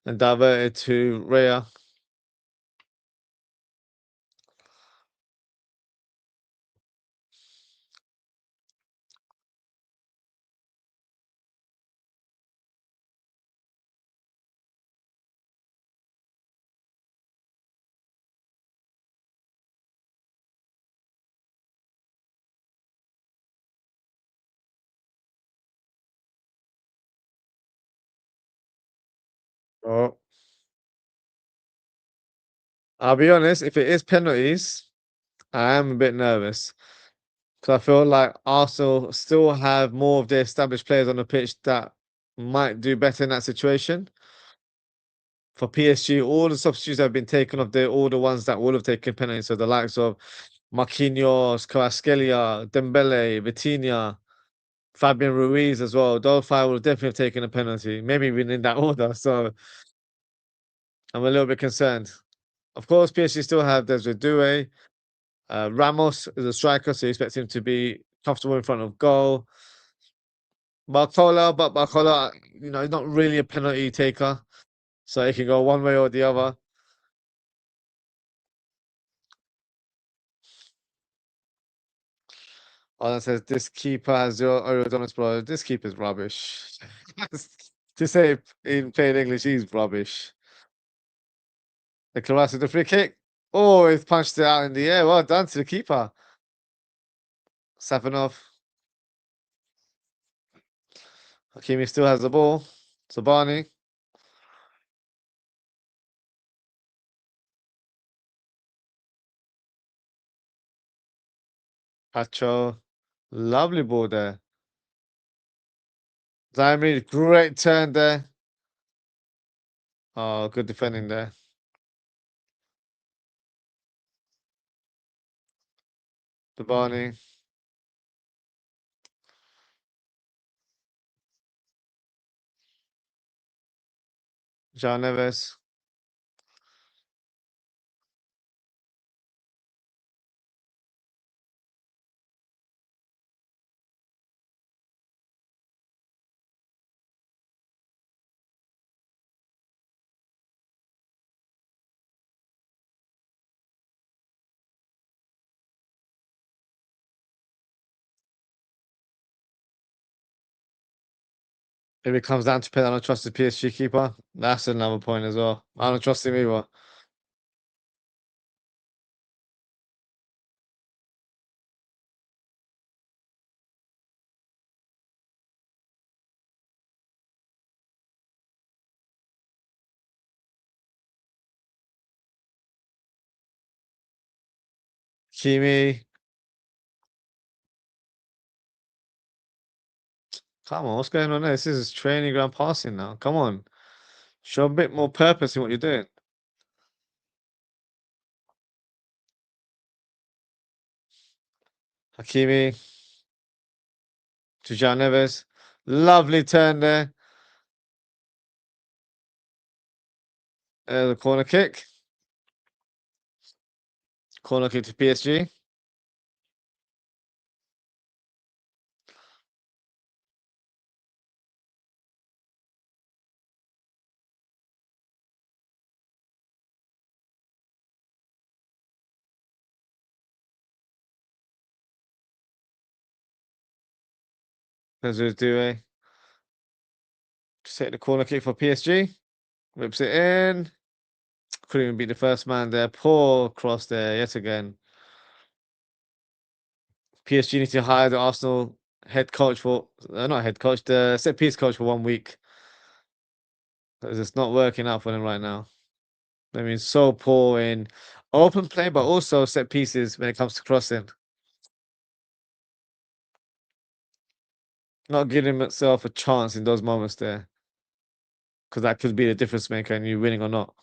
and diverted to Raya. Oh. I'll be honest, if it is penalties, I am a bit nervous. Because I feel like Arsenal still have more of the established players on the pitch that might do better in that situation. For PSG, all the substitutes that have been taken off, they're all the ones that would have taken penalties. So the likes of Marquinhos, Kvaratskhelia, Dembele, Vitinha, Fabian Ruiz as well. Those five would definitely have taken a penalty, maybe even in that order. So I'm a little bit concerned. Of course, PSG still have Desiree. Ramos is a striker, so you expect him to be comfortable in front of goal. But Barcola, he's not really a penalty taker, so it can go one way or the other. Alan says this keeper has zero aerodynamics, bro. This keeper's rubbish. To say it in plain English, he's rubbish. The Clarasa, the free kick. Oh, he's punched it out in the air. Well done to the keeper. Safanov. Hakimi still has the ball. Sabani. Pacho. Lovely ball there. Zaimi, great turn there. Oh, good defending there. Sabani. João Neves. If it comes down to pay, I don't trust the PSG keeper. That's another point as well. I don't trust him either. Kimi. Come on, what's going on there? This is training ground passing now. Come on. Show a bit more purpose in what you're doing. Hakimi to João Neves. Lovely turn there. The corner kick. Corner kick to PSG. Let's do a set the corner kick for PSG. Whips it in. Couldn't even beat the first man there. Poor cross there yet again. PSG need to hire the Arsenal head coach for not head coach, the set piece coach for 1 week. Because it's not working out for them right now. I mean, so poor in open play, but also set pieces when it comes to crossing. Not giving himself a chance in those moments there. Because that could be the difference maker and you winning or not.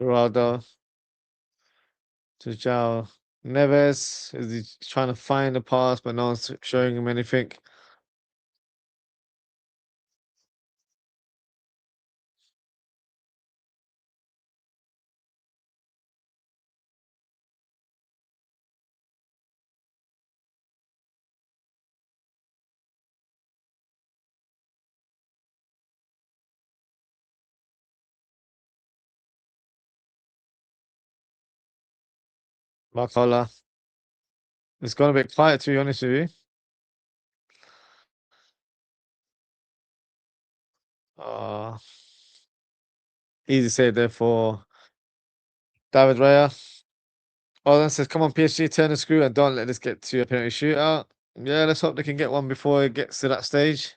Ronaldo to João Neves. Is he trying to find the pass, but no one's showing him anything. Barcola. It's gone a bit quiet, to be honest with you. Uh, Easy save there for David Raya. Oh, that says, come on, PSG, turn the screw and don't let this get to a penalty shootout. Yeah, let's hope they can get one before it gets to that stage.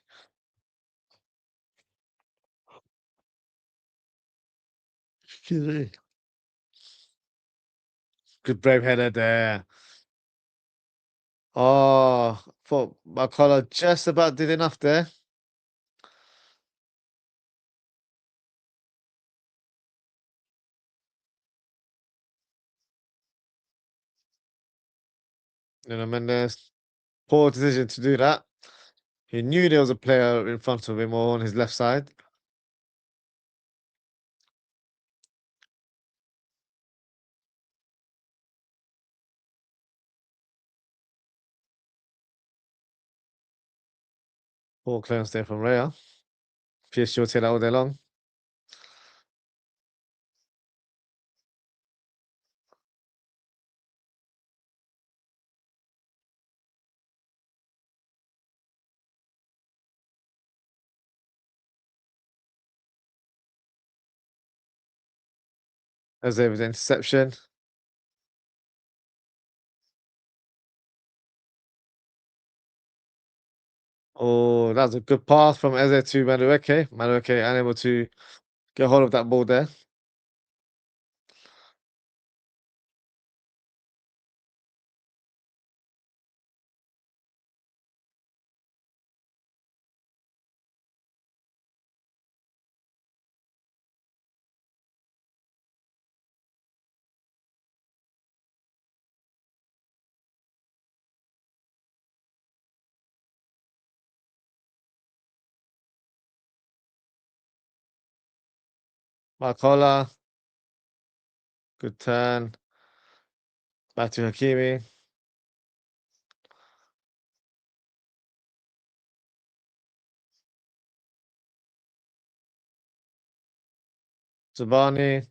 Excuse me. Good brave header there. Oh, thought Barcola just about did enough there. Mendes, poor decision to do that. He knew there was a player in front of him or on his left side. Poor clearance there from Raya. PSG will take that all day long. As there was an interception. Oh, that was a good pass from Eze to Madueke. Madueke unable to get hold of that ball there. Marcola, good turn. Back to Hakimi. Zabani.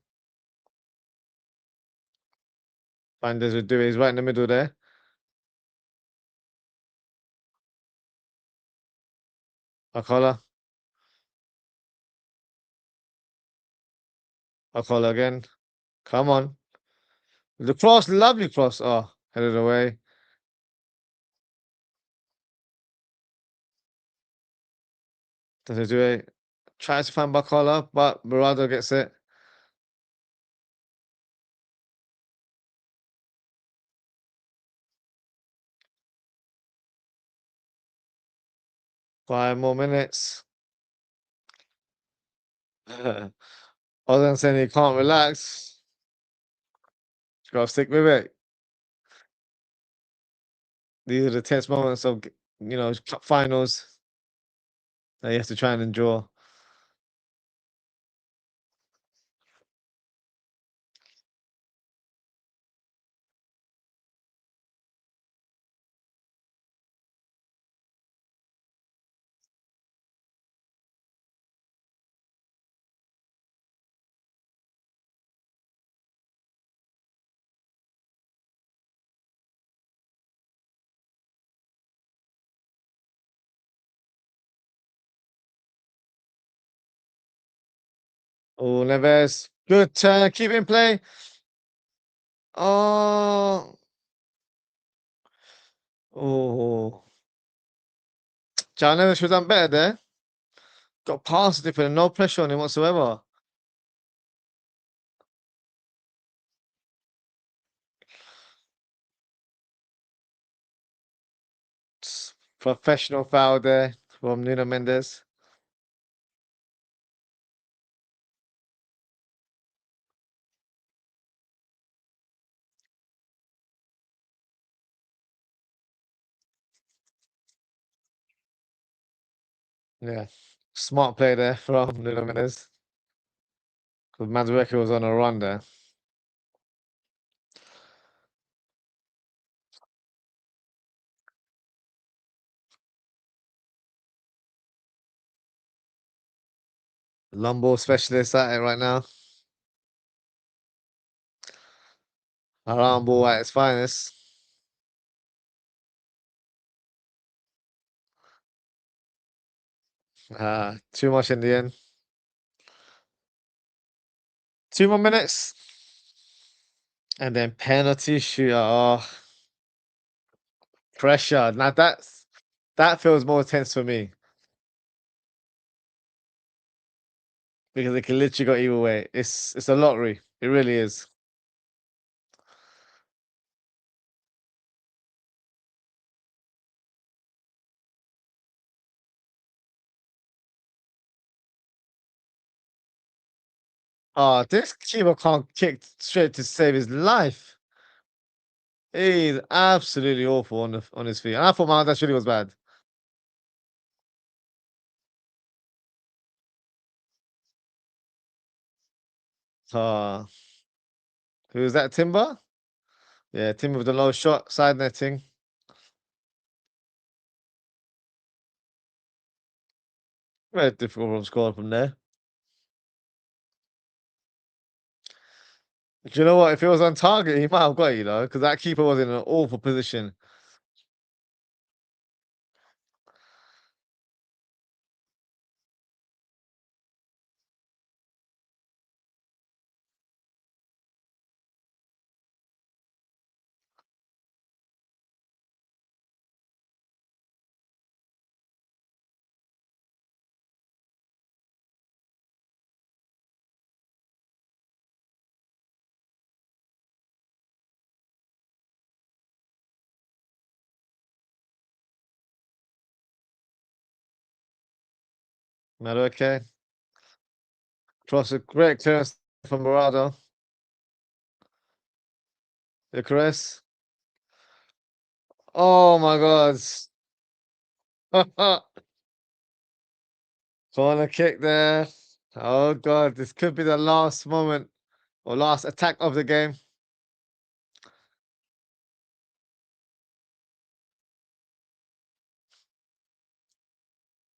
Finders would do it. He's right in the middle there. Marcola. Marcola again. Come on. The cross, lovely cross. Oh, headed away. Does it do it? Tries to find Marcola, but Murado gets it. 5 more minutes. Other than saying you can't relax, you gotta stick with it. These are the tense moments of cup finals that you have to try and endure. Oh, Neves, good turn, keep it in play. Oh, oh, John Neves should have done better there. Got past it, but no pressure on him whatsoever. Professional foul there from Nuno Mendes. Yeah, smart play there from Nuno Mendes. Because Madueke was on a run there. Long ball specialist at it right now. Around ball at its finest. Too much in the end. 2 more minutes. And then penalty shooter. Oh, pressure. Now that feels more tense for me. Because it can literally go either way. It's a lottery. It really is. Oh, this keeper can't kick straight to save his life. He's absolutely awful on his feet. And I thought that really was bad. Uh, who's that? Timber? Yeah, Timber with the low shot, side netting. Very difficult from scoring from there. Do you know what? If it was on target, he might have got it, because that keeper was in an awful position. Matter okay. Cross a great clearance from Morado. The caress. Oh my god. Corner kick there. Oh god, this could be the last moment or last attack of the game.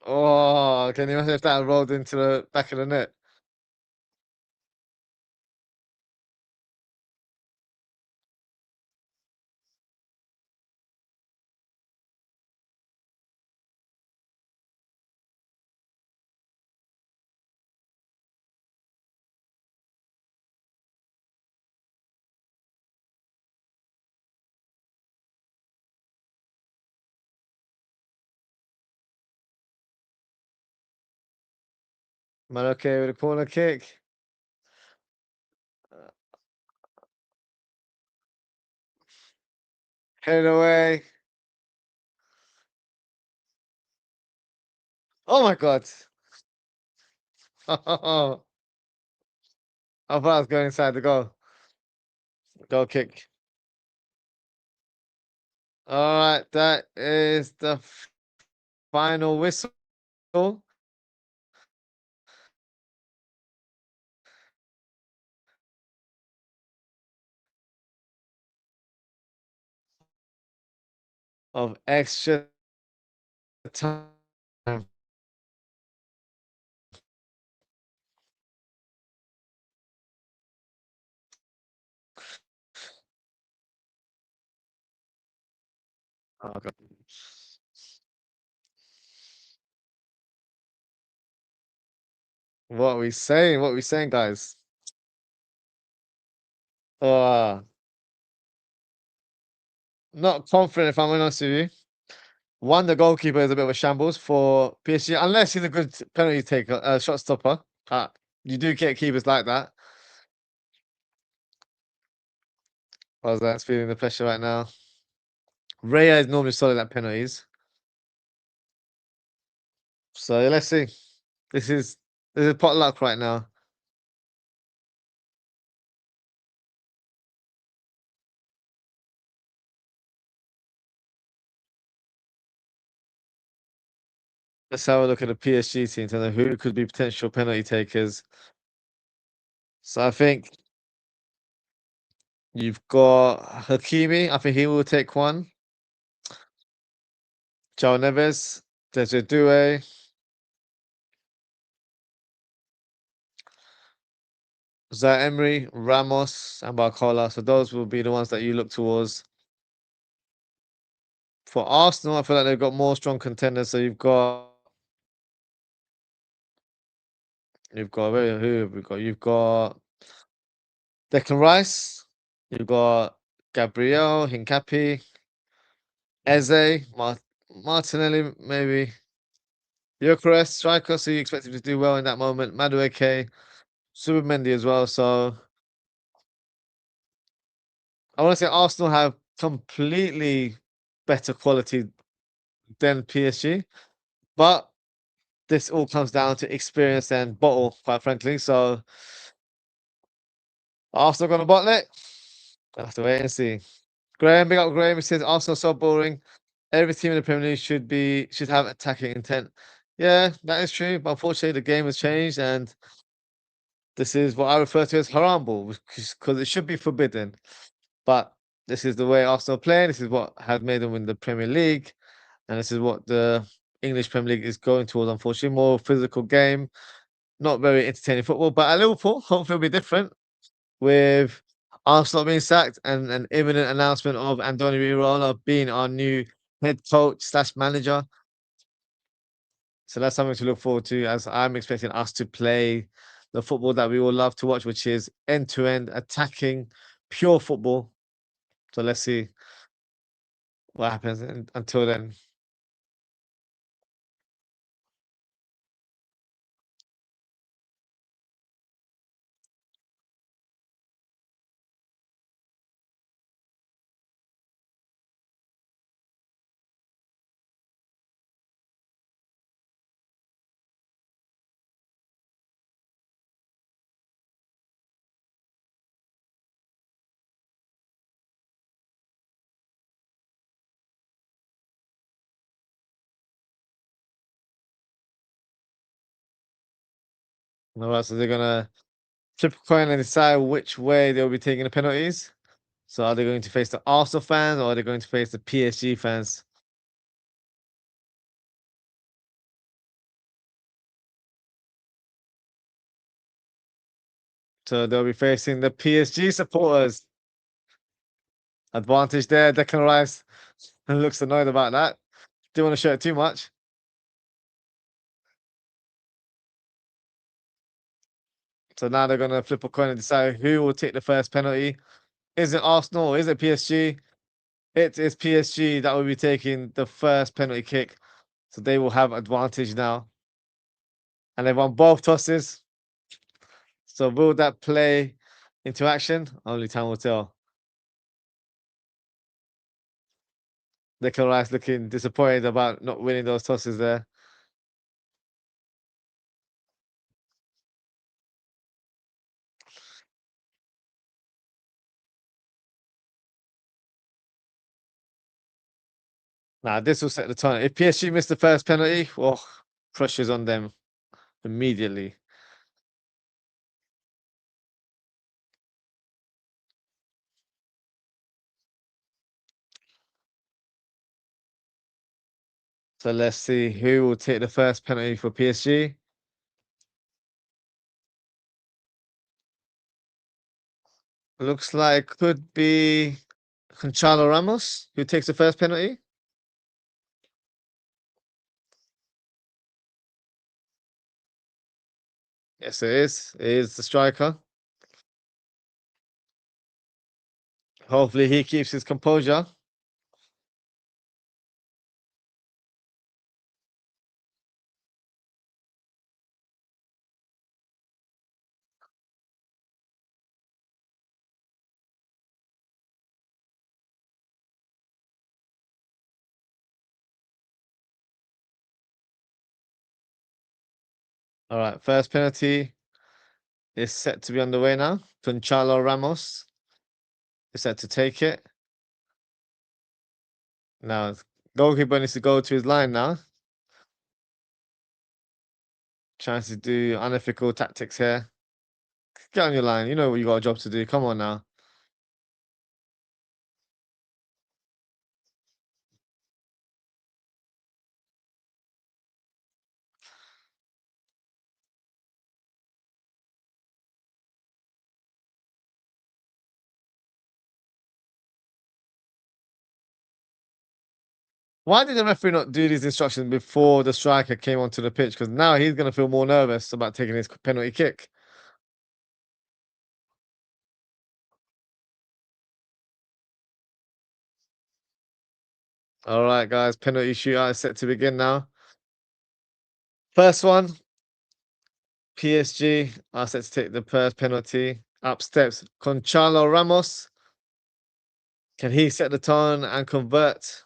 Oh, can you imagine if that had rolled into the back of the net? Man, okay with a corner kick. Headed away. Oh my god. I thought I was going inside the goal. Goal kick. All right, that is the final whistle of extra time. Oh, God. What are we saying? What are we saying, guys? Uh, Not confident if I'm honest with you. One, the goalkeeper is a bit of a shambles for PSG, unless he's a good penalty taker, shot stopper. Uh, you do get keepers like that. How's that? Feeling the pressure right now. Raya is normally solid at penalties. So let's see. This is this is pot luck right now. Let's have a look at the PSG team to know who could be potential penalty takers. So I think you've got Hakimi. I think he will take one. João Neves, Desiree Doué, Zaire Emery, Ramos, and Barcola. So those will be the ones that you look towards. For Arsenal, I feel like they've got more strong contenders. So who have we got? You've got Declan Rice, you've got Gabriel, Hincapi, Eze, Martinelli, maybe. Gyökeres, striker, so you expect him to do well in that moment. Madueke, Subimendi as well. So I want to say Arsenal have completely better quality than PSG, but this all comes down to experience and bottle, quite frankly. So Arsenal gonna bottle it. I'll have to wait and see. Graham, big up Graham. He says Arsenal so boring. Every team in the Premier League should have attacking intent. Yeah, that is true. But unfortunately, the game has changed, and this is what I refer to as haram ball because it should be forbidden. But this is the way Arsenal play. This is what has made them win the Premier League, and this is what the English Premier League is going towards. Unfortunately, more physical game, not very entertaining football. But at Liverpool, hopefully, it'll be different with Arsenal being sacked and an imminent announcement of Andoni Iraola being our new head coach slash manager. So that's something to look forward to, as I'm expecting us to play the football that we all love to watch, which is end to end attacking, pure football. So let's see what happens until then. All right, so they're gonna flip a coin and decide which way they'll be taking the penalties. So are they going to face the Arsenal fans or are they going to face the PSG fans? So they'll be facing the PSG supporters. Advantage there. Declan Rice looks annoyed about that. Didn't want to show it too much. So now they're gonna flip a coin and decide who will take the first penalty. Is it Arsenal or is it PSG? It is PSG that will be taking the first penalty kick. So they will have advantage now. And they've won both tosses. So will that play into action? Only time will tell. Declan Rice looking disappointed about not winning those tosses there. Now this will set the tone. If PSG miss the first penalty, oh, pressure's on them immediately. So let's see who will take the first penalty for PSG. Looks like could be Gonçalo Ramos who takes the first penalty. Yes, it is. It is the striker. Hopefully he keeps his composure. All right, first penalty is set to be underway now. Gonçalo Ramos is set to take it. Now, goalkeeper needs to go to his line now. Trying to do unethical tactics here. Get on your line. You know what you got a job to do. Come on now. Why did the referee not do these instructions before the striker came onto the pitch? Because now he's going to feel more nervous about taking his penalty kick. All right, guys. Penalty shootout is set to begin now. First one, PSG are set to take the first penalty. Up steps Gonçalo Ramos. Can he set the tone and convert?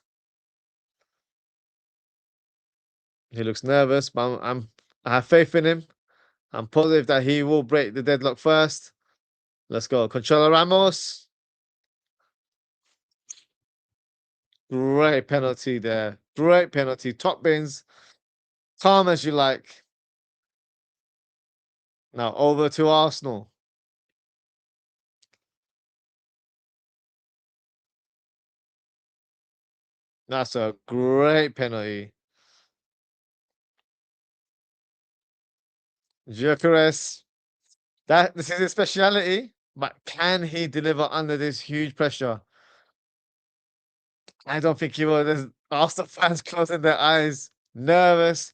He looks nervous, but I have faith in him. I'm positive that he will break the deadlock first. Let's go. Gonçalo Ramos. Great penalty there. Great penalty. Top bins. Calm as you like. Now over to Arsenal. That's a great penalty. Gyökeres. This is his speciality, but can he deliver under this huge pressure? I don't think he will. There's Arsenal fans closing their eyes. Nervous.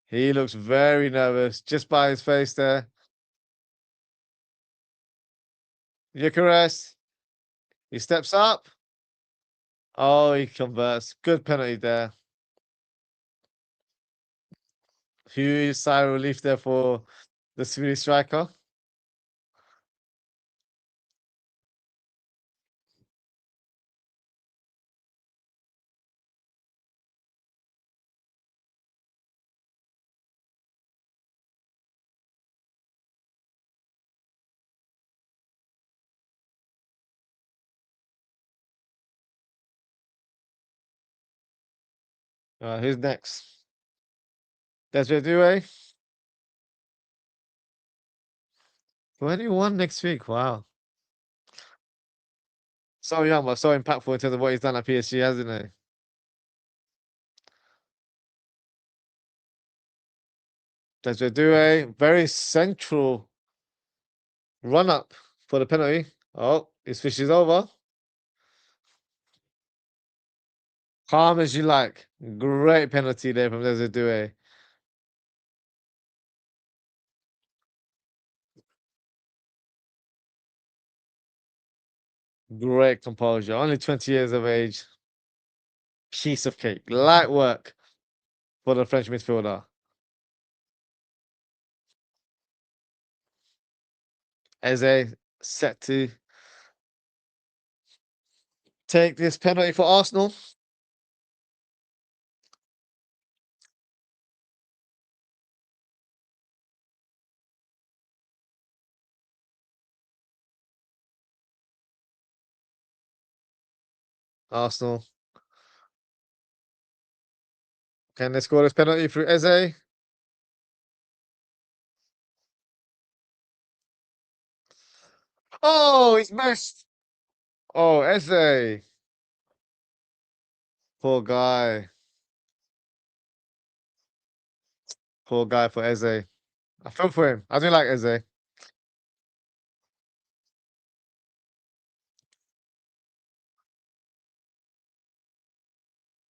He looks very nervous just by his face there. Gyökeres. He steps up. Oh, he converts. Good penalty there. Huge sigh of relief there for the Swedish striker. Who's next? Desiree. 21 next week. Wow. So young, but so impactful in terms of what he's done at PSG, hasn't he? Desiree, very central run up for the penalty. Oh, his fish is over. Calm as you like. Great penalty there from Desiree. Great composure. Only 20 years of age. Piece of cake. Light work for the French midfielder. Eze set to take this penalty for Arsenal. Arsenal Can they score this penalty through Eze? Oh, he's missed. Oh, Eze. Poor guy. Poor guy for Eze. I feel for him. I do like Eze.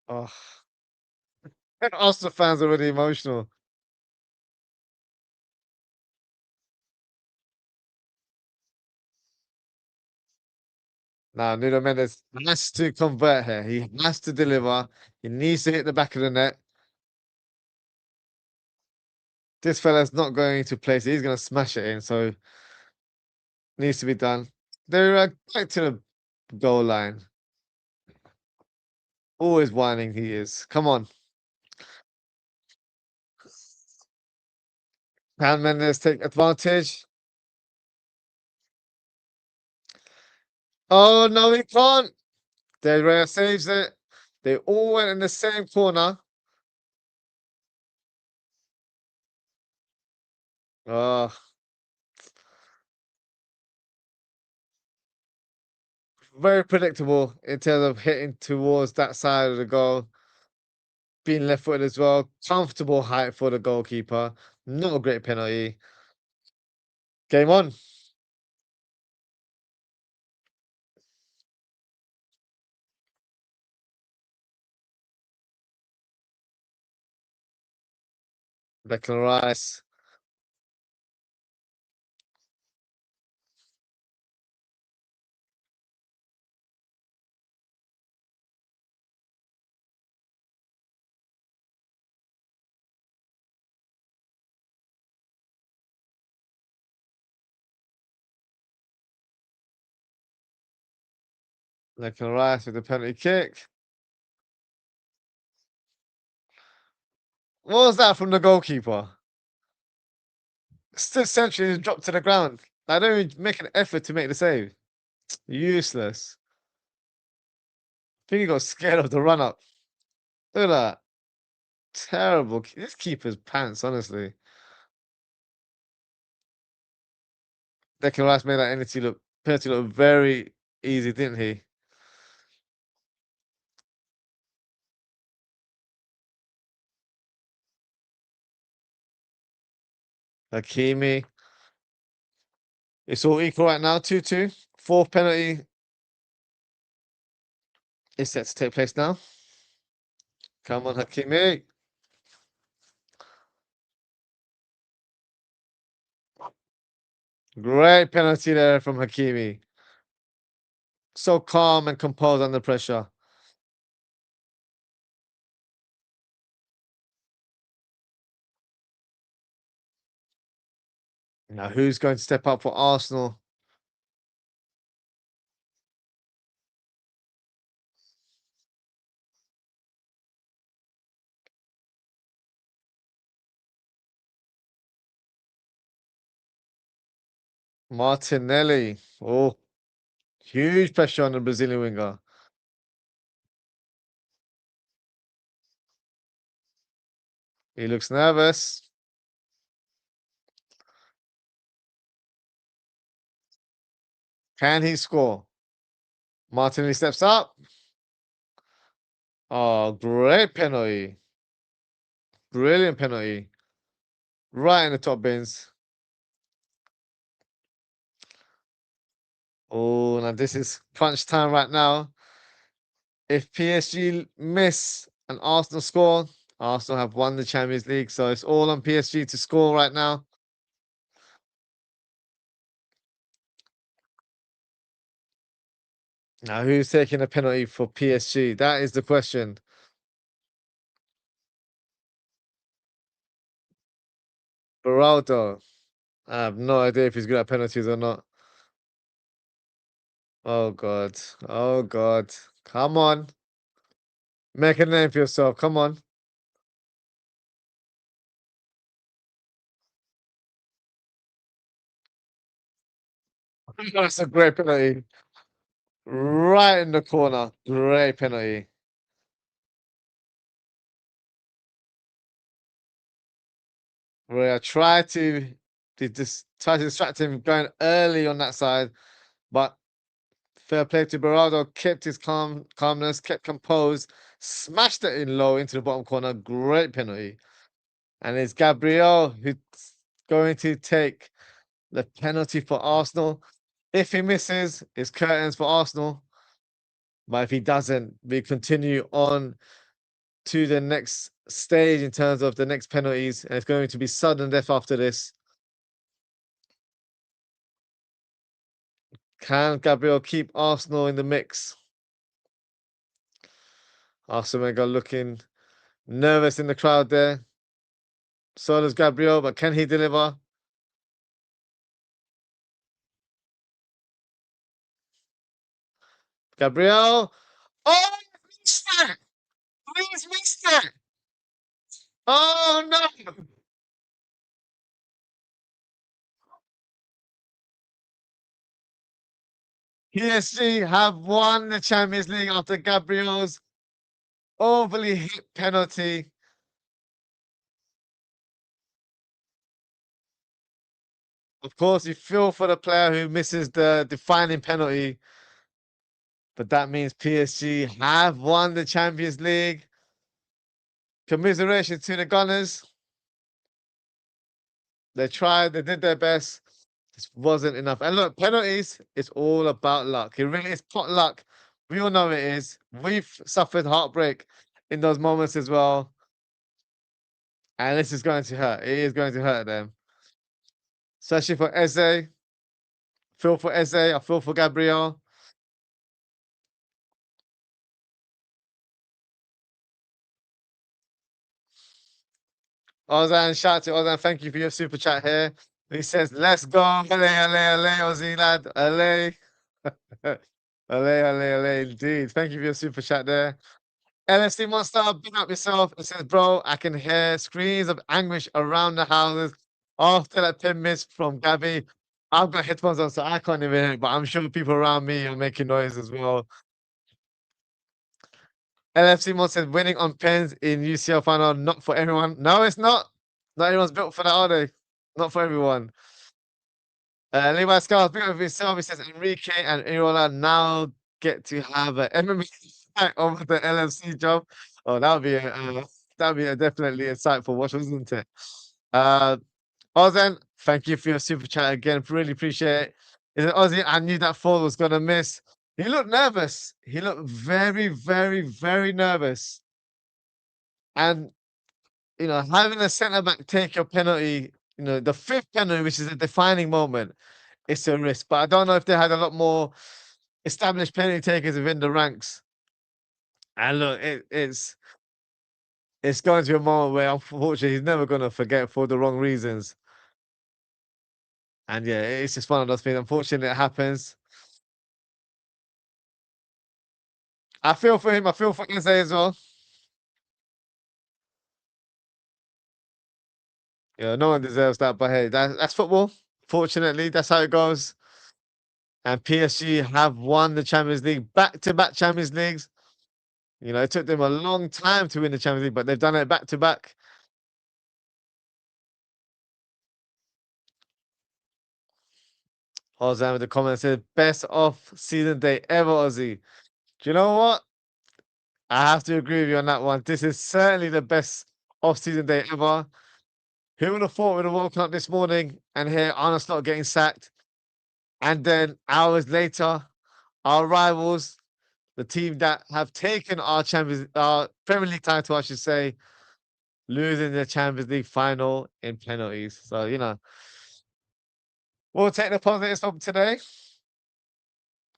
Oh, Arsenal fans are really emotional. Now, Nuno Mendes has to convert here. He has to deliver. He needs to hit the back of the net. This fella's not going to place it. He's going to smash it in. So, needs to be done. They're back to the goal line. Always whining he is. Come on. Can Mendes take advantage? Oh, no, he can't. De Gea saves it. They all went in the same corner. Oh, very predictable in terms of hitting towards that side of the goal. Being left footed as well. Comfortable height for the goalkeeper. Not a great penalty. Game on. Declan Rice. Declan Rice with the penalty kick. What was that from the goalkeeper? Stood centrally and dropped to the ground. I don't even make an effort to make the save. Useless. I think he got scared of the run up. Look at that. Terrible. This keeper's pants, honestly. Declan Rice made that penalty look very easy, didn't he? Hakimi. It's all equal right now, 2-2. Fourth penalty is set to take place now. Come on, Hakimi. Great penalty there from Hakimi. So calm and composed under pressure. Now, who's going to step up for Arsenal? Martinelli. Oh, huge pressure on the Brazilian winger. He looks nervous. Can he score? Martinelli steps up. Oh, great penalty. Brilliant penalty. Right in the top bins. Oh, now this is crunch time right now. If PSG miss and Arsenal score, Arsenal have won the Champions League. So it's all on PSG to score right now. Now, who's taking a penalty for PSG? That is the question. Beraldo. I have no idea if he's good at penalties or not. Oh, God. Oh, God. Come on. Make a name for yourself. Come on. That's a great penalty. Right in the corner. Great penalty. where I try to try to distract him going early on that side, but fair play to Berardo, kept his calmness, kept composed, smashed it in low into the bottom corner. Great penalty. And it's Gabriel who's going to take the penalty for Arsenal. If he misses, it's curtains for Arsenal. But if he doesn't, we continue on to the next stage in terms of the next penalties. And it's going to be sudden death after this. Can Gabriel keep Arsenal in the mix? Arsene Wenger looking nervous in the crowd there. So does Gabriel, but can he deliver? Gabriel. Oh, missed it! Please missed it! Oh no! PSG have won the Champions League after Gabriel's overly hit penalty. Of course, you feel for the player who misses the defining penalty, but that means PSG have won the Champions League. Commiseration to the Gunners. They tried, they did their best. This wasn't enough. And look, penalties, it's all about luck. It really is pot luck. We all know it is. We've suffered heartbreak in those moments as well. And this is going to hurt. It is going to hurt them. Especially for Eze. Feel for Eze. I feel for Gabriel. Ozan, shout out to Ozan. Thank you for your super chat here. He says, let's go. Ale, Ozzy lad. Ale. Ale, indeed. Thank you for your super chat there. LFC Monster, big up yourself. It says, bro, I can hear screams of anguish around the houses after that 10 miss from Gabby. I've got headphones on, so I can't even hear it, but I'm sure people around me are making noise as well. LFC Monster says, winning on pens in UCL final, not for everyone. No, it's not. Not everyone's built for that, are they? Not for everyone. Levi Scars, big up yourself. He says, Enrique and Irola now get to have an MMA fight over the LFC job. Oh, that would be definitely a sight for watch, wasn't it? Ozen, thank you for your super chat again. Really appreciate it. Is it Ozzy? I knew that fall was gonna miss. He looked nervous. He looked very, very, very nervous. And having a centre back take your penalty, the fifth penalty, which is a defining moment, it's a risk. But I don't know if they had a lot more established penalty takers within the ranks. And look, it's going to be a moment where unfortunately he's never gonna forget for the wrong reasons. And yeah, it's just one of those things. Unfortunately, it happens. I feel for him. I feel for Eze as well. Yeah, no one deserves that, but hey, that's football. Fortunately, that's how it goes. And PSG have won the Champions League, back-to-back Champions Leagues. It took them a long time to win the Champions League, but they've done it back-to-back. Ozan with the comment said, best off season day ever, Ozzy. Do you know what? I have to agree with you on that one. This is certainly the best off-season day ever. Who would have thought with the World Cup this morning and here Arne Slot getting sacked? And then hours later, our rivals, the team that have taken our Premier League title, I should say, losing the Champions League final in penalties. So, we'll take the positives from today.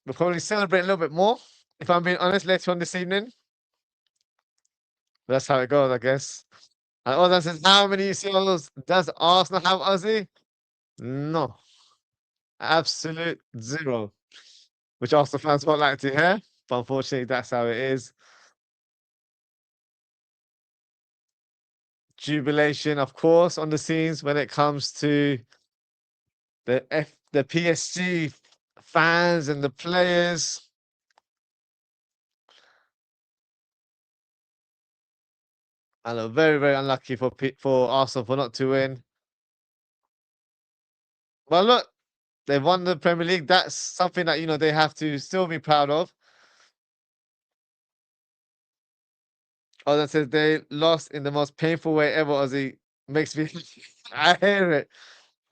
We'll probably celebrate a little bit more, if I'm being honest, later on this evening. But that's how it goes, I guess. And Ozan says, how many UCLs does Arsenal have, Ozzy? No. Absolute zero. Which Arsenal fans won't like to hear. But unfortunately, that's how it is. Jubilation, of course, on the scenes when it comes to the PSG fans and the players. And very, very unlucky for Arsenal for not to win. But look, they've won the Premier League. That's something that they have to still be proud of. Ozan says they lost in the most painful way ever. Ozzy makes me. I hear it.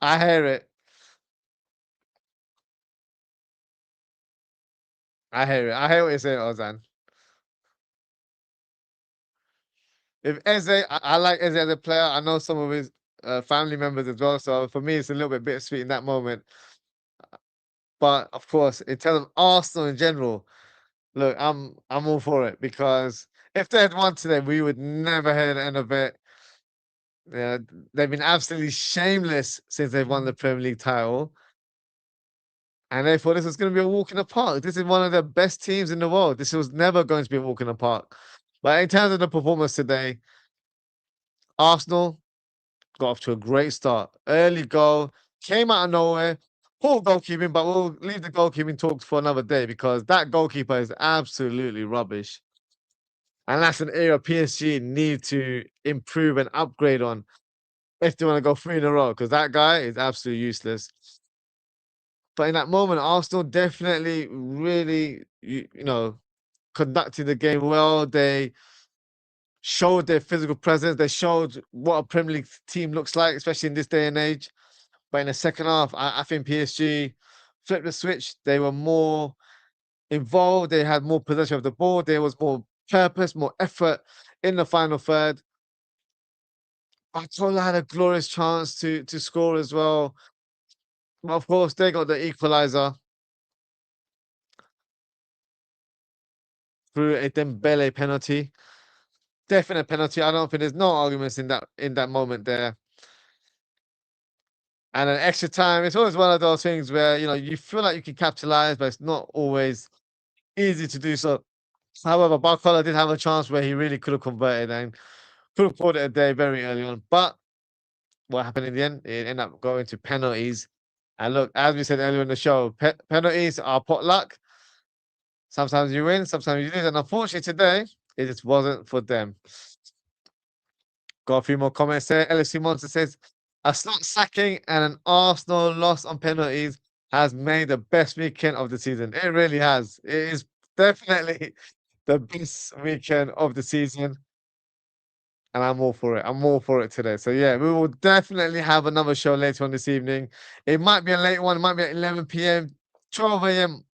I hear it. I hear it. I hear what you're saying, Ozan. If Eze, I like Eze as a player. I know some of his family members as well. So for me, it's a little bit bittersweet in that moment. But of course, in terms of Arsenal in general, look, I'm all for it because if they had won today, we would never hear the end of it. Yeah, they've been absolutely shameless since they've won the Premier League title. And they thought this was going to be a walk in the park. This is one of the best teams in the world. This was never going to be a walk in the park. But in terms of the performance today, Arsenal got off to a great start. Early goal, came out of nowhere. Poor goalkeeping, but we'll leave the goalkeeping talks for another day because that goalkeeper is absolutely rubbish. And that's an area PSG need to improve and upgrade on if they want to go three in a row because that guy is absolutely useless. But in that moment, Arsenal definitely really, conducted the game well. They showed their physical presence. They showed what a Premier League team looks like, especially in this day and age. But in the second half, I think PSG flipped the switch. They were more involved. They had more possession of the ball. There was more purpose, more effort in the final third. Watchalong had a glorious chance to score as well. But of course, they got the equaliser through a Dembele penalty. Definite penalty. I don't think there's no arguments in that moment there. And an extra time. It's always one of those things where you feel like you can capitalize, but it's not always easy to do so. However, Barcola did have a chance where he really could have converted and could have called it a day very early on. But what happened in the end? It ended up going to penalties. And look, as we said earlier in the show, penalties are potluck. Sometimes you win, sometimes you lose. And unfortunately, today, it just wasn't for them. Got a few more comments there. LFC Monster says, a slot sacking and an Arsenal loss on penalties has made the best weekend of the season. It really has. It is definitely the best weekend of the season. And I'm all for it. I'm all for it today. So yeah, we will definitely have another show later on this evening. It might be a late one. It might be at 11 p.m., 12 a.m.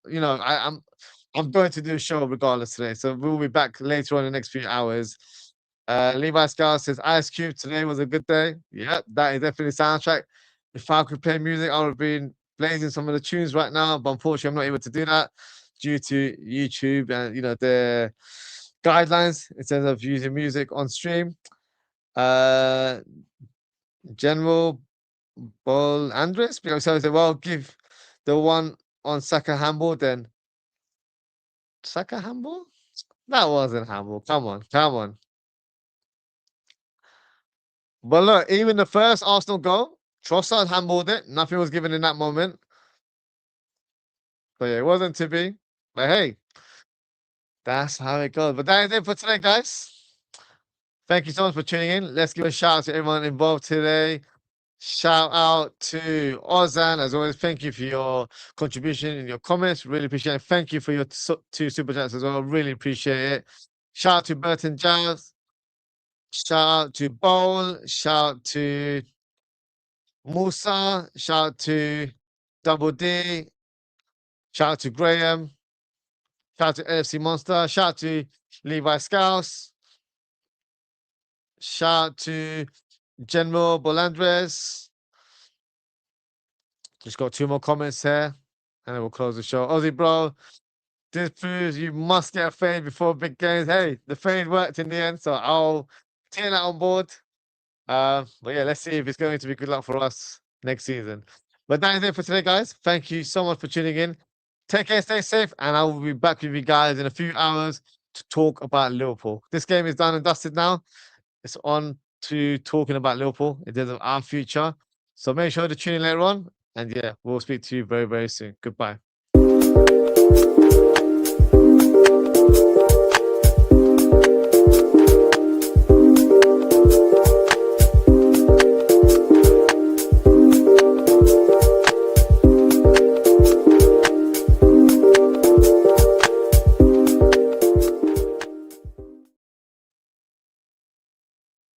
I'm going to do a show regardless today. So we'll be back later on in the next few hours. Levi Scar says Ice Cube today was a good day. Yep, that is definitely soundtrack. If I could play music, I would have been blazing some of the tunes right now, but unfortunately, I'm not able to do that due to YouTube and their guidelines in terms of using music on stream. Uh, General Bol Andres, because I said, well, give the one on Saka handball, then Saka handball? That wasn't handball. Come on, come on. But look, even the first Arsenal goal, Trossard handballed it. Nothing was given in that moment. But yeah, it wasn't to be. But hey, that's how it goes. But that is it for today, guys. Thank you so much for tuning in. Let's give a shout out to everyone involved today. Shout out to Ozan. As always, thank you for your contribution and your comments. Really appreciate it. Thank you for your two super chats as well. Really appreciate it. Shout out to Burton Jazz. Shout out to Bowl. Shout out to Musa. Shout out to Double D. Shout out to Graham. Shout out to NFC Monster. Shout out to Levi Scouse. Shout out to General Bolandres. Just got two more comments here, and then we'll close the show. Aussie bro, this proves you must get a fade before big games. Hey, the fade worked in the end, so I'll take that on board. But yeah, let's see if it's going to be good luck for us next season. But that is it for today, guys. Thank you so much for tuning in. Take care, stay safe, and I will be back with you guys in a few hours to talk about Liverpool. This game is done and dusted now. It's on to talking about Liverpool in terms of our future. So make sure to tune in later on. And yeah, we'll speak to you very, very soon. Goodbye.